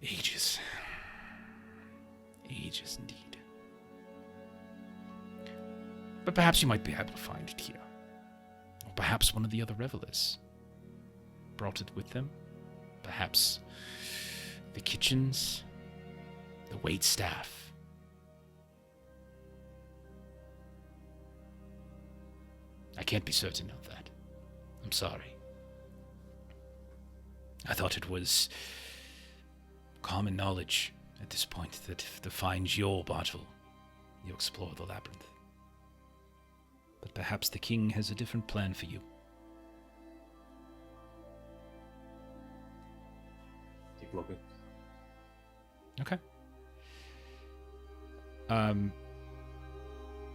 Ages. Ages indeed. But perhaps you might be able to find it here. Or perhaps one of the other revelers brought it with them. Perhaps the kitchens, the waitstaff. I can't be certain of that. I'm sorry. I thought it was common knowledge at this point that to find your bottle, you explore the labyrinth. But perhaps the king has a different plan for you. Keep looking. Okay.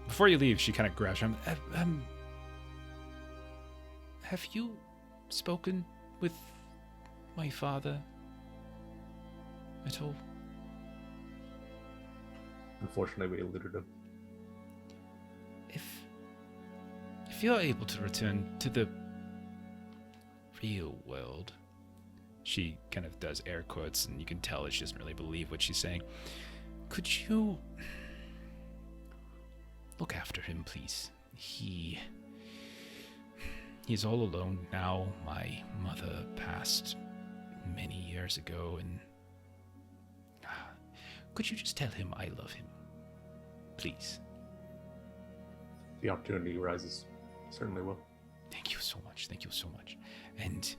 Before you leave, she kind of grabs him. Have you spoken with my father at all? Unfortunately, we eluded him. If you're able to return to the real world, she kind of does air quotes, and you can tell that she doesn't really believe what she's saying. Could you look after him, please? He's all alone now. My mother passed many years ago, and could you just tell him I love him? Please. If the opportunity arises, certainly will. Thank you so much. Thank you so much. And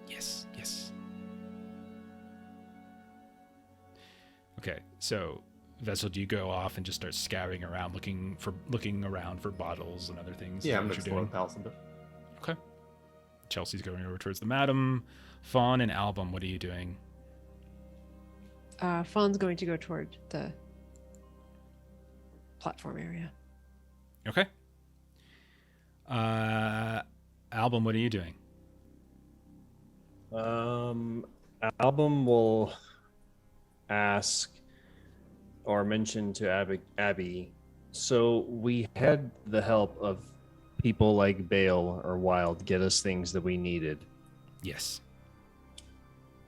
yes. Okay, so Vessel, do you go off and just start scouring around, looking around for bottles and other things? Yeah, Is that I'm what you're exploring doing? the palace a bit. Okay. Chelsea's going over towards the madam. Fawn and Album, what are you doing? Fawn's going to go toward the platform area. Okay. Album, what are you doing? Album will ask or mention to Abby. So we had the help of people like Bale or Wild get us things that we needed. Yes.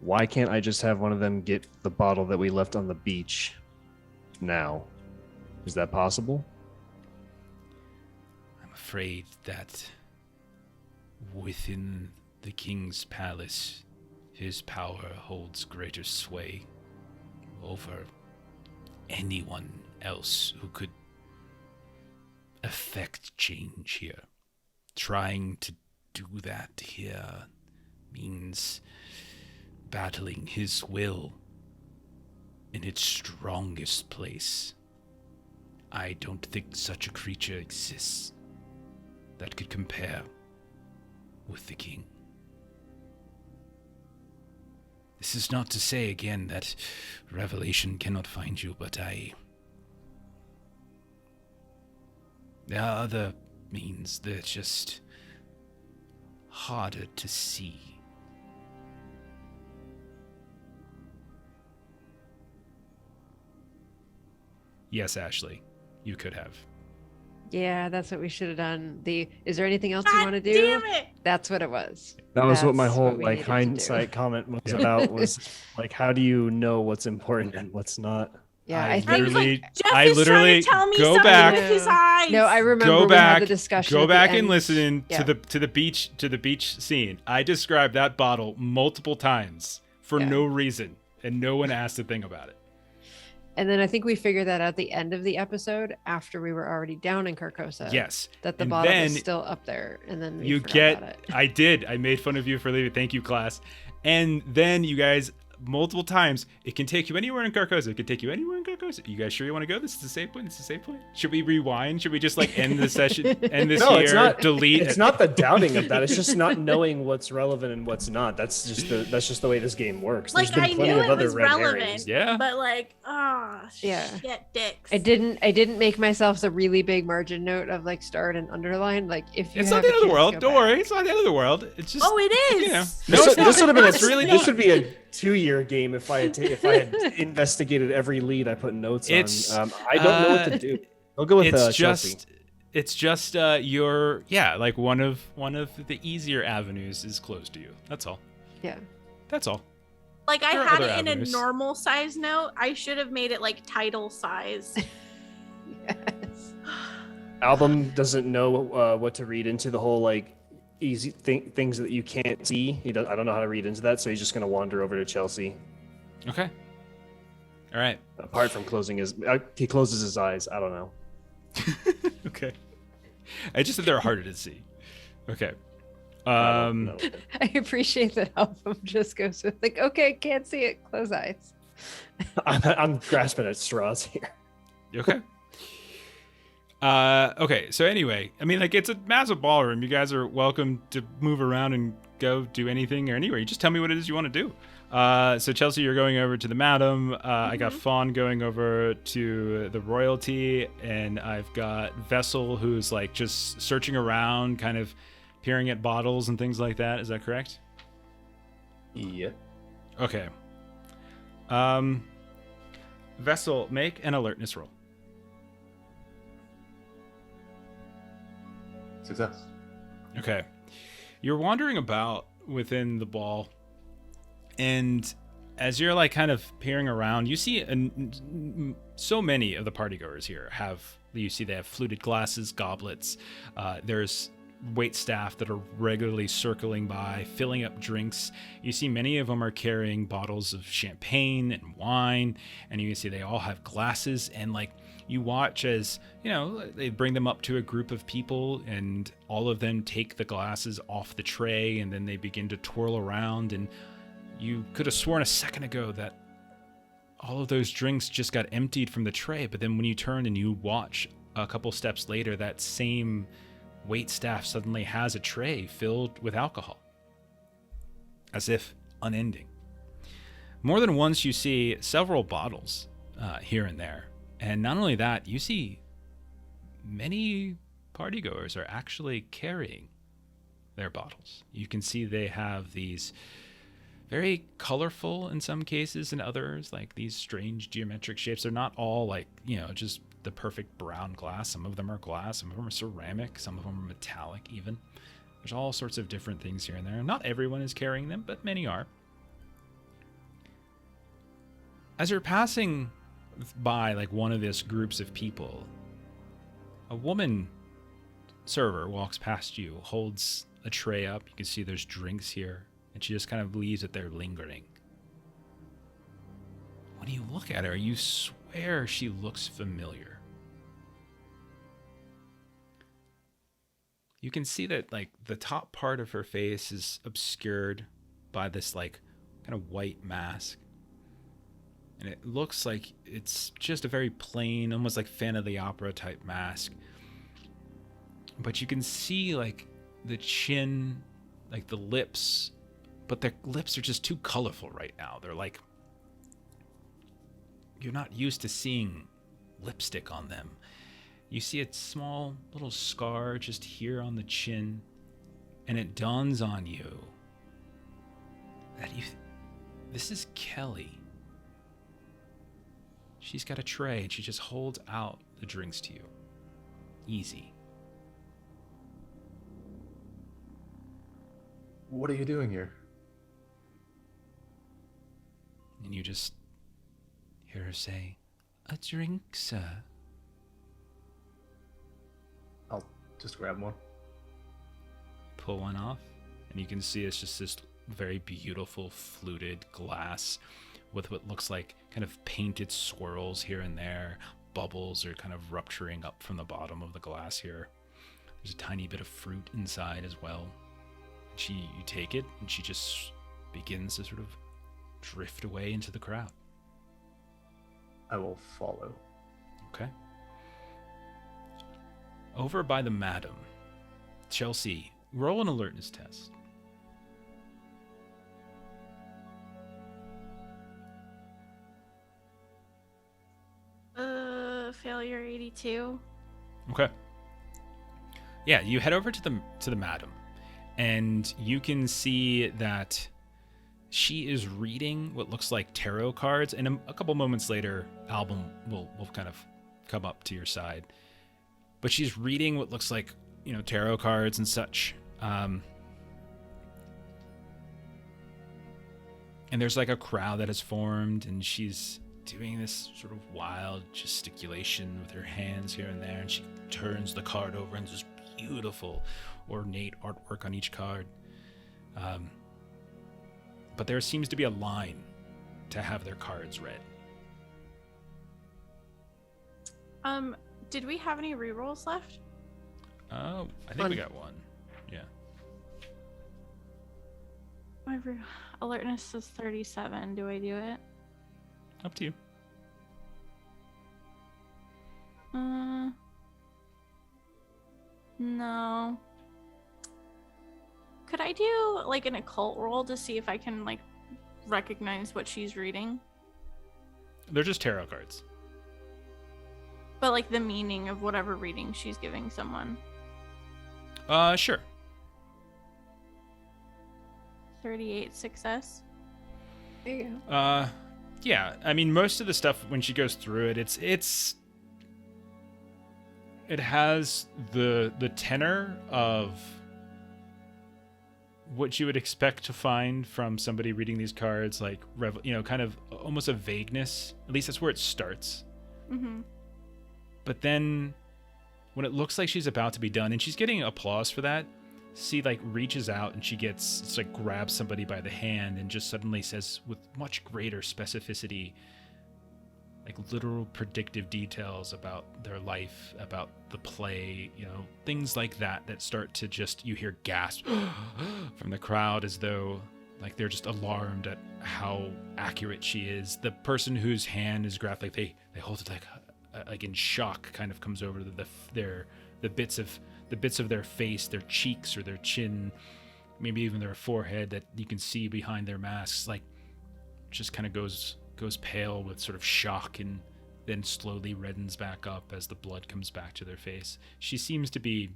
Why can't I just have one of them get the bottle that we left on the beach now? Is that possible? I'm afraid that within the king's palace, his power holds greater sway over anyone else who could affect change here. Trying to do that here means battling his will in its strongest place. I don't think such a creature exists that could compare with the king. This is not to say again that revelation cannot find you, but there are other means that are just harder to see. Yes, Ashley, you could have. Yeah, that's what we should have done. Is there anything else you God want to do? damn it! That's what it was. That was what my That's whole what we like needed to do. hindsight comment was about. Was like, how do you know what's important and what's not? Yeah, I I I think was like, Literally- Jeff I is literally trying to tell me go something back- with his eyes. no, I remember Go we had back, the discussion. go at the back and end. listen Yeah. to the beach scene. I described that bottle multiple times for Yeah. no reason, and no one asked a thing about it. And then I think we figured that out at the end of the episode after we were already down in Carcosa. Yes, That the and bottle then was still up there, and then we you forgot get. about it. I did. I made fun of you for leaving. Thank you, class. And then you guys multiple times. It can take you anywhere in Carcosa. It can take you anywhere in Carcosa. You guys sure you want to go? This is the save point. This is the save point. Should we rewind? Should we just like end the session? End this No, here. it's not. Delete. It's not the doubting of that. It's just not knowing what's relevant and what's not. That's just the way this game works. Like, There's been I plenty knew of it other was red relevant. herrings. Yeah. But like, Yeah. shit, dicks. I didn't make myself a really big margin note of like start and underline. Like if you It's have not the a end of the chance, world. go Don't back. worry. It's not the end of the world. It's just. Oh, it is. You know. This, No, it's not. this would have been It's really this not. would be a 2-year game if I had investigated every lead I put notes It's, on. I don't know what to do. I'll go with It's Chelsea. just your like one of the easier avenues is closed to you. That's all. Yeah. That's all. Like, I There are had other it in avenues. a normal size note. I should have made it like title size. Yes. Album doesn't know what to read into the whole like easy things that you can't see. I don't know how to read into that, so he's just gonna wander over to Chelsea. Okay. All right. Apart from he closes his eyes. I don't know. Okay. I just said they're harder to see. Okay. I don't know. I appreciate that album just goes with like, okay, can't see it, close eyes. I'm grasping at straws here. You okay? Okay, so anyway, I mean, like, it's a massive ballroom. You guys are welcome to move around and go do anything or anywhere. You just tell me what it is you want to do. So Chelsea, you're going over to the madam. I got Fawn going over to the royalty, and I've got Vessel, who's like just searching around, kind of peering at bottles and things like that. Is that correct? Yeah. Okay. Vessel, make an alertness roll. Success. Okay. You're wandering about within the ball, and as you're like kind of peering around, you see so many of the partygoers here they have fluted glasses, goblets. There's wait staff that are regularly circling by, filling up drinks. You see many of them are carrying bottles of champagne and wine, and you can see they all have glasses, and like you watch as, they bring them up to a group of people, and all of them take the glasses off the tray, and then they begin to twirl around, and you could have sworn a second ago that all of those drinks just got emptied from the tray, but then when you turn and you watch a couple steps later, that same wait staff suddenly has a tray filled with alcohol, as if unending. More than once you see several bottles here and there, and not only that, you see many partygoers are actually carrying their bottles. You can see they have these very colorful in some cases, and others like these strange geometric shapes. They're not all like, just the perfect brown glass. Some of them are glass, some of them are ceramic, some of them are metallic even. There's all sorts of different things here and there. Not everyone is carrying them, but many are. As you're passing by like one of these groups of people, a woman server walks past you, holds a tray up. You can see there's drinks here, and she just kind of leaves it there lingering. When you look at her, you swear she looks familiar. You can see that like the top part of her face is obscured by this like kind of white mask. And it looks like it's just a very plain, almost like Phantom of the Opera type mask. But you can see like the chin, like the lips, but their lips are just too colorful right now. They're like, you're not used to seeing lipstick on them. You see a small little scar just here on the chin, and it dawns on you that this is Kelly. She's got a tray, and she just holds out the drinks to you. Easy. What are you doing here? And you just hear her say, "A drink, sir." I'll just grab one. Pull one off, and you can see it's just this very beautiful fluted glass with what looks like kind of painted swirls here and there. Bubbles are kind of rupturing up from the bottom of the glass here. There's a tiny bit of fruit inside as well. You take it, and she just begins to sort of drift away into the crowd. I will follow. Okay. Over by the madam, Chelsea, roll an alertness test. Failure 82. Okay. Yeah, you head over to the madam, and you can see that she is reading what looks like tarot cards, and a couple moments later, Album will kind of come up to your side. But she's reading what looks like, tarot cards and such. And there's like a crowd that has formed, and she's doing this sort of wild gesticulation with her hands here and there, and she turns the card over, and there's beautiful ornate artwork on each card. But there seems to be a line to have their cards read. Did we have any rerolls left? I think we got one. Yeah. My alertness is 37. Do I do it? Up to you. No. Could I do like an occult roll to see if I can like recognize what she's reading? They're just tarot cards. But like the meaning of whatever reading she's giving someone. Sure. 38 success. There you go. Yeah. I mean, most of the stuff when she goes through it, it has the tenor of what you would expect to find from somebody reading these cards, like kind of almost a vagueness. At least that's where it starts. Mm-hmm. But then when it looks like she's about to be done, and she's getting applause for that, she like reaches out and grabs somebody by the hand and just suddenly says with much greater specificity, like literal predictive details about their life, about the play, things like that start to just, you hear gasps from the crowd as though like they're just alarmed at how accurate she is. The person whose hand is grabbed, like they hold it like in shock, kind of comes over to the bits of their face, their cheeks or their chin, maybe even their forehead that you can see behind their masks, like just kind of goes pale with sort of shock, and then slowly reddens back up as the blood comes back to their face. She seems to be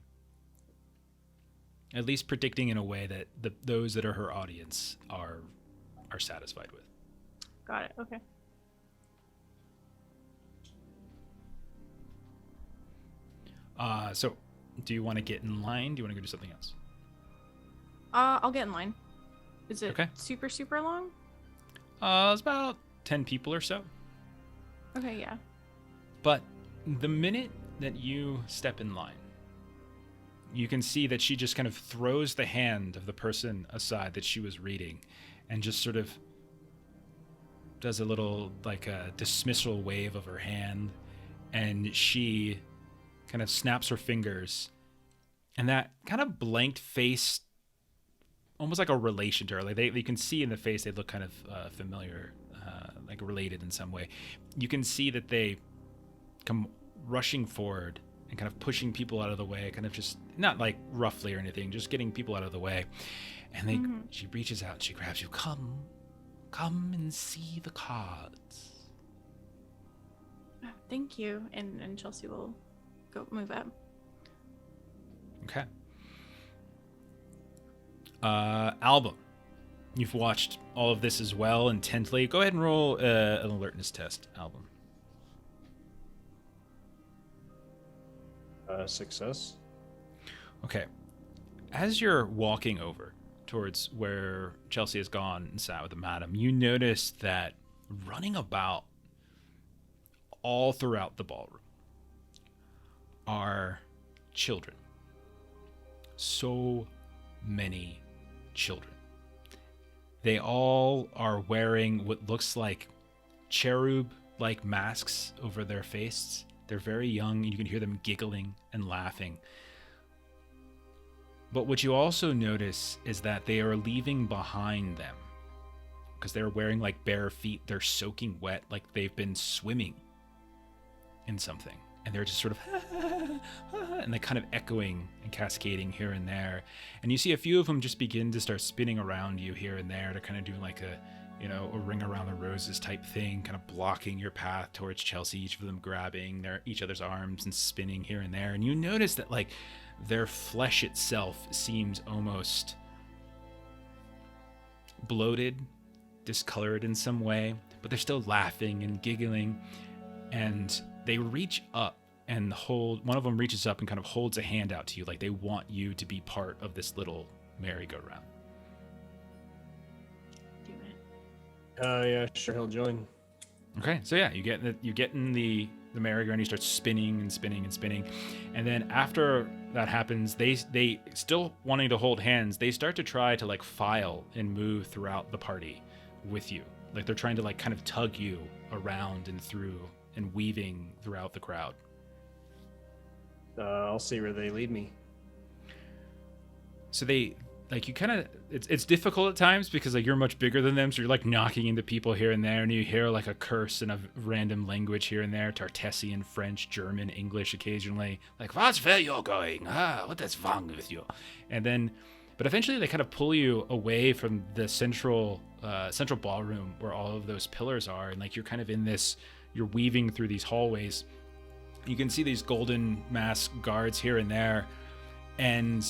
at least predicting in a way that those that are her audience are satisfied with. Got it. Okay. So do you want to get in line? Do you want to go do something else? I'll get in line. Is it Okay. super, super long? It's about 10 people or so. Okay, yeah. But the minute that you step in line, you can see that she just kind of throws the hand of the person aside that she was reading and just sort of does a little, like a dismissal wave of her hand, and she kind of snaps her fingers, and that kind of blanked face, almost like a relation to her. Like you can see in the face they look kind of familiar, like related in some way. You can see that they come rushing forward and kind of pushing people out of the way, kind of just not like roughly or anything, just getting people out of the way. And she reaches out and she grabs you. Come and see the cards. Oh, thank you. And Chelsea will go move up. Okay. Album. You've watched all of this as well intently. Go ahead and roll an alertness test, Album. Success. Okay. As you're walking over towards where Chelsea has gone and sat with the madam, you notice that running about all throughout the ballroom are children. So many children. They all are wearing what looks like cherub-like masks over their faces. They're very young, and you can hear them giggling and laughing. But what you also notice is that they are leaving behind them, because they're wearing like bare feet. They're soaking wet, like they've been swimming in something. And they're just sort of, and they're kind of echoing and cascading here and there. And you see a few of them just begin to start spinning around you here and there to kind of do like a ring around the roses type thing, kind of blocking your path towards Chelsea, each of them grabbing each other's arms and spinning here and there. And you notice that like their flesh itself seems almost bloated, discolored in some way, but they're still laughing and giggling. And they reach up and one of them reaches up and kind of holds a hand out to you, like they want you to be part of this little merry-go-round. Do it. Yeah, sure, he'll join. Okay, so yeah, you get in the merry-go-round, you start spinning and spinning and spinning, and then after that happens, they still wanting to hold hands, they start to try to like file and move throughout the party with you, like they're trying to like kind of tug you around and through and weaving throughout the crowd. I'll see where they lead me. So they like you kind of it's difficult at times because like you're much bigger than them, so you're like knocking into people here and there, and you hear like a curse in a random language here and there, Tartessian, French, German, English occasionally, like what's where you're going, what is wrong with you? And then but eventually they kind of pull you away from the central ballroom where all of those pillars are, and like you're kind of in this, you're weaving through these hallways. You can see these golden masked guards here and there, and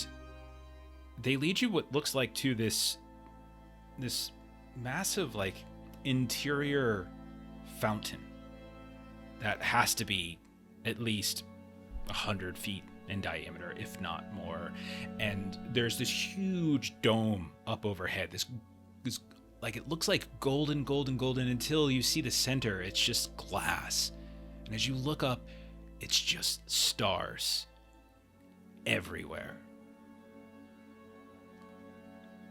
they lead you what looks like to this massive like interior fountain that has to be at least 100 feet in diameter, if not more. And there's this huge dome up overhead, this like it looks like golden until you see the center. It's just glass, and as you look up, it's just stars everywhere.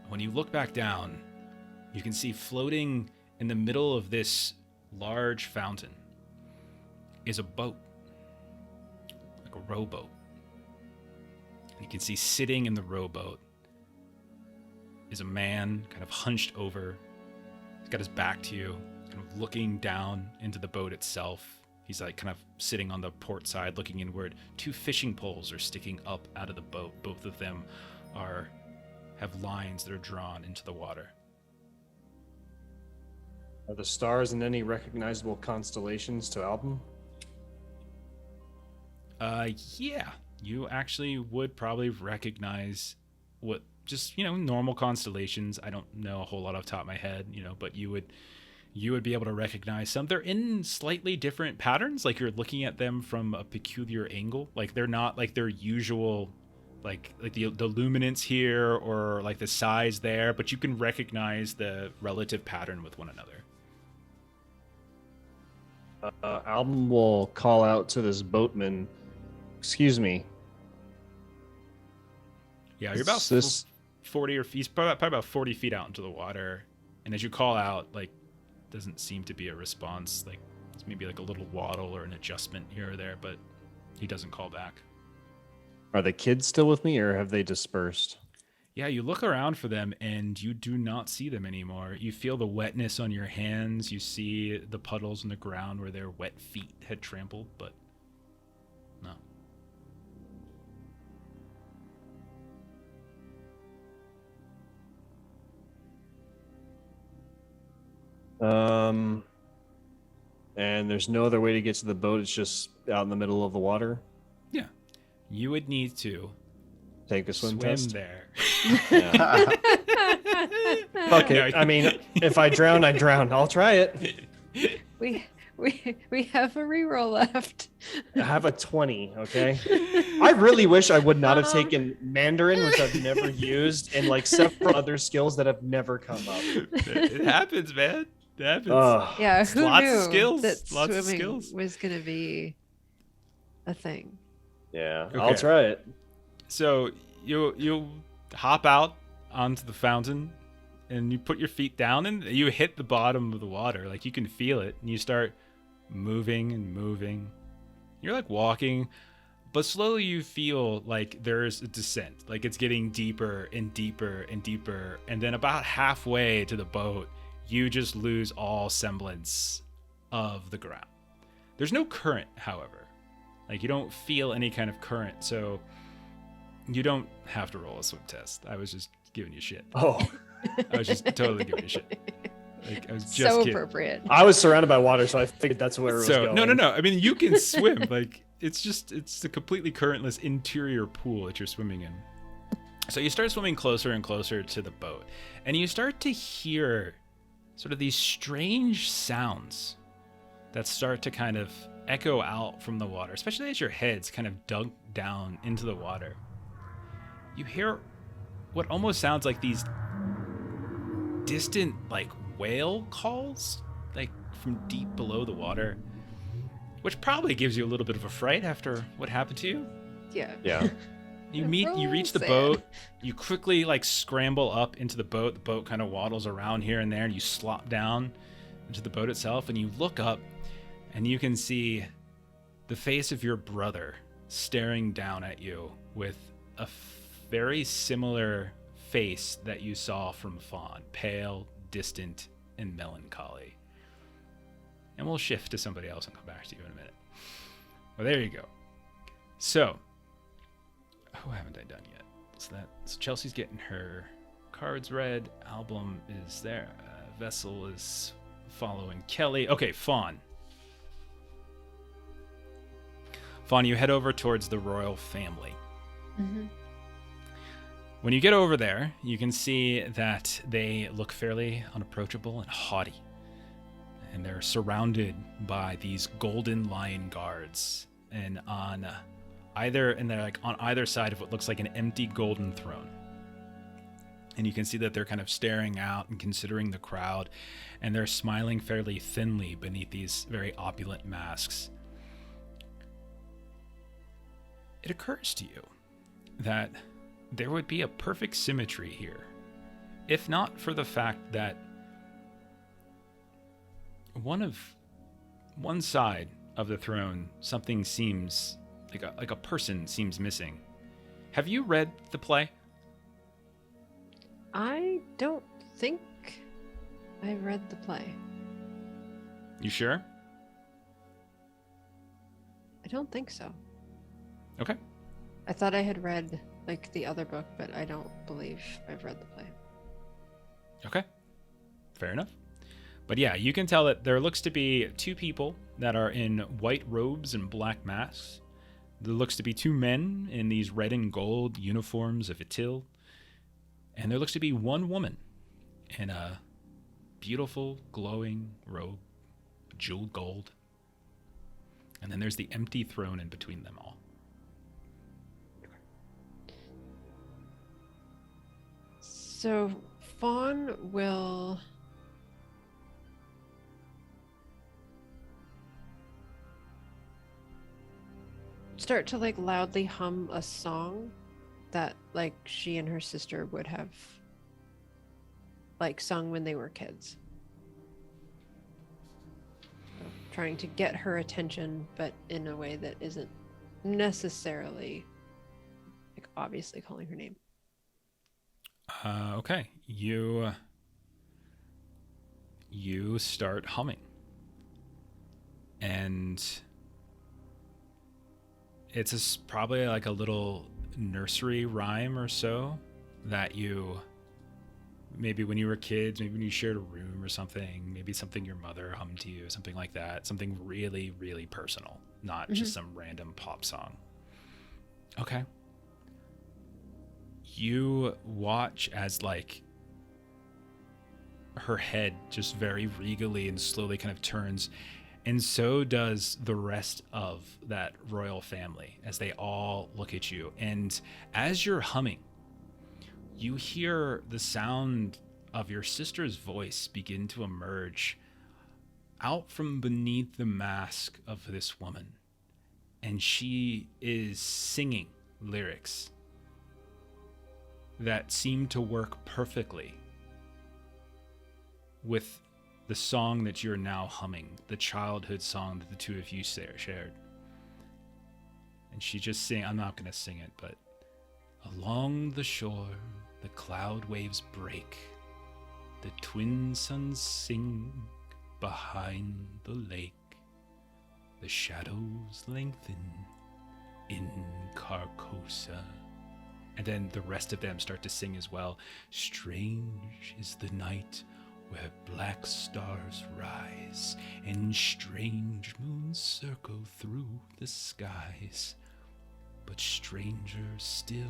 When you look back down, you can see floating in the middle of this large fountain is a boat, like a rowboat. You can see sitting in the rowboat is a man kind of hunched over. He's got his back to you, kind of looking down into the boat itself. He's like kind of sitting on the port side looking inward. 2 fishing poles are sticking up out of the boat. Both of them have lines that are drawn into the water. Are the stars in any recognizable constellations to Album? Yeah, you actually would probably recognize what just normal constellations. I don't know a whole lot off the top of my head, but you would be able to recognize some. They're in slightly different patterns, like you're looking at them from a peculiar angle. Like they're not like their usual, like the luminance here or like the size there, but you can recognize the relative pattern with one another. Album will call out to this boatman. Excuse me. Yeah, you're about this 40 or he's probably about 40 feet out into the water, and as you call out, like, doesn't seem to be a response. Like, it's maybe like a little waddle or an adjustment here or there, but he doesn't call back. Are the kids still with me, or have they dispersed? Yeah, you look around for them and you do not see them anymore. You feel the wetness on your hands. You see the puddles on the ground where their wet feet had trampled, but no. And there's no other way to get to the boat. It's just out in the middle of the water. Yeah, you would need to take a swim test there. Yeah. Fuck it. I mean, if I drown, I drown. I'll try it. We have a reroll left. I have a 20. Okay. I really wish I would not have taken Mandarin, which I've never used, and like several other skills that have never come up. It happens, man. It happens. Yeah, who lots knew of skills. that Lots of swimming skills was going to be a thing? Yeah, Okay. I'll try it. So you hop out onto the fountain and you put your feet down and you hit the bottom of the water. Like you can feel it and you start moving and moving. You're like walking, but slowly you feel like there's a descent. Like it's getting deeper and deeper and deeper. And then about halfway to the boat, you just lose all semblance of the ground. There's no current, however. Like you don't feel any kind of current, so you don't have to roll a swim test. I was just giving you shit. Oh, I was just totally giving you shit. Like I was just So kidding. appropriate. I was surrounded by water, so I figured that's where it was So going. no. I mean, you can swim. Like it's a completely currentless interior pool that you're swimming in. So you start swimming closer and closer to the boat, and you start to hear sort of these strange sounds that start to kind of echo out from the water, especially as your head's kind of dug down into the water. You hear what almost sounds like these distant, like, whale calls, like from deep below the water, which probably gives you a little bit of a fright after what happened to you. Yeah. Yeah. You reach the Sad. boat. You quickly like scramble up into the boat. The boat kind of waddles around here and there, and you slop down into the boat itself. And you look up, and you can see the face of your brother staring down at you with a very similar face that you saw from Fawn, pale, distant, and melancholy. And we'll shift to somebody else and come back to you in a minute. Well, there you go. So. Who haven't I done yet? So Chelsea's getting her cards read. Album is there. Vessel is following Kelly. Okay, Fawn. Fawn, you head over towards the royal family. Mm-hmm. When you get over there, you can see that they look fairly unapproachable and haughty. And they're surrounded by these golden lion guards. And they're like on either side of what looks like an empty golden throne. And you can see that they're kind of staring out and considering the crowd, and they're smiling fairly thinly beneath these very opulent masks. It occurs to you that there would be a perfect symmetry here, if not for the fact that one side of the throne, something seems like a person seems missing. Have you read the play? I don't think I read the play. You sure? I don't think so. Okay. I thought I had read like the other book, but I don't believe I've read the play. Okay. Fair enough. But yeah, you can tell that there looks to be two people that are in white robes and black masks. There looks to be two men in these red and gold uniforms of Itil. And there looks to be one woman in a beautiful, glowing robe, jeweled gold. And then there's the empty throne in between them all. So Fawn will start to like loudly hum a song that like she and her sister would have like sung when they were kids. So, trying to get her attention, but in a way that isn't necessarily like obviously calling her name. Okay. You start humming. And it's probably like a little nursery rhyme or so that you, maybe when you were kids, maybe when you shared a room or something, maybe something your mother hummed to you, something like that, something really, really personal, not just some random pop song. Okay. You watch as like her head just very regally and slowly kind of turns, and so does the rest of that royal family as they all look at you. And as you're humming, you hear the sound of your sister's voice begin to emerge out from beneath the mask of this woman. And she is singing lyrics that seem to work perfectly with the song that you're now humming, the childhood song that the two of you shared. And she just sing, I'm not going to sing it, but along the shore, the cloud waves break, the twin suns sing behind the lake, the shadows lengthen in Carcosa. And then the rest of them start to sing as well. Strange is the night where black stars rise and strange moons circle through the skies. But stranger still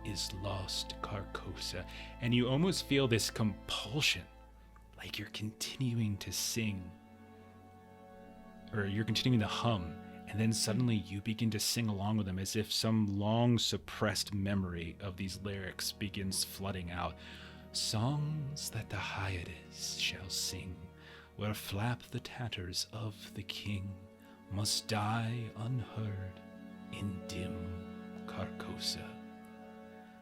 is lost Carcosa. And you almost feel this compulsion, like you're continuing to sing, or you're continuing to hum, and then suddenly you begin to sing along with them as if some long suppressed memory of these lyrics begins flooding out. Songs that the Hyades shall sing, where flap the tatters of the king, must die unheard in dim Carcosa.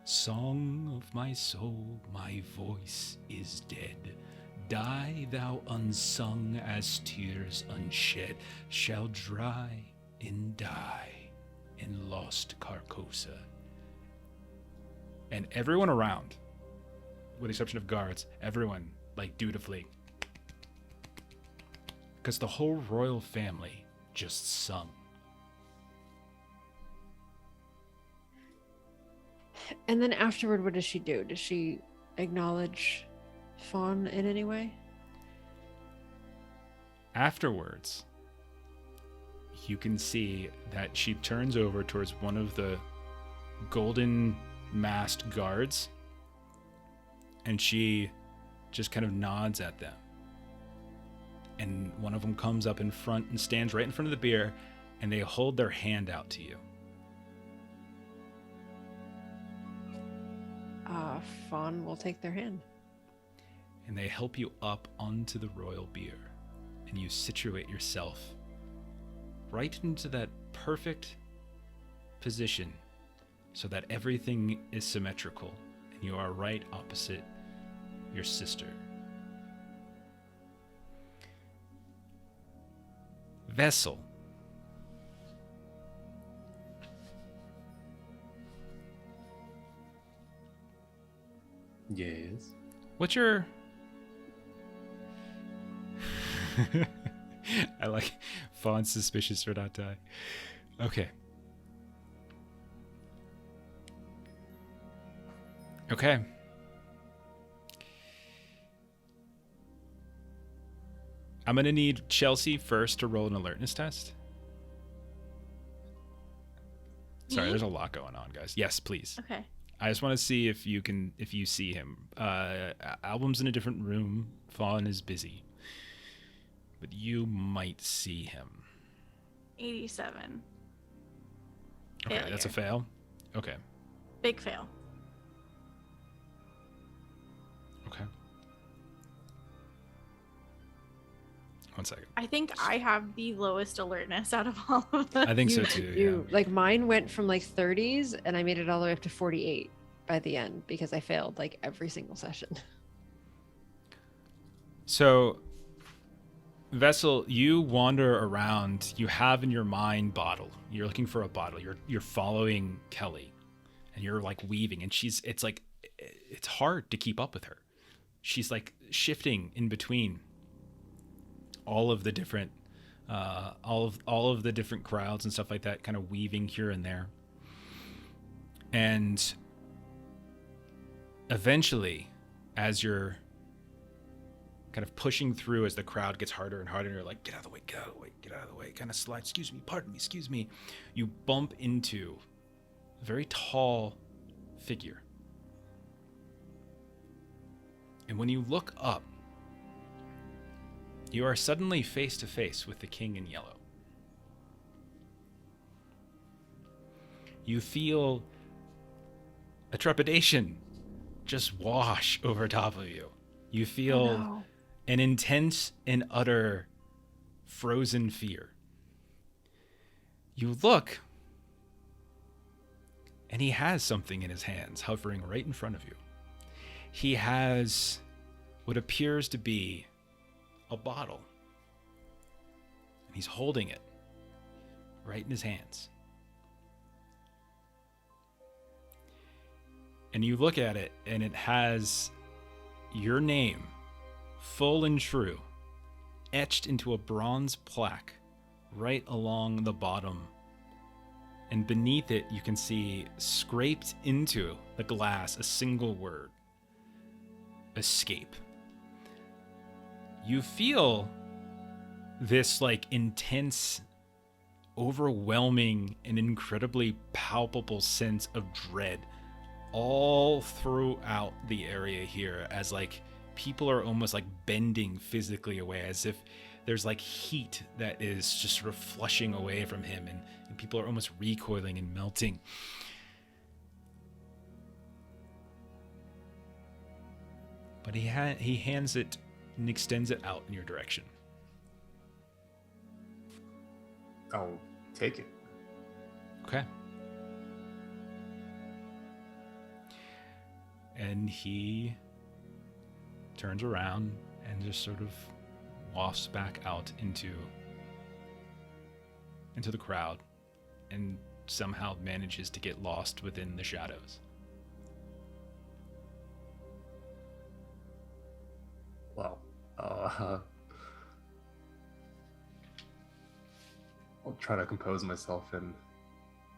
Song of my soul, my voice is dead. Die thou unsung as tears unshed shall dry and die in lost Carcosa. And everyone around, with the exception of guards, everyone, like, dutifully, because the whole royal family just sung. And then afterward, what does she do? Does she acknowledge Fawn in any way? Afterwards, you can see that she turns over towards one of the golden masked guards, and she just kind of nods at them. And one of them comes up in front and stands right in front of the beer, and they hold their hand out to you. Fawn will take their hand. And they help you up onto the royal beer, and you situate yourself right into that perfect position so that everything is symmetrical, and you are right opposite your sister. Vessel. Yes. What's your... I like Fawn's suspicious for not dying. Okay. Okay. I'm going to need Chelsea first to roll an alertness test. Sorry, Me? there's a lot going on, guys. Yes, please. Okay. I just want to see if you see him. Album's in a different room. Fawn is busy, but you might see him. 87. Okay, that's a Failure. fail. Okay. Big fail. Okay. 1 second. I think I have the lowest alertness out of all of us. I think so You- too. You Yeah. like mine went from like 30s and I made it all the way up to 48 by the end because I failed like every single session. So, Vessel, you wander around. You have in your mind bottle. You're looking for a bottle. You're following Kelly, and you're like weaving. And it's hard to keep up with her. She's like shifting in between all of the different, all of the different crowds and stuff like that, kind of weaving here and there. And eventually, as you're kind of pushing through, as the crowd gets harder and harder, and you're like, get out of the way, get out of the way, get out of the way, kind of slide, excuse me, pardon me, excuse me. You bump into a very tall figure. And when you look up, you are suddenly face to face with the king in yellow. You feel a trepidation just wash over top of you. You feel Oh, no. an intense and utter frozen fear. You look, and he has something in his hands hovering right in front of you. He has what appears to be a bottle, and he's holding it right in his hands. And you look at it, and it has your name, full and true, etched into a bronze plaque right along the bottom. And beneath it, you can see scraped into the glass a single word: escape. You feel this like intense, overwhelming, and incredibly palpable sense of dread all throughout the area here, as like people are almost like bending physically away, as if there's like heat that is just sort of flushing away from him, and people are almost recoiling and melting. But he hands it and extends it out in your direction. I'll take it. Okay. And he turns around and just sort of wafts back out into the crowd, and somehow manages to get lost within the shadows. Well, I'll try to compose myself and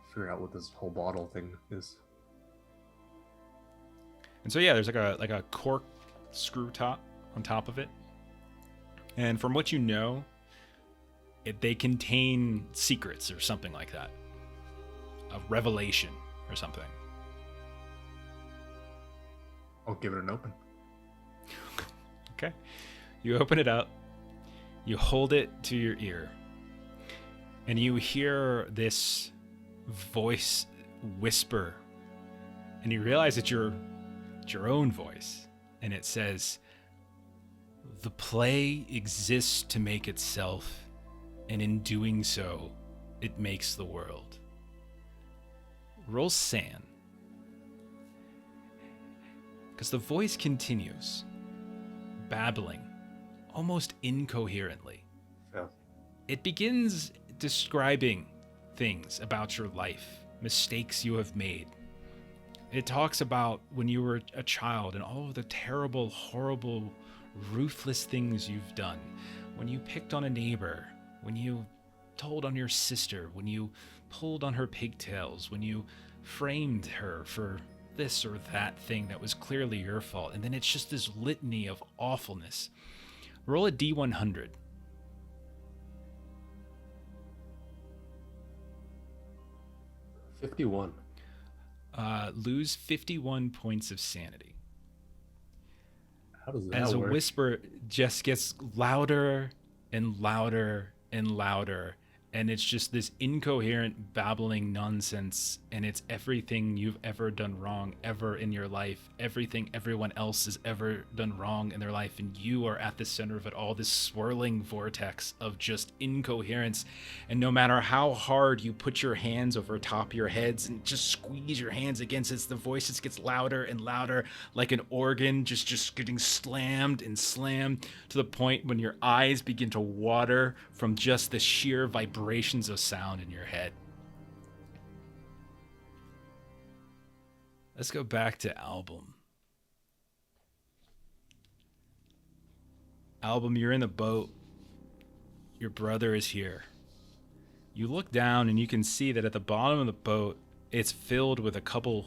figure out what this whole bottle thing is. And so yeah, there's like a cork screw top on top of it. And from what you know, they contain secrets or something like that. A revelation or something. I'll give it an open. Okay. You open it up. You hold it to your ear. And you hear this voice whisper. And you realize it's your own voice. And it says, "The play exists to make itself, and in doing so, it makes the world." Roll San. Because the voice continues, babbling, almost incoherently. Fail. It begins describing things about your life, mistakes you have made. It talks about when you were a child and all of the terrible, horrible, ruthless things you've done. When you picked on a neighbor, when you told on your sister, when you pulled on her pigtails, when you framed her for this or that thing that was clearly your fault. And then it's just this litany of awfulness. Roll a D100. 51. Lose 51 points of sanity. How does that As a work? whisper just gets louder and louder and louder, and it's just this incoherent babbling nonsense, and it's everything you've ever done wrong ever in your life, everything everyone else has ever done wrong in their life, and you are at the center of it all, this swirling vortex of just incoherence. And no matter how hard you put your hands over top your heads and just squeeze your hands against it, the voice just gets louder and louder, like an organ just getting slammed and slammed, to the point when your eyes begin to water from just the sheer vibrations of sound in your head. Let's go back to Album. Album, you're in the boat. Your brother is here. You look down and you can see that at the bottom of the boat, it's filled with a couple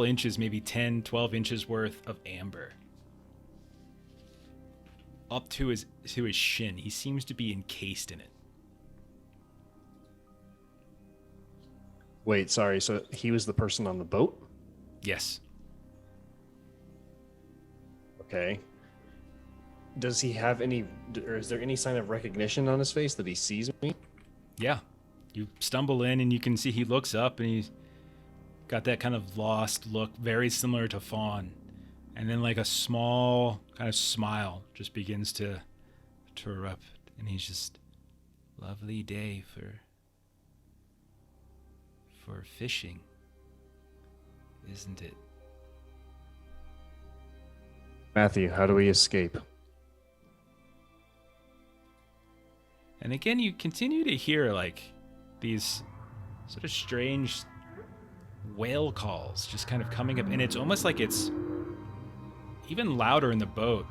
inches, maybe 10, 12 inches worth of amber. Up to his shin. He seems to be encased in it. Wait, sorry. So he was the person on the boat? Yes. Okay. Does he have any, or is there any sign of recognition on his face that he sees me? Yeah. You stumble in and you can see he looks up and he's got that kind of lost look, very similar to Fawn. And then like a small kind of smile just begins to erupt. And he's just, lovely day for fishing, isn't it? Matthew, how do we escape? And again, you continue to hear like these sort of strange whale calls just kind of coming up. And it's almost like it's even louder in the boat.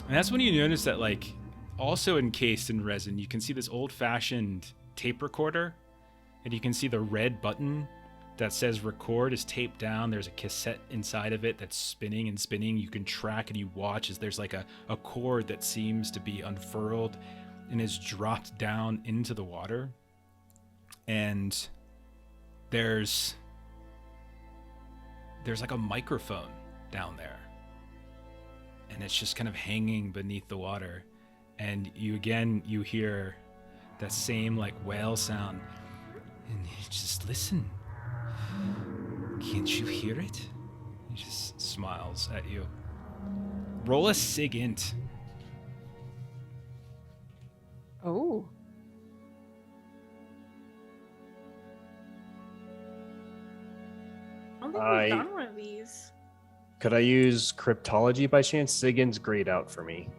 And that's when you notice that, like, also encased in resin, you can see this old-fashioned tape recorder. And you can see the red button that says record is taped down. There's a cassette inside of it that's spinning and spinning. You can track and you watch as there's like a cord that seems to be unfurled and is dropped down into the water. And there's like a microphone down there. And it's just kind of hanging beneath the water. And you hear that same like whale sound. And you just listen. Can't you hear it? He just smiles at you. Roll a sig int. Oh. I don't think I- we've done one of these. Could I use cryptology by chance? Sigyn's grayed out for me.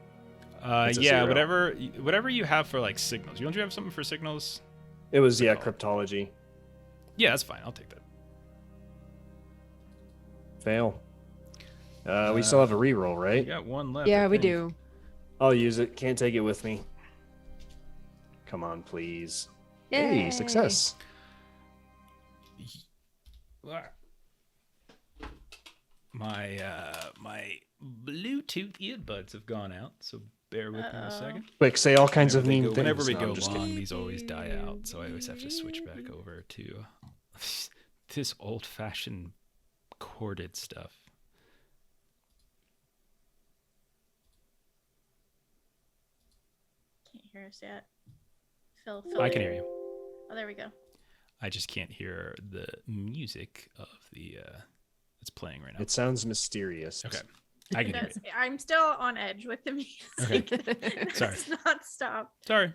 It's a Yeah, zero. whatever you have for like signals. Don't you have something for signals? It was, yeah, cryptology. Yeah, that's fine. I'll take that. Fail. We still have a reroll, You right? got one left. Yeah, I we think. do. I'll use it. Can't take it with me. Come on, please. Hey, Yay. success. My Bluetooth earbuds have gone out, so bear with me a second. Quick, say all kinds of Whenever they mean go- things. Whenever we No, go I'm just long, kidding. these always die out, so I always have to switch back over to this old-fashioned corded stuff. Can't hear us yet. Phil. I can hear you. Oh, there we go. I just can't hear the music of the that's playing right now. It sounds mysterious. Okay, I can hear That's- it. I'm still on edge with the music. Okay. Sorry. It's not stop. Sorry.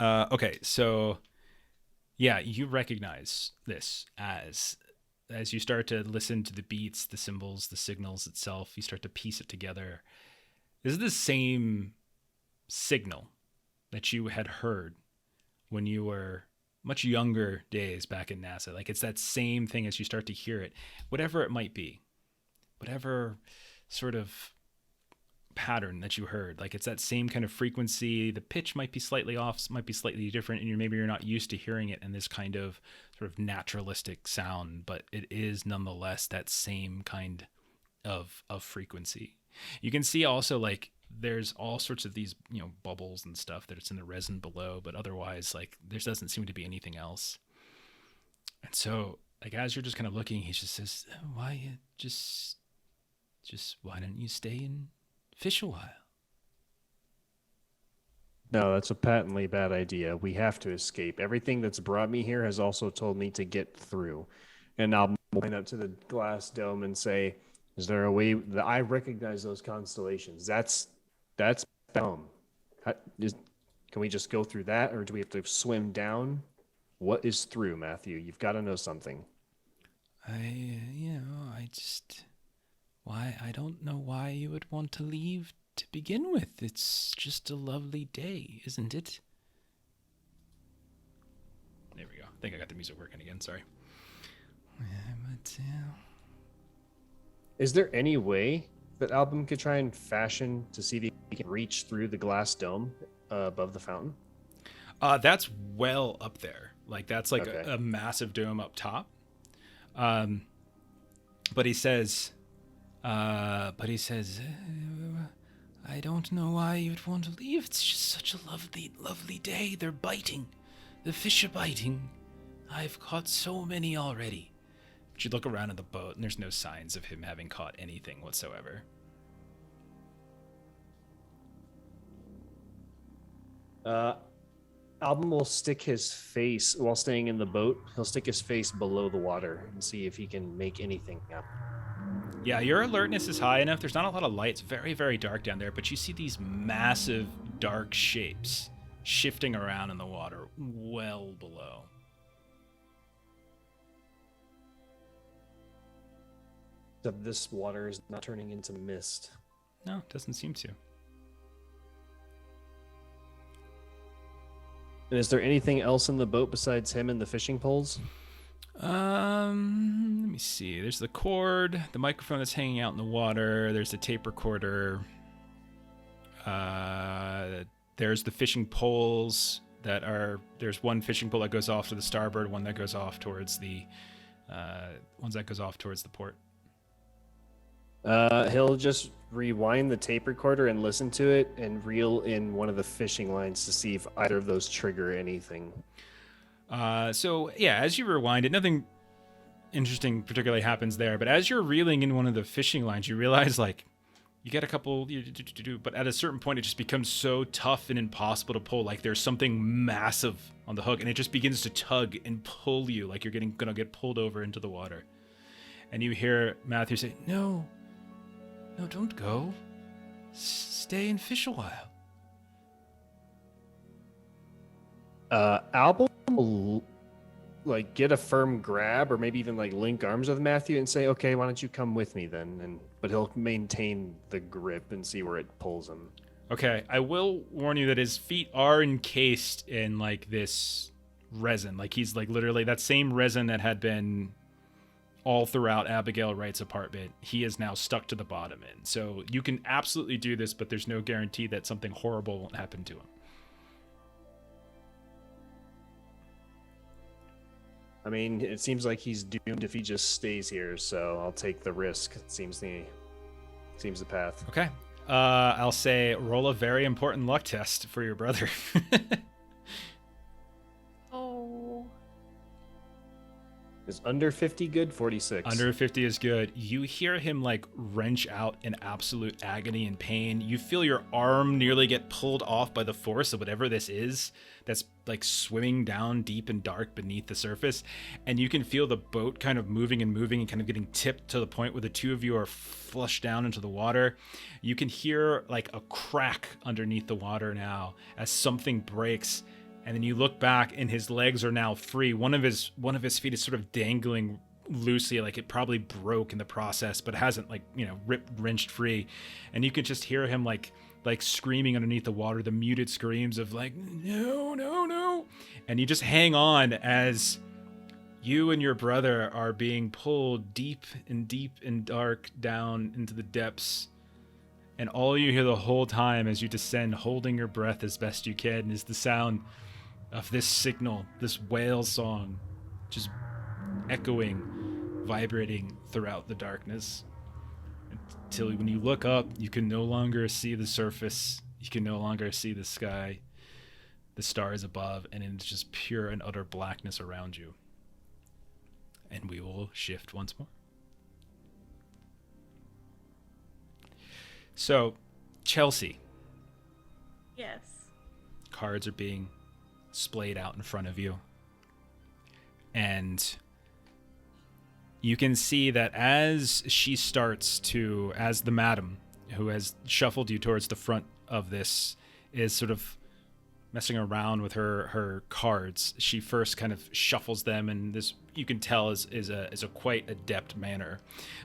Okay, so yeah, you recognize this as you start to listen to the beats, the symbols, the signals itself. You start to piece it together. This is the same signal that you had heard when you were much younger days back in NASA. Like, it's that same thing as you start to hear it, whatever it might be, whatever sort of pattern that you heard. Like, it's that same kind of frequency. The pitch might be slightly off, might be slightly different, and maybe you're not used to hearing it in this kind of sort of naturalistic sound, but it is nonetheless that same kind of frequency. You can see also, like, there's all sorts of these, bubbles and stuff that it's in the resin below, but otherwise, like, there doesn't seem to be anything else. And so, like, as you're just kind of looking, he just says, why, just why don't you stay and fish a while? No, that's a patently bad idea. We have to escape. Everything that's brought me here has also told me to get through. And I'll point up to the glass dome and say, is there a way that I recognize those constellations? That's dome. Can we just go through that, or do we have to swim down? What is through, Matthew? You've got to know something. I don't know why you would want to leave to begin with. It's just a lovely day, isn't it? There we go. I think I got the music working again. Sorry. Is there any way that Album could try and fashion to see if he can reach through the glass dome above the fountain? That's well up there. Like, that's like Okay. a massive dome up top. But he says, I don't know why you'd want to leave. It's just such a lovely, lovely day. They're biting. The fish are biting. I've caught so many already. But you look around at the boat, and there's no signs of him having caught anything whatsoever. Album will stick his face, while staying in the boat, he'll stick his face below the water and see if he can make anything out. Yeah, your alertness is high enough. There's not a lot of light. It's very, very dark down there, but you see these massive dark shapes shifting around in the water well below. Except this water is not turning into mist. No, it doesn't seem to. And is there anything else in the boat besides him and the fishing poles? Let me see. There's the cord, the microphone that's hanging out in the water. There's the tape recorder. There's the fishing poles that are. There's one fishing pole that goes off to the starboard, one that goes off towards the, port. He'll just rewind the tape recorder and listen to it and reel in one of the fishing lines to see if either of those trigger anything. So yeah, as you rewind it, nothing interesting particularly happens there. But as you're reeling in one of the fishing lines, you realize, like, you get a couple, but at a certain point, it just becomes so tough and impossible to pull. Like, there's something massive on the hook, and it just begins to tug and pull you, like you're gonna get pulled over into the water. And you hear Matthew say, "No, don't go. Stay and fish a while." Album will like get a firm grab, or maybe even like link arms with Matthew and say, "Okay, why don't you come with me then?" But he'll maintain the grip and see where it pulls him. Okay, I will warn you that his feet are encased in like this resin. Like, he's like literally that same resin that had been all throughout Abigail Wright's apartment. He is now stuck to the bottom in. So you can absolutely do this, but there's no guarantee that something horrible won't happen to him. I mean, it seems like he's doomed if he just stays here, so I'll take the risk. It seems the path. Okay. I'll say roll a very important luck test for your brother. Oh. Is under 50 good? 46. Under 50 is good. You hear him like wrench out in absolute agony and pain. You feel your arm nearly get pulled off by the force of whatever this is that's like swimming down deep and dark beneath the surface. And you can feel the boat kind of moving and kind of getting tipped to the point where the two of you are flushed down into the water. You can hear like a crack underneath the water now as something breaks. And then you look back, and his legs are now free. One of his feet is sort of dangling loosely, like it probably broke in the process, but it hasn't wrenched free. And you can just hear him like screaming underneath the water, the muted screams of like, no. And you just hang on as you and your brother are being pulled deep and dark down into the depths. And all you hear the whole time as you descend, holding your breath as best you can, is the sound of this signal, this whale song, just echoing, vibrating throughout the darkness. Until when you look up, you can no longer see the surface, you can no longer see the sky, the stars above, and it's just pure and utter blackness around you. and we will shift once more. So, Chelsea, Yes. cards are being splayed out in front of you. And you can see that as the madam who has shuffled you towards the front of this is sort of messing around with her cards, she first kind of shuffles them, and this you can tell is a quite adept manner.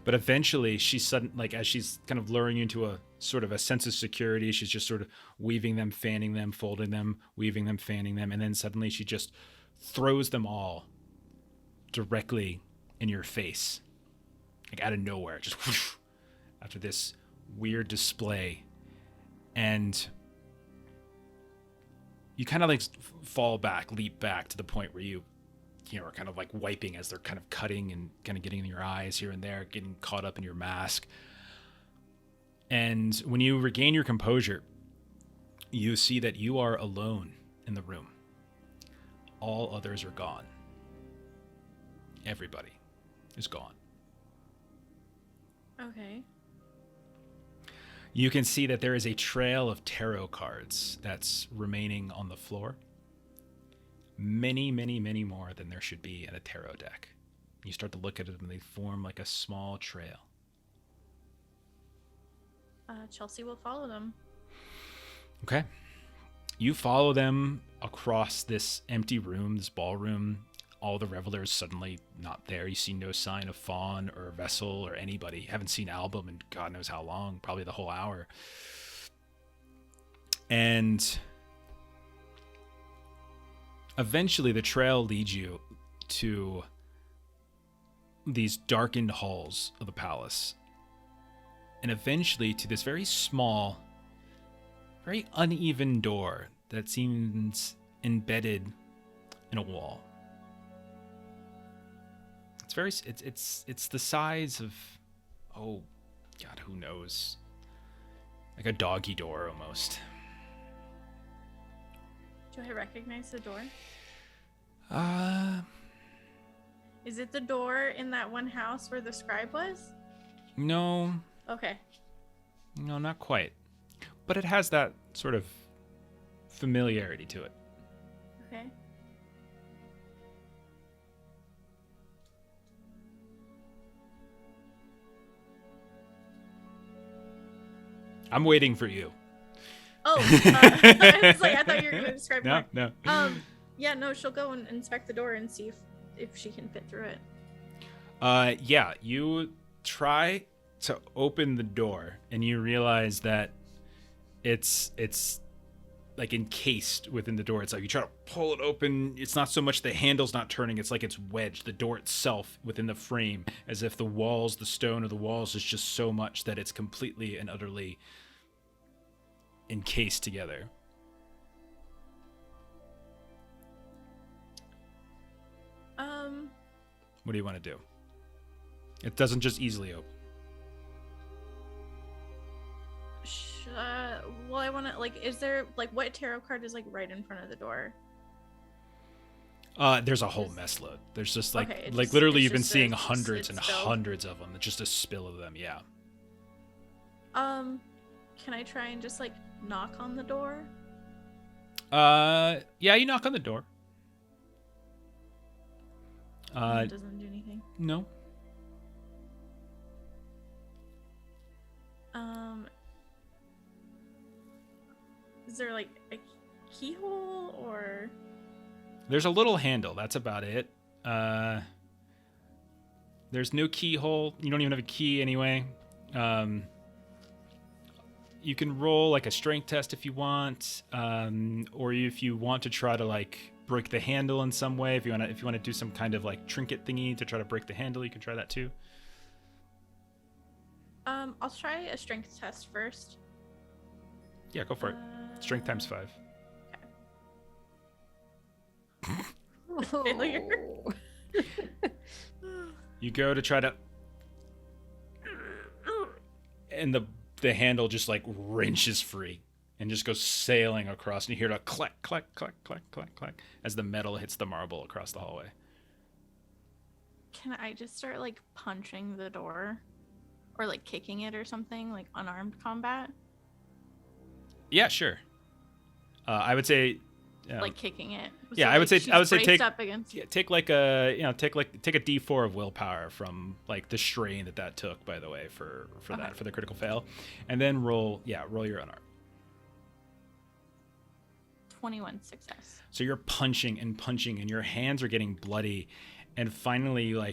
But eventually as she's kind of luring you into a sort of a sense of security, she's just sort of weaving them, fanning them, folding them, weaving them, fanning them, and then suddenly she just throws them all directly in your face, like out of nowhere, just whoosh, after this weird display. And you kind of like leap back to the point where you are kind of like wiping as they're kind of cutting and kind of getting in your eyes here and there, getting caught up in your mask. And when you regain your composure, you see that you are alone in the room. All others are gone. Everybody is gone. Okay. You can see that there is a trail of tarot cards that's remaining on the floor. Many, many, many more than there should be in a tarot deck. You start to look at them and they form like a small trail. Chelsea will follow them. Okay. You follow them across this empty room, this ballroom. All the revelers suddenly not there. You see no sign of Fawn or Vessel or anybody. You haven't seen Album in God knows how long, probably the whole hour. And eventually the trail leads you to these darkened halls of the palace. And eventually to this very small, very uneven door that seems embedded in a wall. It's the size of, oh God, who knows? Like a doggy door almost. Do I recognize the door? Uh, Is it the door in that one house where the scribe was? no, Okay. no, not quite. But it has that sort of familiarity to it. Okay. I'm waiting for you. Oh, I was like, I thought you were going to describe No, more. no. Yeah, no, she'll go and inspect the door and see if she can fit through it. Yeah, you try to open the door and you realize that it's like encased within the door. It's like you try to pull it open. It's not so much the handle's not turning. It's like it's wedged. The door itself within the frame, as if the stone of the walls is just so much that it's completely and utterly encased together. What do you want to do? It doesn't just easily open. Well, I want to, like, is there, like, what tarot card is, like, right in front of the door? There's a whole mess load. There's just like, Okay, literally it's you've been just seeing it's hundreds and spilled. hundreds of them. It's just a spill of them, yeah. Can I try and just, like, knock on the door? Yeah, you knock on the door. It doesn't do anything. No. Is there, like, a keyhole or? There's a little handle. That's about it. There's no keyhole. You don't even have a key anyway. You can roll like a strength test if you want, or if you want to try to like break the handle in some way. If you want to do some kind of like trinket thingy to try to break the handle, you can try that too. I'll try a strength test first. Yeah, go for it. Strength times 5. Failure. You go to try to, and the handle just like wrenches free and just goes sailing across, and you hear a clack, clack, clack, clack, clack, clack as the metal hits the marble across the hallway. Can I just start like punching the door or like kicking it or something, like unarmed combat? Yeah, sure. I would say, Like kicking it. yeah, I would say she's braced take up against. yeah, take like a take a D4 of willpower from like the strain that took, by the way, for Okay. that, for the critical fail, and then roll your unarmed. 21 success. So you're punching and your hands are getting bloody, and finally you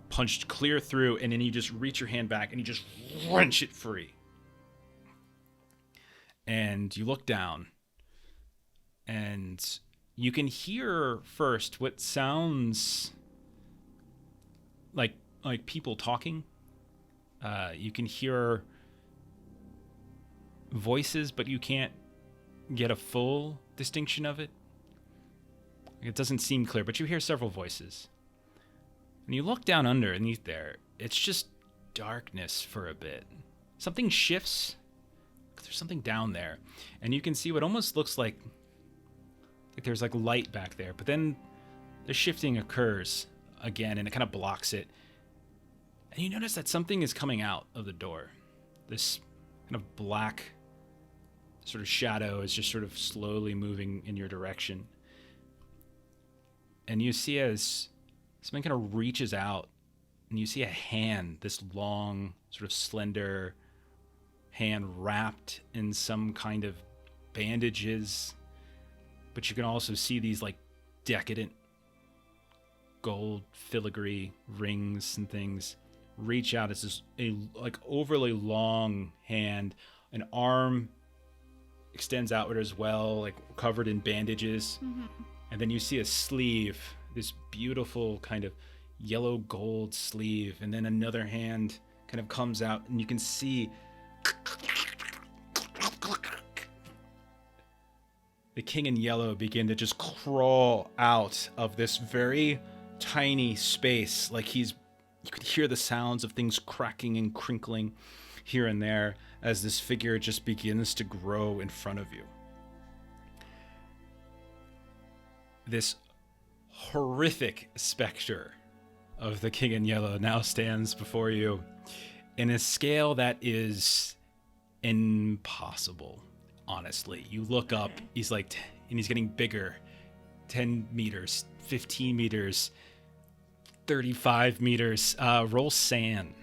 punched clear through, and then you just reach your hand back and you just wrench it free. And you look down and you can hear first what sounds like people talking. You can hear voices, but you can't get a full distinction of it. It doesn't seem clear, but you hear several voices. And you look down underneath there, it's just darkness for a bit. Something shifts. There's something down there. And you can see what almost looks like there's like light back there, but then the shifting occurs again and it kind of blocks it. And you notice that something is coming out of the door. This kind of black sort of shadow is just sort of slowly moving in your direction. And you see as something kind of reaches out, and you see a hand, this long, sort of slender hand wrapped in some kind of bandages. But you can also see these like decadent gold filigree rings and things reach out as this like overly long hand. An arm extends outward as well, like covered in bandages. Mm-hmm. And then you see a sleeve, this beautiful kind of yellow gold sleeve, and then another hand kind of comes out, and you can see the king in yellow begin to just crawl out of this very tiny space. Like you could hear the sounds of things cracking and crinkling here and there as this figure just begins to grow in front of you. This horrific specter of the king in yellow now stands before you in a scale that is impossible. Honestly, you look up, he's like, and he's getting bigger. 10 meters, 15 meters, 35 meters. Roll sand.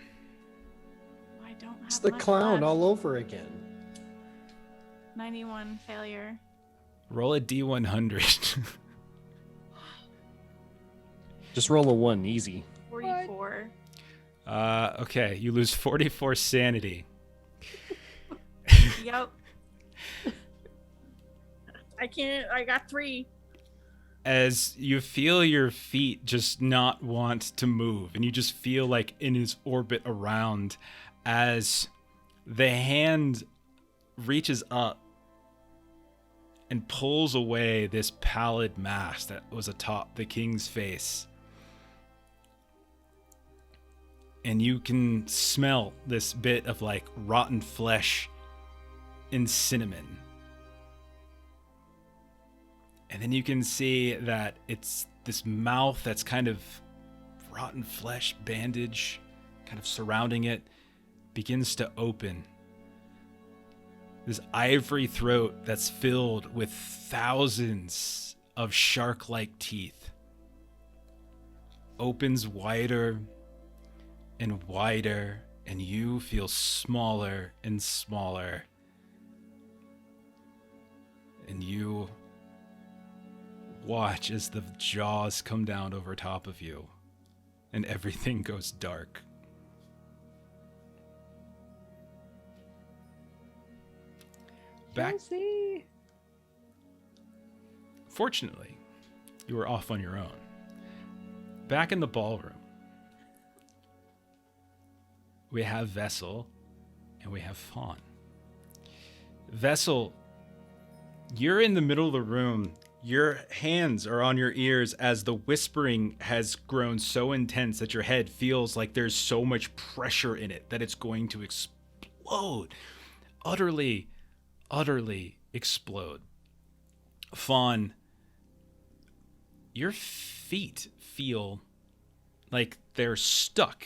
I don't have It's the much clown left. all over again. 91 failure. Roll a D100. Just roll a 1, easy. 44. Okay, you lose 44 sanity. Yep. I got 3. As you feel your feet just not want to move, and you just feel like in his orbit around, as the hand reaches up and pulls away this pallid mask that was atop the king's face. And you can smell this bit of like rotten flesh and cinnamon. And then you can see that it's this mouth that's kind of rotten flesh bandage kind of surrounding it begins to open. This ivory throat that's filled with thousands of shark-like teeth opens wider and wider, and you feel smaller and smaller. And you watch as the jaws come down over top of you and everything goes dark. Back. Chelsea. Fortunately, you were off on your own. Back in the ballroom, we have Vessel and we have Fawn. Vessel, you're in the middle of the room. Your hands are on your ears as the whispering has grown so intense that your head feels like there's so much pressure in it that it's going to explode. Utterly explode. Fawn, your feet feel like they're stuck.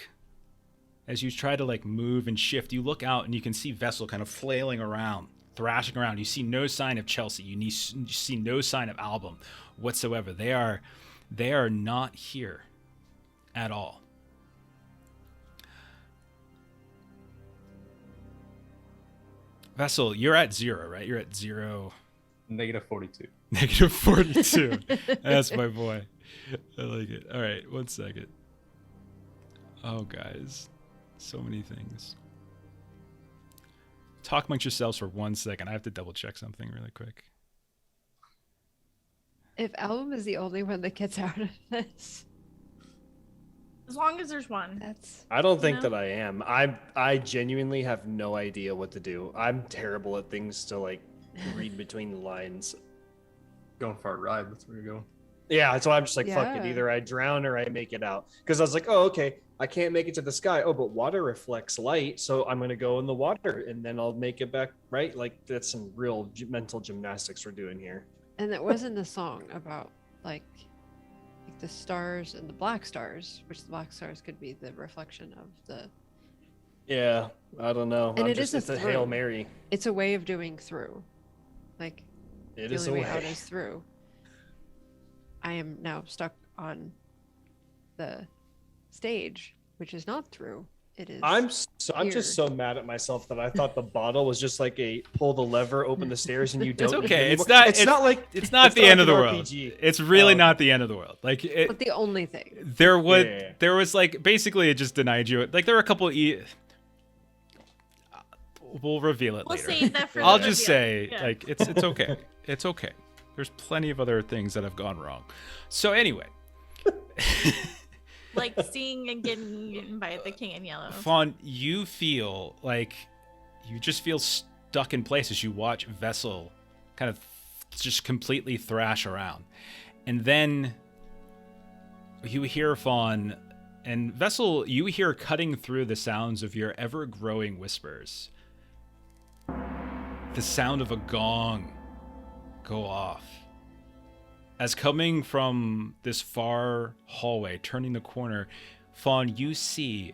As you try to like move and shift, you look out and you can see Vessel kind of flailing around, thrashing around. You see no sign of Chelsea. You see no sign of Album whatsoever. They are not here at all. Vessel, you're at 0, right? You're at 0. Negative 42. Negative 42. That's my boy. I like it. All right, 1 second. Oh, guys. So many things. Talk amongst yourselves for 1 second. I have to double check something really quick. If Album is the only one that gets out of this, As long as there's one. that's I don't think No. that I am. I genuinely have no idea what to do. I'm terrible at things to like read between the lines. Going for a ride. That's where you're going. Yeah, so I'm just like, fuck it. Yeah. Either I drown or I make it out. Because I was like, oh, okay, I can't make it to the sky. Oh, but water reflects light, so I'm gonna go in the water and then I'll make it back. Right? Like that's some real mental gymnastics we're doing here. and it wasn't a song about like the stars and the black stars, which the black stars could be the reflection of the. Yeah, I don't know. And it is a it's a Hail through. Mary. It's a way of doing through, like It the is only a way out way. is through. I am now stuck on the stage, which is not through. It is. I'm just here. so mad at myself that I thought the bottle was just like a pull the lever, open the stairs, and you It's don't. okay. anymore. It's not. It's not like It's not it's the not end like of the an world. RPG. It's really Oh, not okay. the end of the world. Like it, But the only thing. there would Yeah. there was like basically it just denied you. Like there were a couple. We'll reveal it We'll later. save that for I'll the just reveal. say Yeah. like it's okay. It's okay. There's plenty of other things that have gone wrong. So anyway, Like seeing and getting eaten by the king in yellow. Fawn, you feel like you just feel stuck in place as you watch Vessel kind of just completely thrash around. And then you hear Fawn and Vessel, you hear cutting through the sounds of your ever-growing whispers. The sound of a gong go off. As coming from this far hallway, turning the corner, Fawn, you see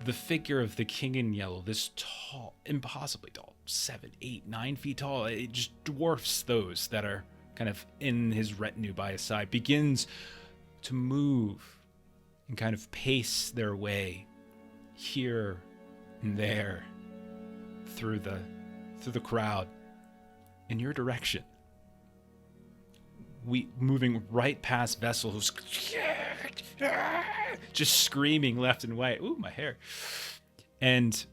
the figure of the king in yellow, this tall, impossibly tall, 7, 8, 9 feet tall. It just dwarfs those that are kind of in his retinue by his side, begins to move and kind of pace their way here and there through the crowd in your direction. We moving right past Vessel, who's just screaming left and right. Ooh, my hair. And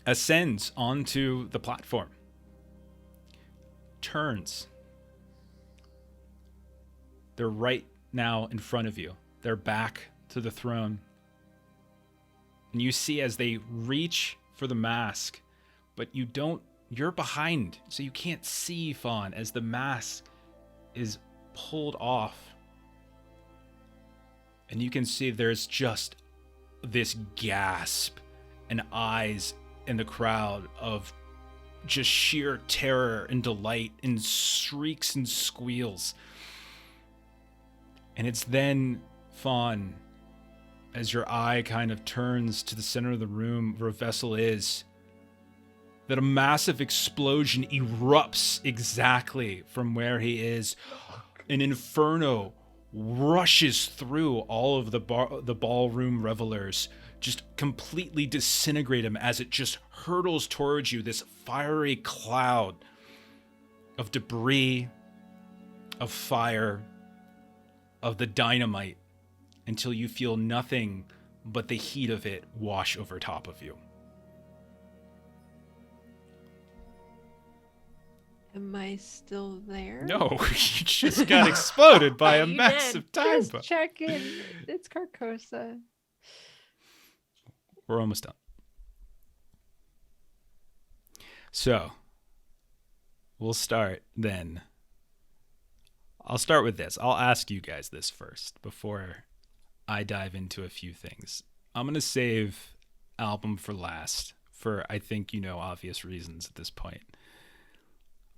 ascends onto the platform. Turns. They're right now in front of you. They're back to the throne. And you see as they reach for the mask, but you're behind, so you can't see Fawn as the mask is pulled off. And you can see there's just this gasp and eyes in the crowd of just sheer terror and delight and shrieks and squeals. And it's then, Fawn, as your eye kind of turns to the center of the room where Vessel is, that a massive explosion erupts exactly from where he is. An inferno rushes through all of the ballroom revelers, just completely disintegrate him as it just hurtles towards you, this fiery cloud of debris, of fire, of the dynamite, until you feel nothing but the heat of it wash over top of you. Am I still there? No, you just got exploded by a You massive time bomb. Just checking. It's Carcosa. We're almost done. So, we'll start then. I'll start with this. I'll ask you guys this first before I dive into a few things. I'm going to save album for last for, I think, obvious reasons at this point.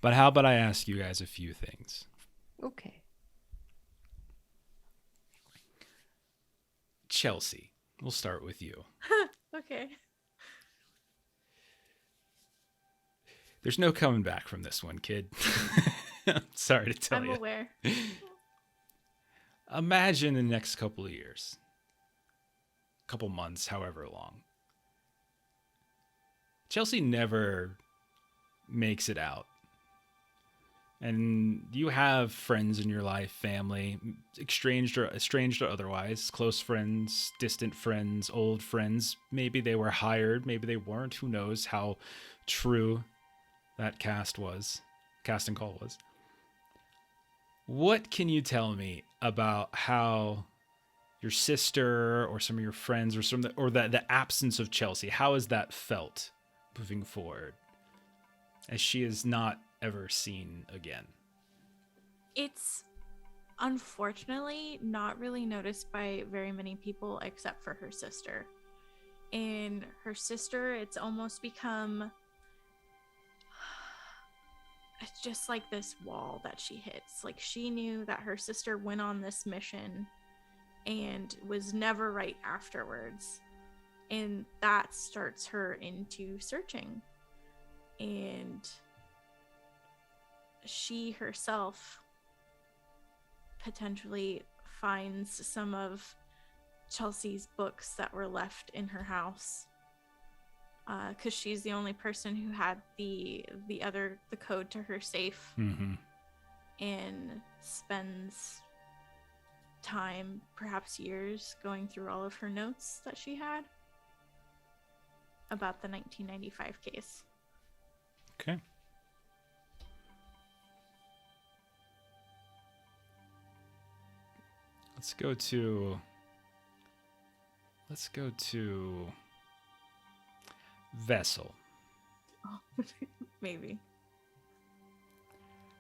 But how about I ask you guys a few things? Okay. Chelsea, we'll start with you. Okay. There's no coming back from this one, kid. I'm sorry to tell I'm you. aware. Imagine the next couple of years, couple months, however long. Chelsea never makes it out. And you have friends in your life, family, estranged or otherwise, close friends, distant friends, old friends. Maybe they were hired, maybe they weren't. Who knows how true that casting call was. What can you tell me about how your sister or some of your friends or the absence of Chelsea, how has that felt moving forward as she is not ever seen again? It's unfortunately not really noticed by very many people except for her sister. And her sister, it's almost become, it's just like this wall that she hits. Like, she knew that her sister went on this mission and was never right afterwards. And that starts her into searching. And she herself potentially finds some of Chelsea's books that were left in her house, because she's the only person who had the code to her safe. Mm-hmm. And spends time, perhaps years, going through all of her notes that she had about the 1995 case. Okay. Let's go to Vessel. Oh, maybe.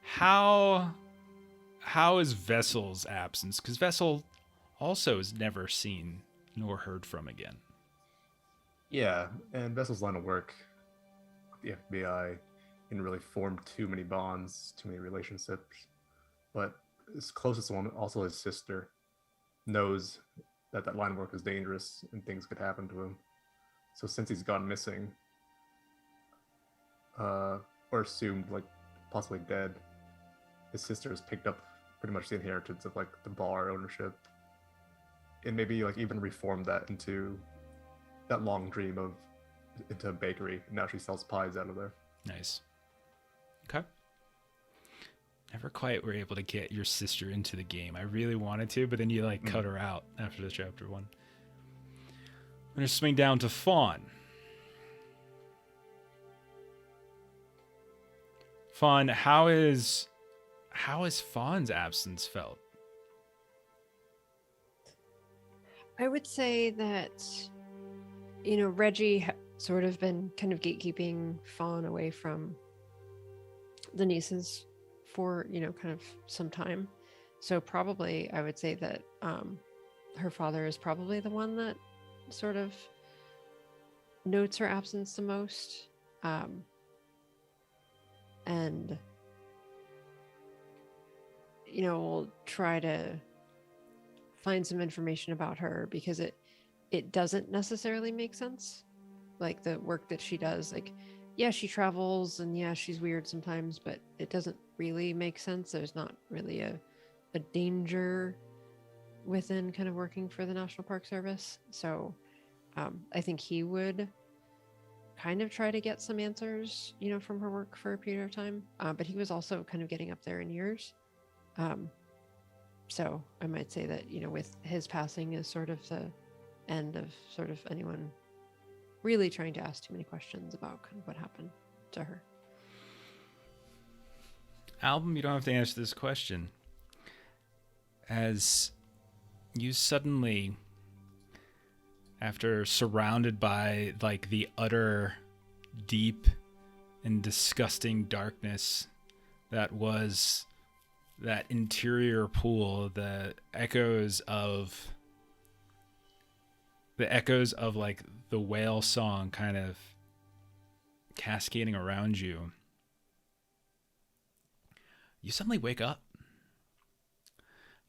How is Vessel's absence? Because Vessel also is never seen nor heard from again. Yeah, and Vessel's line of work, the FBI, didn't really form too many bonds, too many relationships. But his closest one, also his sister, knows that that line of work is dangerous and things could happen to him. So since he's gone missing, or assumed like possibly dead, his sister has picked up pretty much the inheritance of like the bar ownership, and maybe like even reformed that into that long dream of into a bakery. Now she sells pies out of there. Nice. Okay. Never quite were able to get your sister into the game. I really wanted to, but then you like cut her out after the chapter 1. I'm gonna swing down to Fawn. Fawn, how is Fawn's absence felt? I would say that, Reggie sort of been kind of gatekeeping Fawn away from the nieces for, kind of some time. So probably I would say that her father is probably the one that sort of notes her absence the most. And, we'll try to find some information about her because it doesn't necessarily make sense. Like the work that she does, like, yeah, she travels and yeah, she's weird sometimes, but it doesn't really make sense. There's not really a danger within kind of working for the National Park Service. So I think he would kind of try to get some answers, from her work for a period of time. But he was also kind of getting up there in years. So I might say that, with his passing is sort of the end of sort of anyone really trying to ask too many questions about kind of what happened to her. Album, you don't have to answer this question. As you suddenly, after surrounded by like the utter deep and disgusting darkness that was that interior pool, the echoes of like the whale song kind of cascading around you, you suddenly wake up.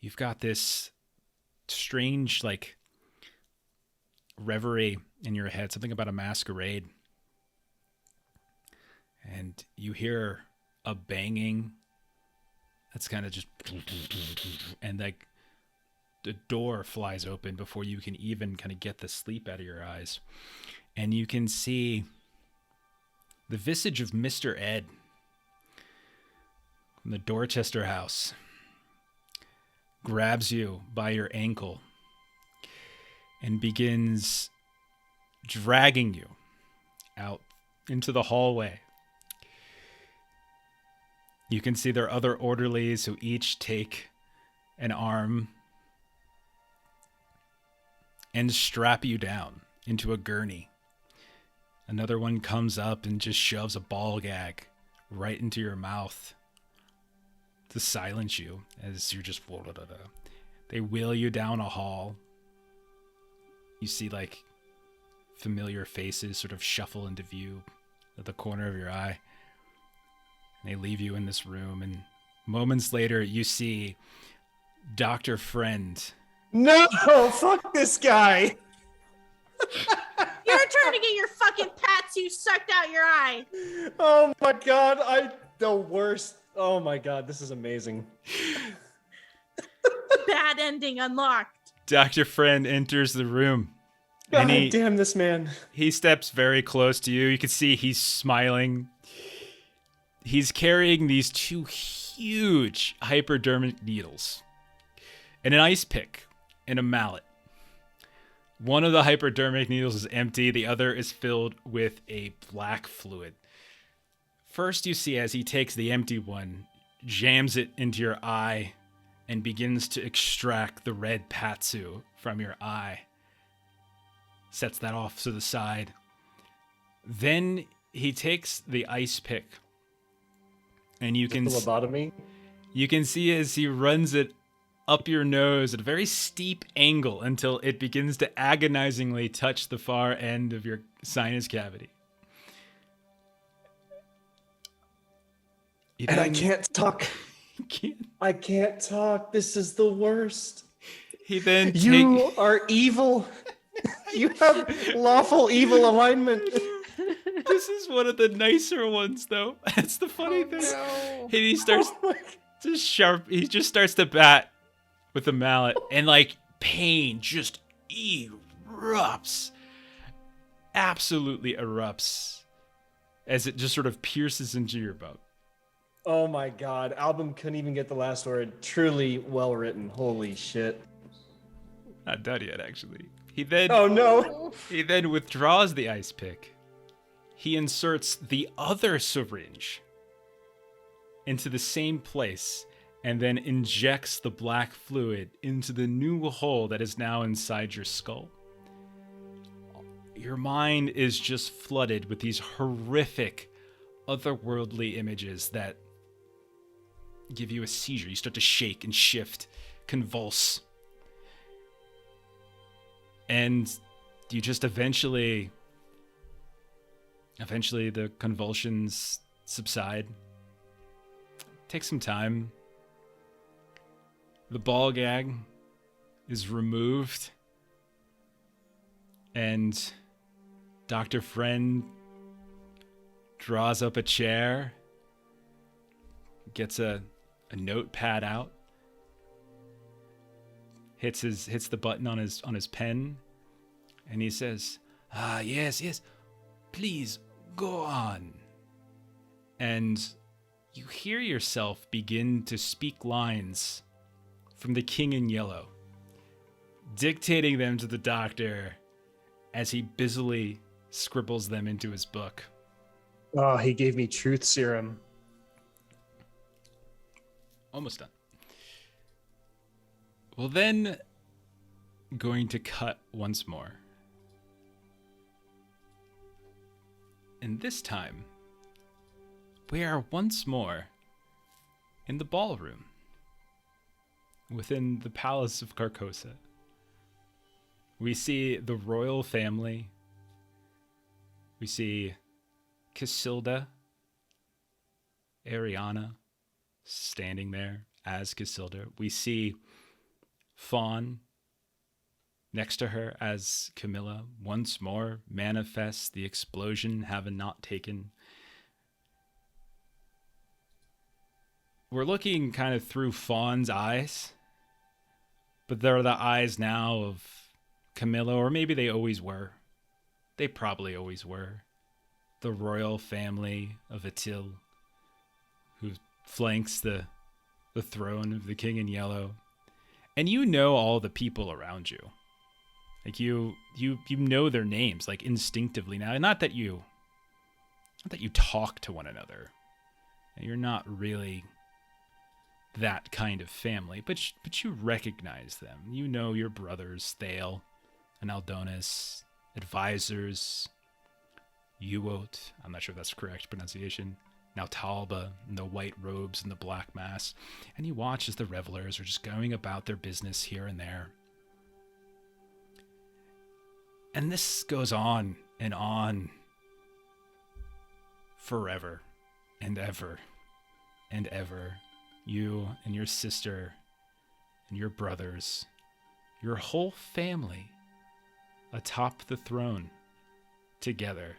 You've got this strange like reverie in your head, something about a masquerade. And you hear a banging that's kind of just, and like the door flies open before you can even kind of get the sleep out of your eyes. And you can see the visage of Mr. Ed from the Dorchester house grabs you by your ankle and begins dragging you out into the hallway. You can see there are other orderlies who each take an arm and strap you down into a gurney. Another one comes up and just shoves a ball gag right into your mouth to silence you as you're just... They wheel you down a hall. You see like familiar faces sort of shuffle into view at the corner of your eye. And they leave you in this room, and moments later you see Dr. Friend. No, fuck this guy. Your turn to get your fucking Patsy sucked out your eye. Oh my god, the worst. Oh my god, this is amazing. Bad ending unlocked. Dr. Friend enters the room. God And damn this man. he steps very close to you. You can see he's smiling. He's carrying these two huge hypodermic needles and an ice pick and a mallet. One of the hypodermic needles is empty. The other is filled with a black fluid. First, you see as he takes the empty one, jams it into your eye, and begins to extract the red patsu from your eye. Sets that off to the side. Then he takes the ice pick, and you can see as he runs it up your nose at a very steep angle until it begins to agonizingly touch the far end of your sinus cavity. And I can't talk. I can't talk. This is the worst. He then You are evil. You have lawful evil alignment. This is one of the nicer ones, though. That's the funny thing. No. And he starts he just starts to bat with the mallet, and like pain just erupts. Absolutely erupts as it just sort of pierces into your bone. Oh my god, album couldn't even get the last word. Truly well written. Holy shit. Not done yet, actually. He then Oh no. He then withdraws the ice pick. He inserts the other syringe into the same place and then injects the black fluid into the new hole that is now inside your skull. Your mind is just flooded with these horrific, otherworldly images that give you a seizure. You start to shake and shift, convulse. And you just eventually the convulsions subside. Takes some time. The ball gag is removed, and Dr. Friend draws up a chair, gets a notepad out, hits the button on his pen, and he says, yes, please go on. And you hear yourself begin to speak lines from the King in Yellow, dictating them to the doctor as he busily scribbles them into his book. Oh, he gave me truth serum. Almost done. Well, then, going to cut once more. And this time, we are once more in the ballroom within the palace of Carcosa. We see the royal family. We see Casilda, Ariana, standing there as Casilda. We see Fawn, next to her as Camilla once more manifests the explosion having not taken. We're looking kind of through Fawn's eyes, but they're the eyes now of Camilla, or maybe they always were. They probably always were. The royal family of Atil, who flanks the throne of the King in Yellow. And you know all the people around you. Like you know their names, like instinctively now. Not that you talk to one another. You're not really that kind of family, but you recognize them. You know your brothers, Thale and Aldonis, advisors, Uot, I'm not sure if that's the correct pronunciation, now Talba, in the white robes and the black mass. And you watch as the revelers are just going about their business here and there. And this goes on and on forever and ever and ever. You and your sister and your brothers, your whole family atop the throne together.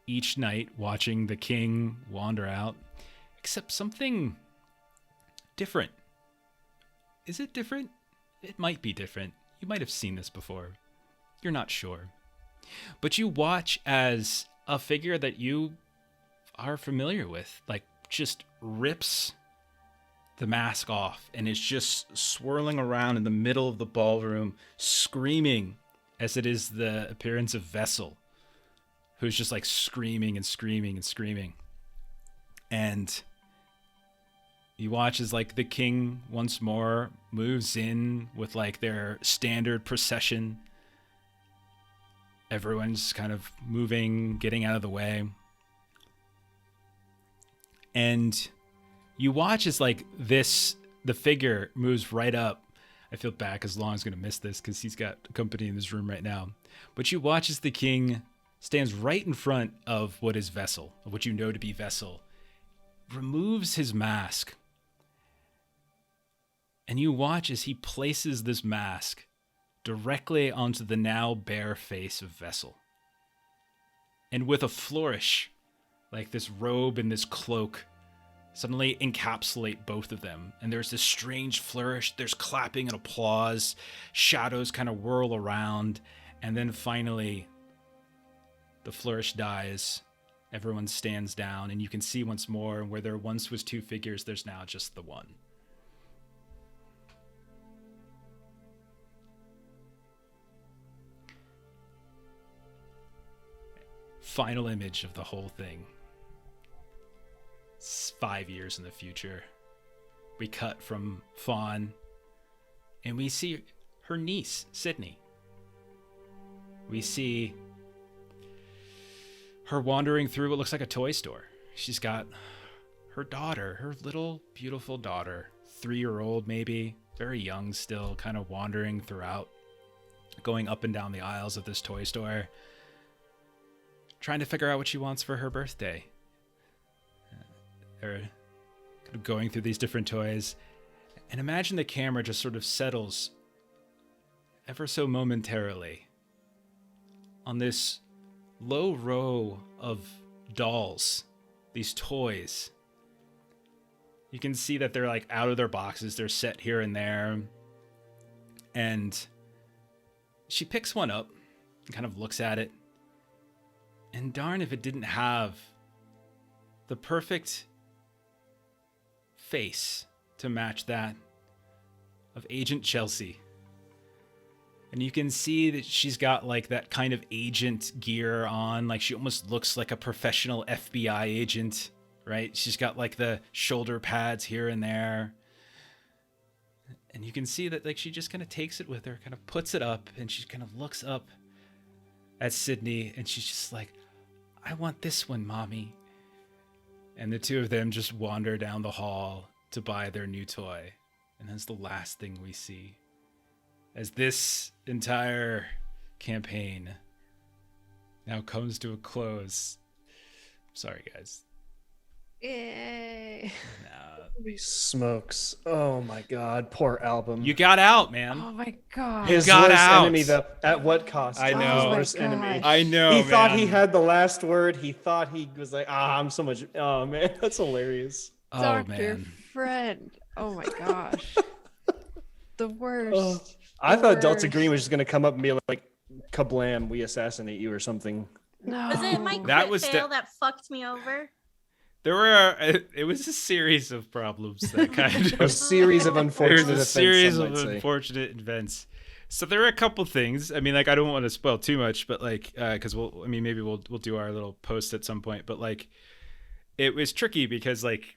Each night watching the king wander out, except something different. Is it different? It might be different. You might have seen this before. You're not sure. But you watch as a figure that you are familiar with, like, just rips the mask off and is just swirling around in the middle of the ballroom, screaming, as it is the appearance of Vessel, who's just like screaming and screaming and screaming. And you watch as like the king once more moves in with like their standard procession. Everyone's kind of moving, getting out of the way. And you watch as like the figure moves right up. I feel bad because Long's going to miss this because he's got company in this room right now. But you watch as the king stands right in front of what is Vessel, of what you know to be Vessel, removes his mask. And you watch as he places this mask directly onto the now bare face of Vessel. And with a flourish, like this robe and this cloak suddenly encapsulate both of them. And there's this strange flourish. There's clapping and applause. Shadows kind of whirl around. And then finally, the flourish dies. Everyone stands down. And you can see once more where there once was two figures, there's now just the one. Final image of the whole thing. It's 5 years in the future. We cut from Fawn, and we see her niece, Sydney. We see her wandering through what looks like a toy store. She's got her daughter, her little beautiful daughter, 3-year-old maybe, very young still, kind of wandering throughout, going up and down the aisles of this toy store, trying to figure out what she wants for her birthday. They're kind of going through these different toys. And imagine the camera just sort of settles ever so momentarily on this low row of dolls, these toys. You can see that they're like out of their boxes. They're set here and there. And she picks one up and kind of looks at it. And darn if it didn't have the perfect face to match that of Agent Chelsea. And you can see that she's got like that kind of agent gear on, like she almost looks like a professional FBI agent, right? She's got like the shoulder pads here and there. And you can see that like she just kind of takes it with her, kind of puts it up, and she kind of looks up at Sydney, and she's just like, I want this one, Mommy. And the two of them just wander down the hall to buy their new toy. And that's the last thing we see. As this entire campaign now comes to a close. Sorry, guys. Yay. No. Holy smokes! Oh my god, poor Album. You got out, man. Oh my god. His got worst out. enemy. At what cost? I His know. worst enemy. gosh. I know. He thought he man. had the last word. He thought he was like, I'm so much. Oh man, that's hilarious. Oh Dr. man. Fred. Oh my gosh. The worst. Oh, I thought Delta worst. Green was just gonna come up and be like, "Kablam, we assassinate you" or something. No. Was it my That crit was fail that fucked me over? There were. It was a series of problems that kind A of. series of There unfortunate was a events. series some of might say. unfortunate events. So there were a couple things. I mean, like I don't want to spoil too much, but like, because maybe we'll do our little post at some point. But like, it was tricky because like,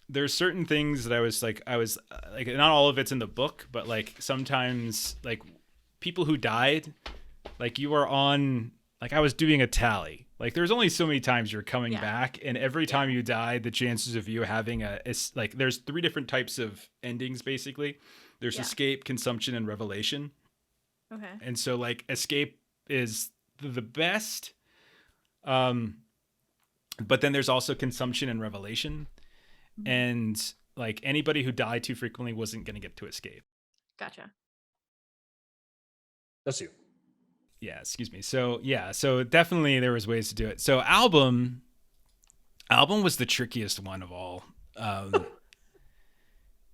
there's certain things that I was like, not all of it's in the book, but like sometimes like people who died, like you were on, like I was doing a tally. Like there's only so many times you're coming Yeah. back, and every time you died, the chances of you having it's like there's 3 different types of endings basically. There's Yeah. escape, consumption, and revelation. Okay. And so like escape is the best. But then there's also consumption and revelation. And like anybody who died too frequently wasn't going to get to escape. Gotcha. That's you. Yeah, excuse me. So yeah, so definitely there was ways to do it. So album was the trickiest one of all.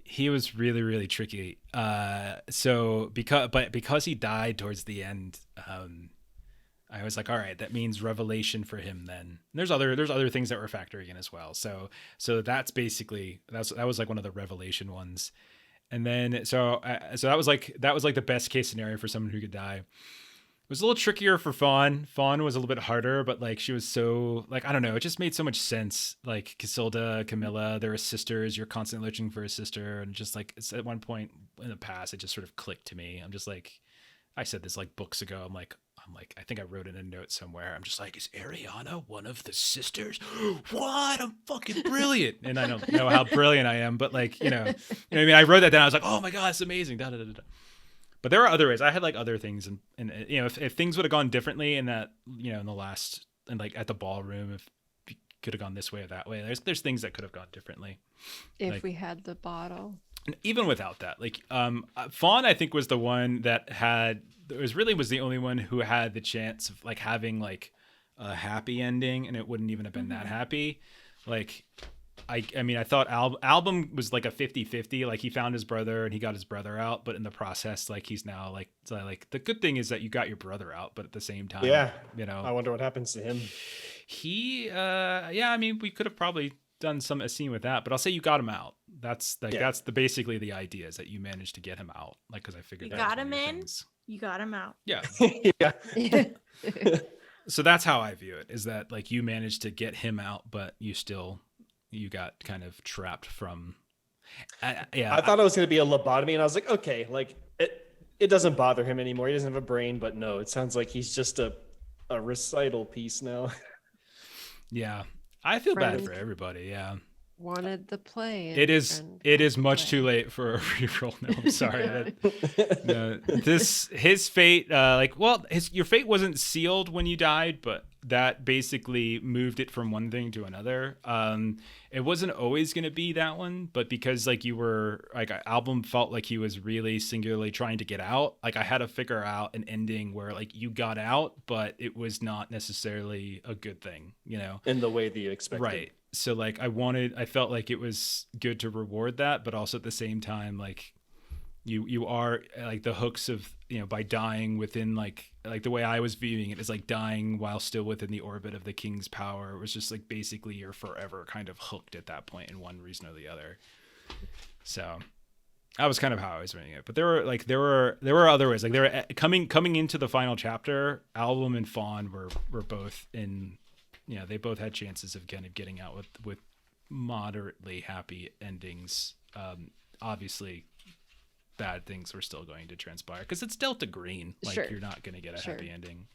He was really, really tricky. So because he died towards the end, I was like, all right, that means revelation for him then. And there's other things that were factoring in as well. So that's basically that was like one of the revelation ones. And then so that was like the best case scenario for someone who could die. It was a little trickier for Fawn. Fawn was a little bit harder, but like she was so like I don't know, it just made so much sense. Like Casilda, Camilla, they're sisters. You're constantly looking for a sister, and just like it's at one point in the past, it just sort of clicked to me. I'm just like, I said this like books ago. I'm like, I think I wrote in a note somewhere. I'm just like, is Ariana one of the sisters? What? I'm fucking brilliant, and I don't know how brilliant I am, but like you know what I mean. I wrote that down. I was like, oh my god, it's amazing. Da, da, da, da. But there were other ways. I had like other things, and you know, if things would have gone differently in that, you know, in the last and like at the ballroom, if you could have gone this way or that way, there's things that could have gone differently. If like- we had the bottle. And even without that, like Fawn, I think was the one that was the only one who had the chance of like having like a happy ending, and it wouldn't even have been that happy. Like I mean, I thought album was like a 50-50. Like he found his brother and he got his brother out, but in the process, like he's now like the good thing is that you got your brother out, but at the same time, Yeah. you know, I wonder what happens to him. he yeah, I mean, we could have probably done a scene with that, but I'll say you got him out. That's like that's basically the idea is that you managed to get him out. Like because I figured You that was got one of him your in? things. You got him out. Yeah. Yeah. So that's how I view it, is that like you managed to get him out, but you got kind of trapped from. I thought it was going to be a lobotomy, and I was like, okay, like it doesn't bother him anymore. He doesn't have a brain, but no, it sounds like he's just a recital piece now. Yeah, I feel bad Frank for everybody. Yeah, wanted the play. and it is. friend It got is the much play. too late for a reroll now. I'm sorry. His fate. Your fate wasn't sealed when you died, but that basically moved it from one thing to another. It wasn't always going to be that one, but because like you were like album felt like he was really singularly trying to get out. Like I had to figure out an ending where like you got out, but it was not necessarily a good thing, you know? In the way that you expected. Right. So like I felt like it was good to reward that, but also at the same time, like you are like the hooks of, you know, by dying within like the way I was viewing it is like dying while still within the orbit of the king's power. It was just like basically you're forever kind of hooked at that point in one reason or the other. So that was kind of how I was reading it. But there were other ways. Like they were coming into the final chapter, Album and Fawn were both in, you know, they both had chances of kind of getting out with moderately happy endings. Obviously bad things were still going to transpire because it's Delta Green. Like Sure. you're not going to get a happy ending.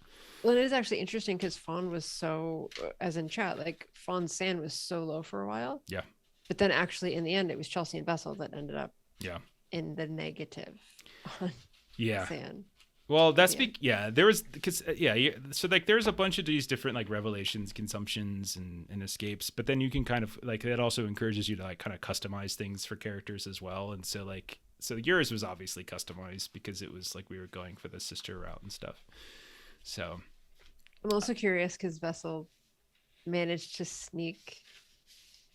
Well, it is actually interesting because Fawn was so, as in chat, like Fawn's sand was so low for a while. Yeah. But then actually in the end, it was Chelsea and Bessel that ended up Yeah. in the negative on Yeah. sand. Well, that's the end. yeah. There was because so like there's a bunch of these different like revelations, consumptions, and escapes. But then you can kind of like that also encourages you to like kind of customize things for characters as well. And so yours was obviously customized because it was like we were going for the sister route and stuff. So I'm also curious because Vessel managed to sneak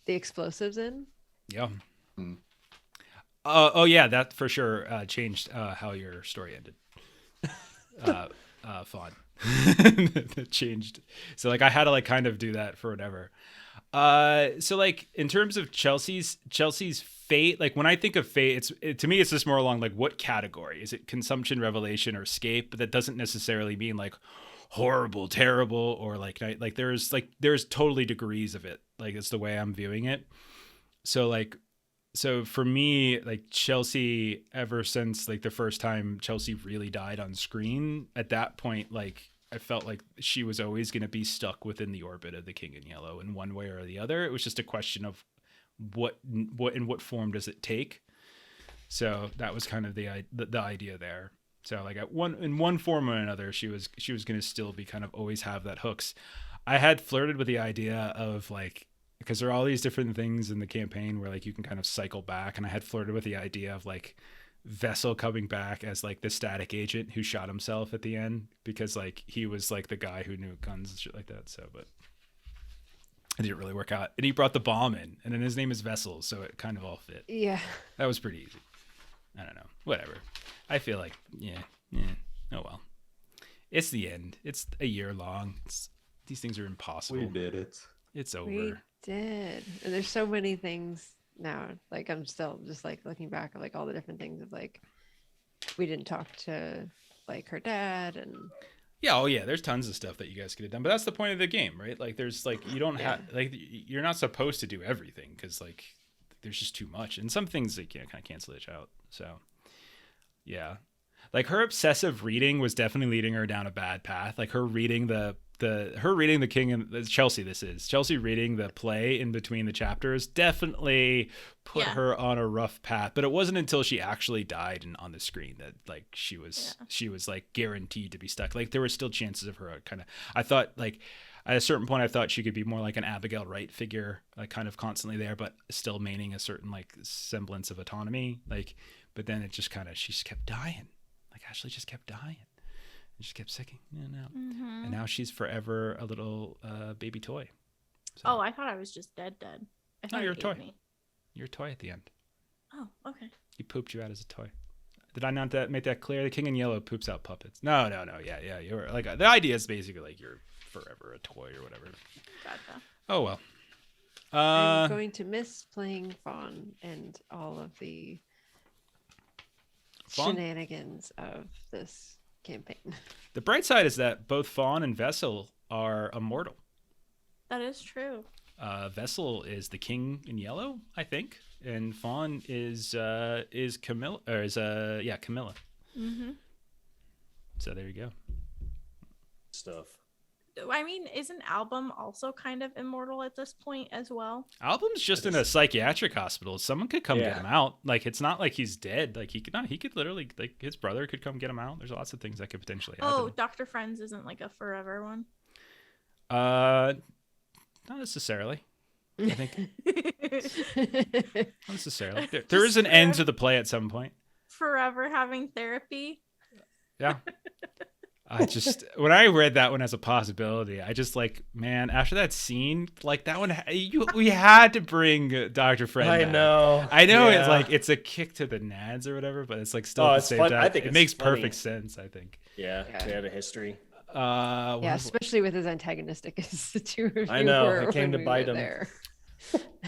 the explosives in. yeah. Hmm. Oh yeah, that for sure changed how your story ended. Fawn. It changed. So like I had to like kind of do that for whatever. So like in terms of Chelsea's fate, like when I think of fate, to me it's just more along like what category is it? Consumption, revelation, or escape? But that doesn't necessarily mean like horrible, terrible, or like there's totally degrees of it. Like it's the way I'm viewing it. So for me, like Chelsea, ever since like the first time Chelsea really died on screen, at that point, like I felt like she was always going to be stuck within the orbit of the King in Yellow in one way or the other. It was just a question of what in what form does it take. So that was kind of the idea there. So like in one form or another, she was going to still be kind of always have that hooks. I had flirted with the idea of like, because there are all these different things in the campaign where like you can kind of cycle back, and I had flirted with the idea of like Vessel coming back as like the static agent who shot himself at the end because like he was like the guy who knew guns and shit like that. So but it didn't really work out, and he brought the bomb in, and then his name is Vessel, so it kind of all fit. Yeah. That was pretty easy. I don't know, whatever. I feel like yeah, oh well, it's the end. It's a year long. These things are impossible. We did it. It's over. We did. And there's so many things now. Like I'm still just like looking back at like all the different things of like we didn't talk to like her dad and yeah, oh yeah, there's tons of stuff that you guys could have done, but that's the point of the game, right? Like there's like you don't have like you're not supposed to do everything because like there's just too much, and some things they can't kind of cancel each out. So yeah, like her obsessive reading was definitely leading her down a bad path. Like her reading the King and Chelsea reading the play in between the chapters definitely put her on a rough path. But it wasn't until she actually died on the screen that like she was like guaranteed to be stuck. Like there were still chances of her kind of. I thought like at a certain point I thought she could be more like an Abigail Wright figure, like kind of constantly there, but still maintaining a certain like semblance of autonomy. Like, but then it just kind of she just kept dying. Like Ashley just kept dying. And she kept sicking and now she's forever a little baby toy. So. Oh, I thought I was just dead. I thought you're a it ate toy. me. You're a toy at the end. Oh, okay. He pooped you out as a toy. Did I not make that clear? The King in Yellow poops out puppets. No. Yeah. You're like the idea is basically like you're forever a toy or whatever. Gotcha. Oh well. I'm going to miss playing Fawn and all of the shenanigans of this campaign. The bright side is that both Fawn and Vessel are immortal. That is true. Vessel is the King in Yellow, I think, and Fawn is Camilla Camilla. Mm-hmm. So there you go. Stuff. I mean, isn't Album also kind of immortal at this point as well? Album's just in a psychiatric hospital. Someone could come get him out. Like it's not like he's dead. Like he could literally like his brother could come get him out. There's lots of things that could potentially happen. Oh, Dr. Friends isn't like a forever one. Not necessarily. I think not necessarily. There is an end to the play at some point. Forever having therapy. Yeah. I just when I read that one as a possibility, I just like, man, after that scene, like that one, we had to bring Dr. Friend. I back. know. It's like it's a kick to the nads or whatever, but it's like still at the same time. I think it makes perfect sense. I think. Yeah, they had a history. Especially with his antagonistic as the two of you. I know were it came to when we bite were him. there.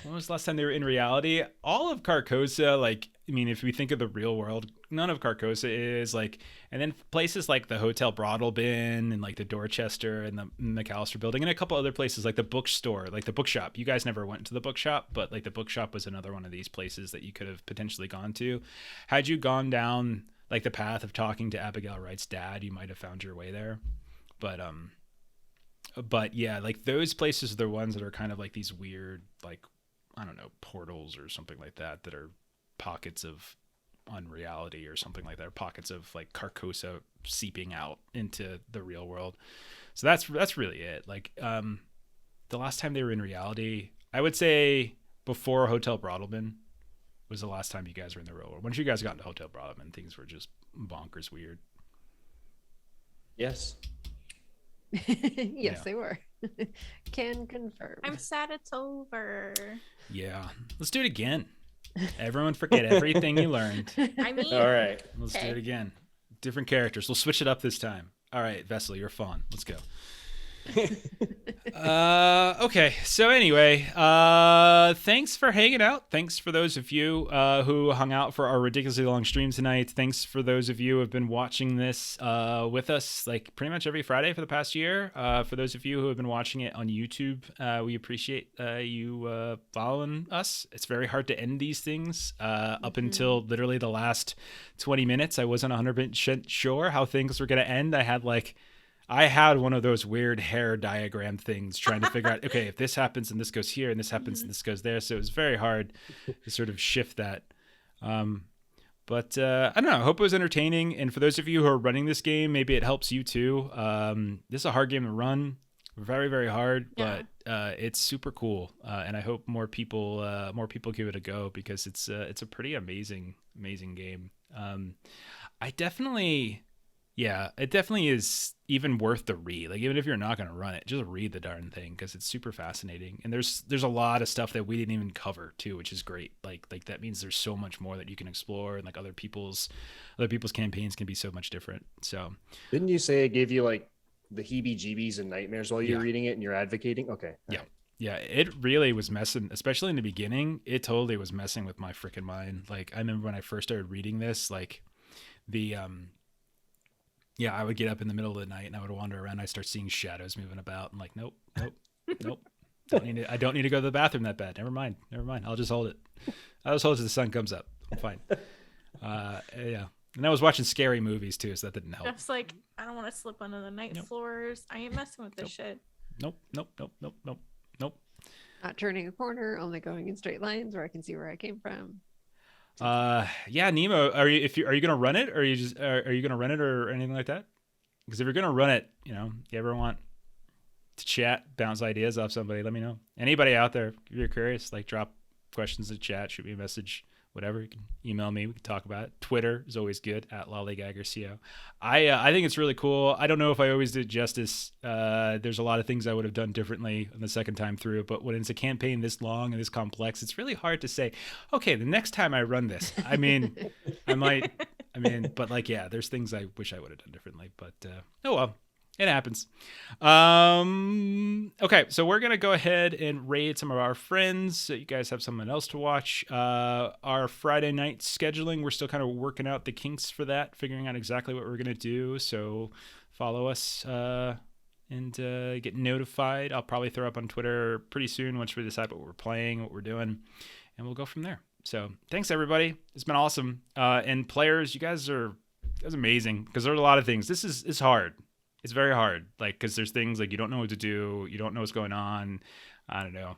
When was the last time they were in reality? All of Carcosa, like, I mean, if we think of the real world, none of Carcosa is like, and then places like the Hotel Broadal Bin and like the Dorchester and the McAllister Building and a couple other places like the bookstore, like the bookshop. You guys never went to the bookshop, but like the bookshop was another one of these places that you could have potentially gone to. Had you gone down like the path of talking to Abigail Wright's dad, you might have found your way there. But yeah, like those places are the ones that are kind of like these weird, like, I don't know, portals or something like that are pockets of unreality or something like that, or pockets of like Carcosa seeping out into the real world. So that's really it. Like the last time they were in reality, I would say before Hotel Brodelman was the last time you guys were in the real world. Once you guys got into Hotel Brodelman, things were just bonkers weird. Yes. Yes, they were. Can confirm. I'm sad it's over. Yeah, let's do it again. Everyone forget everything you learned. I mean, All right. Let's do Okay. it again. Different characters. We'll switch it up this time. All right, Vessel, you're Fawn. Let's go. Okay, so anyway, thanks for hanging out. Thanks for those of you who hung out for our ridiculously long stream tonight. Thanks for those of you who have been watching this with us like pretty much every Friday for the past year. For those of you who have been watching it on YouTube, we appreciate you following us. It's very hard to end these things. Up until literally the last 20 minutes, I wasn't 100% sure how things were going to end. I had one of those weird hair diagram things trying to figure out, okay, if this happens and this goes here and this happens and this goes there. So it was very hard to sort of shift that. But I don't know. I hope it was entertaining. And for those of you who are running this game, maybe it helps you too. This is a hard game to run. Very, very hard, Yeah. but it's super cool. And I hope more people give it a go because it's a pretty amazing game. It definitely is even worth the read. Like, even if you're not going to run it, just read the darn thing because it's super fascinating. And there's a lot of stuff that we didn't even cover too, which is great. Like that means there's so much more that you can explore, and like other people's campaigns can be so much different. So Didn't you say it gave you like the heebie-jeebies and nightmares while you're Yeah. reading it and you're advocating? Okay. all Yeah. right. yeah, it really was messing, especially in the beginning. It totally was messing with my freaking mind. Like, I remember when I first started reading this, like I would get up in the middle of the night and I would wander around. I start seeing shadows moving about. I'm like, nope. I don't need to go to the bathroom that bad. Never mind. I'll just hold it. I'll just hold it till the sun comes up. I'm fine. Yeah. And I was watching scary movies too, so that didn't help. Jeff's like, I don't want to slip under the night Nope. floors. I ain't messing with this shit. Nope. Not turning a corner, only going in straight lines where I can see where I came from. Yeah, Nemo, are you gonna run it, or are you gonna run it or anything like that? Because if you're gonna run it, you ever want to chat, bounce ideas off somebody, let me know. Anybody out there, if you're curious, like drop questions in chat, shoot me a message, whatever. You can email me, we can talk about it. Twitter is always good at lollygaggerco. I think it's really cool. I don't know if I always did justice. There's a lot of things I would have done differently on the second time through, but when it's a campaign this long and this complex, it's really hard to say, okay, the next time I run this, but like, yeah, there's things I wish I would have done differently, but oh well. It happens. Okay, so we're going to go ahead and raid some of our friends so you guys have someone else to watch. Our Friday night scheduling, we're still kind of working out the kinks for that, figuring out exactly what we're going to do. So follow us and get notified. I'll probably throw up on Twitter pretty soon once we decide what we're playing, what we're doing, and we'll go from there. So thanks, everybody. It's been awesome. And players, you guys are amazing because there are a lot of things. It's hard. It's very hard, like, because there's things like you don't know what to do, you don't know what's going on. I don't know,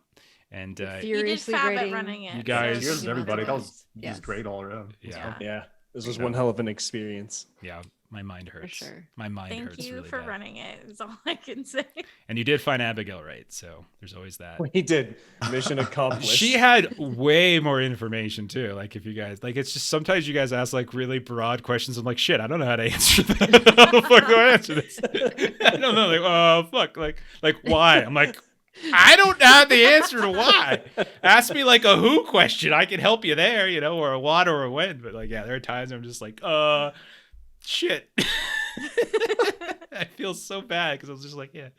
and You did Furiously fab at grading. running it. You guys- Cheers to everybody. That was Yes. just great all around. Yeah. Yeah. This was one hell of an experience. Yeah, my mind hurts. sure. My mind Thank hurts you really for bad. running it. Is all I can say. And you did find Abigail right, so there's always that. We did. Mission accomplished. She had way more information too. Like, if you guys like, it's just sometimes you guys ask like really broad questions. I'm like, shit, I don't know how to answer that. How the fuck do I answer this? I don't know. Like, oh fuck, like why? I'm like, I don't have the answer to why. Ask me like a who question. I can help you there, or a what or a when. But like, yeah, there are times I'm just like, shit. I feel so bad because I was just like, yeah.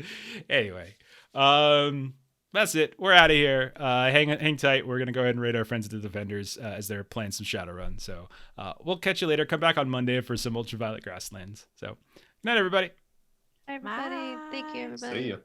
Anyway, that's it. We're out of here. Hang tight. We're gonna go ahead and raid our friends the defenders as they're playing some Shadowrun. So we'll catch you later. Come back on Monday for some Ultraviolet Grasslands. So good night, everybody. Everybody, thank you, Bye. everybody. See ya.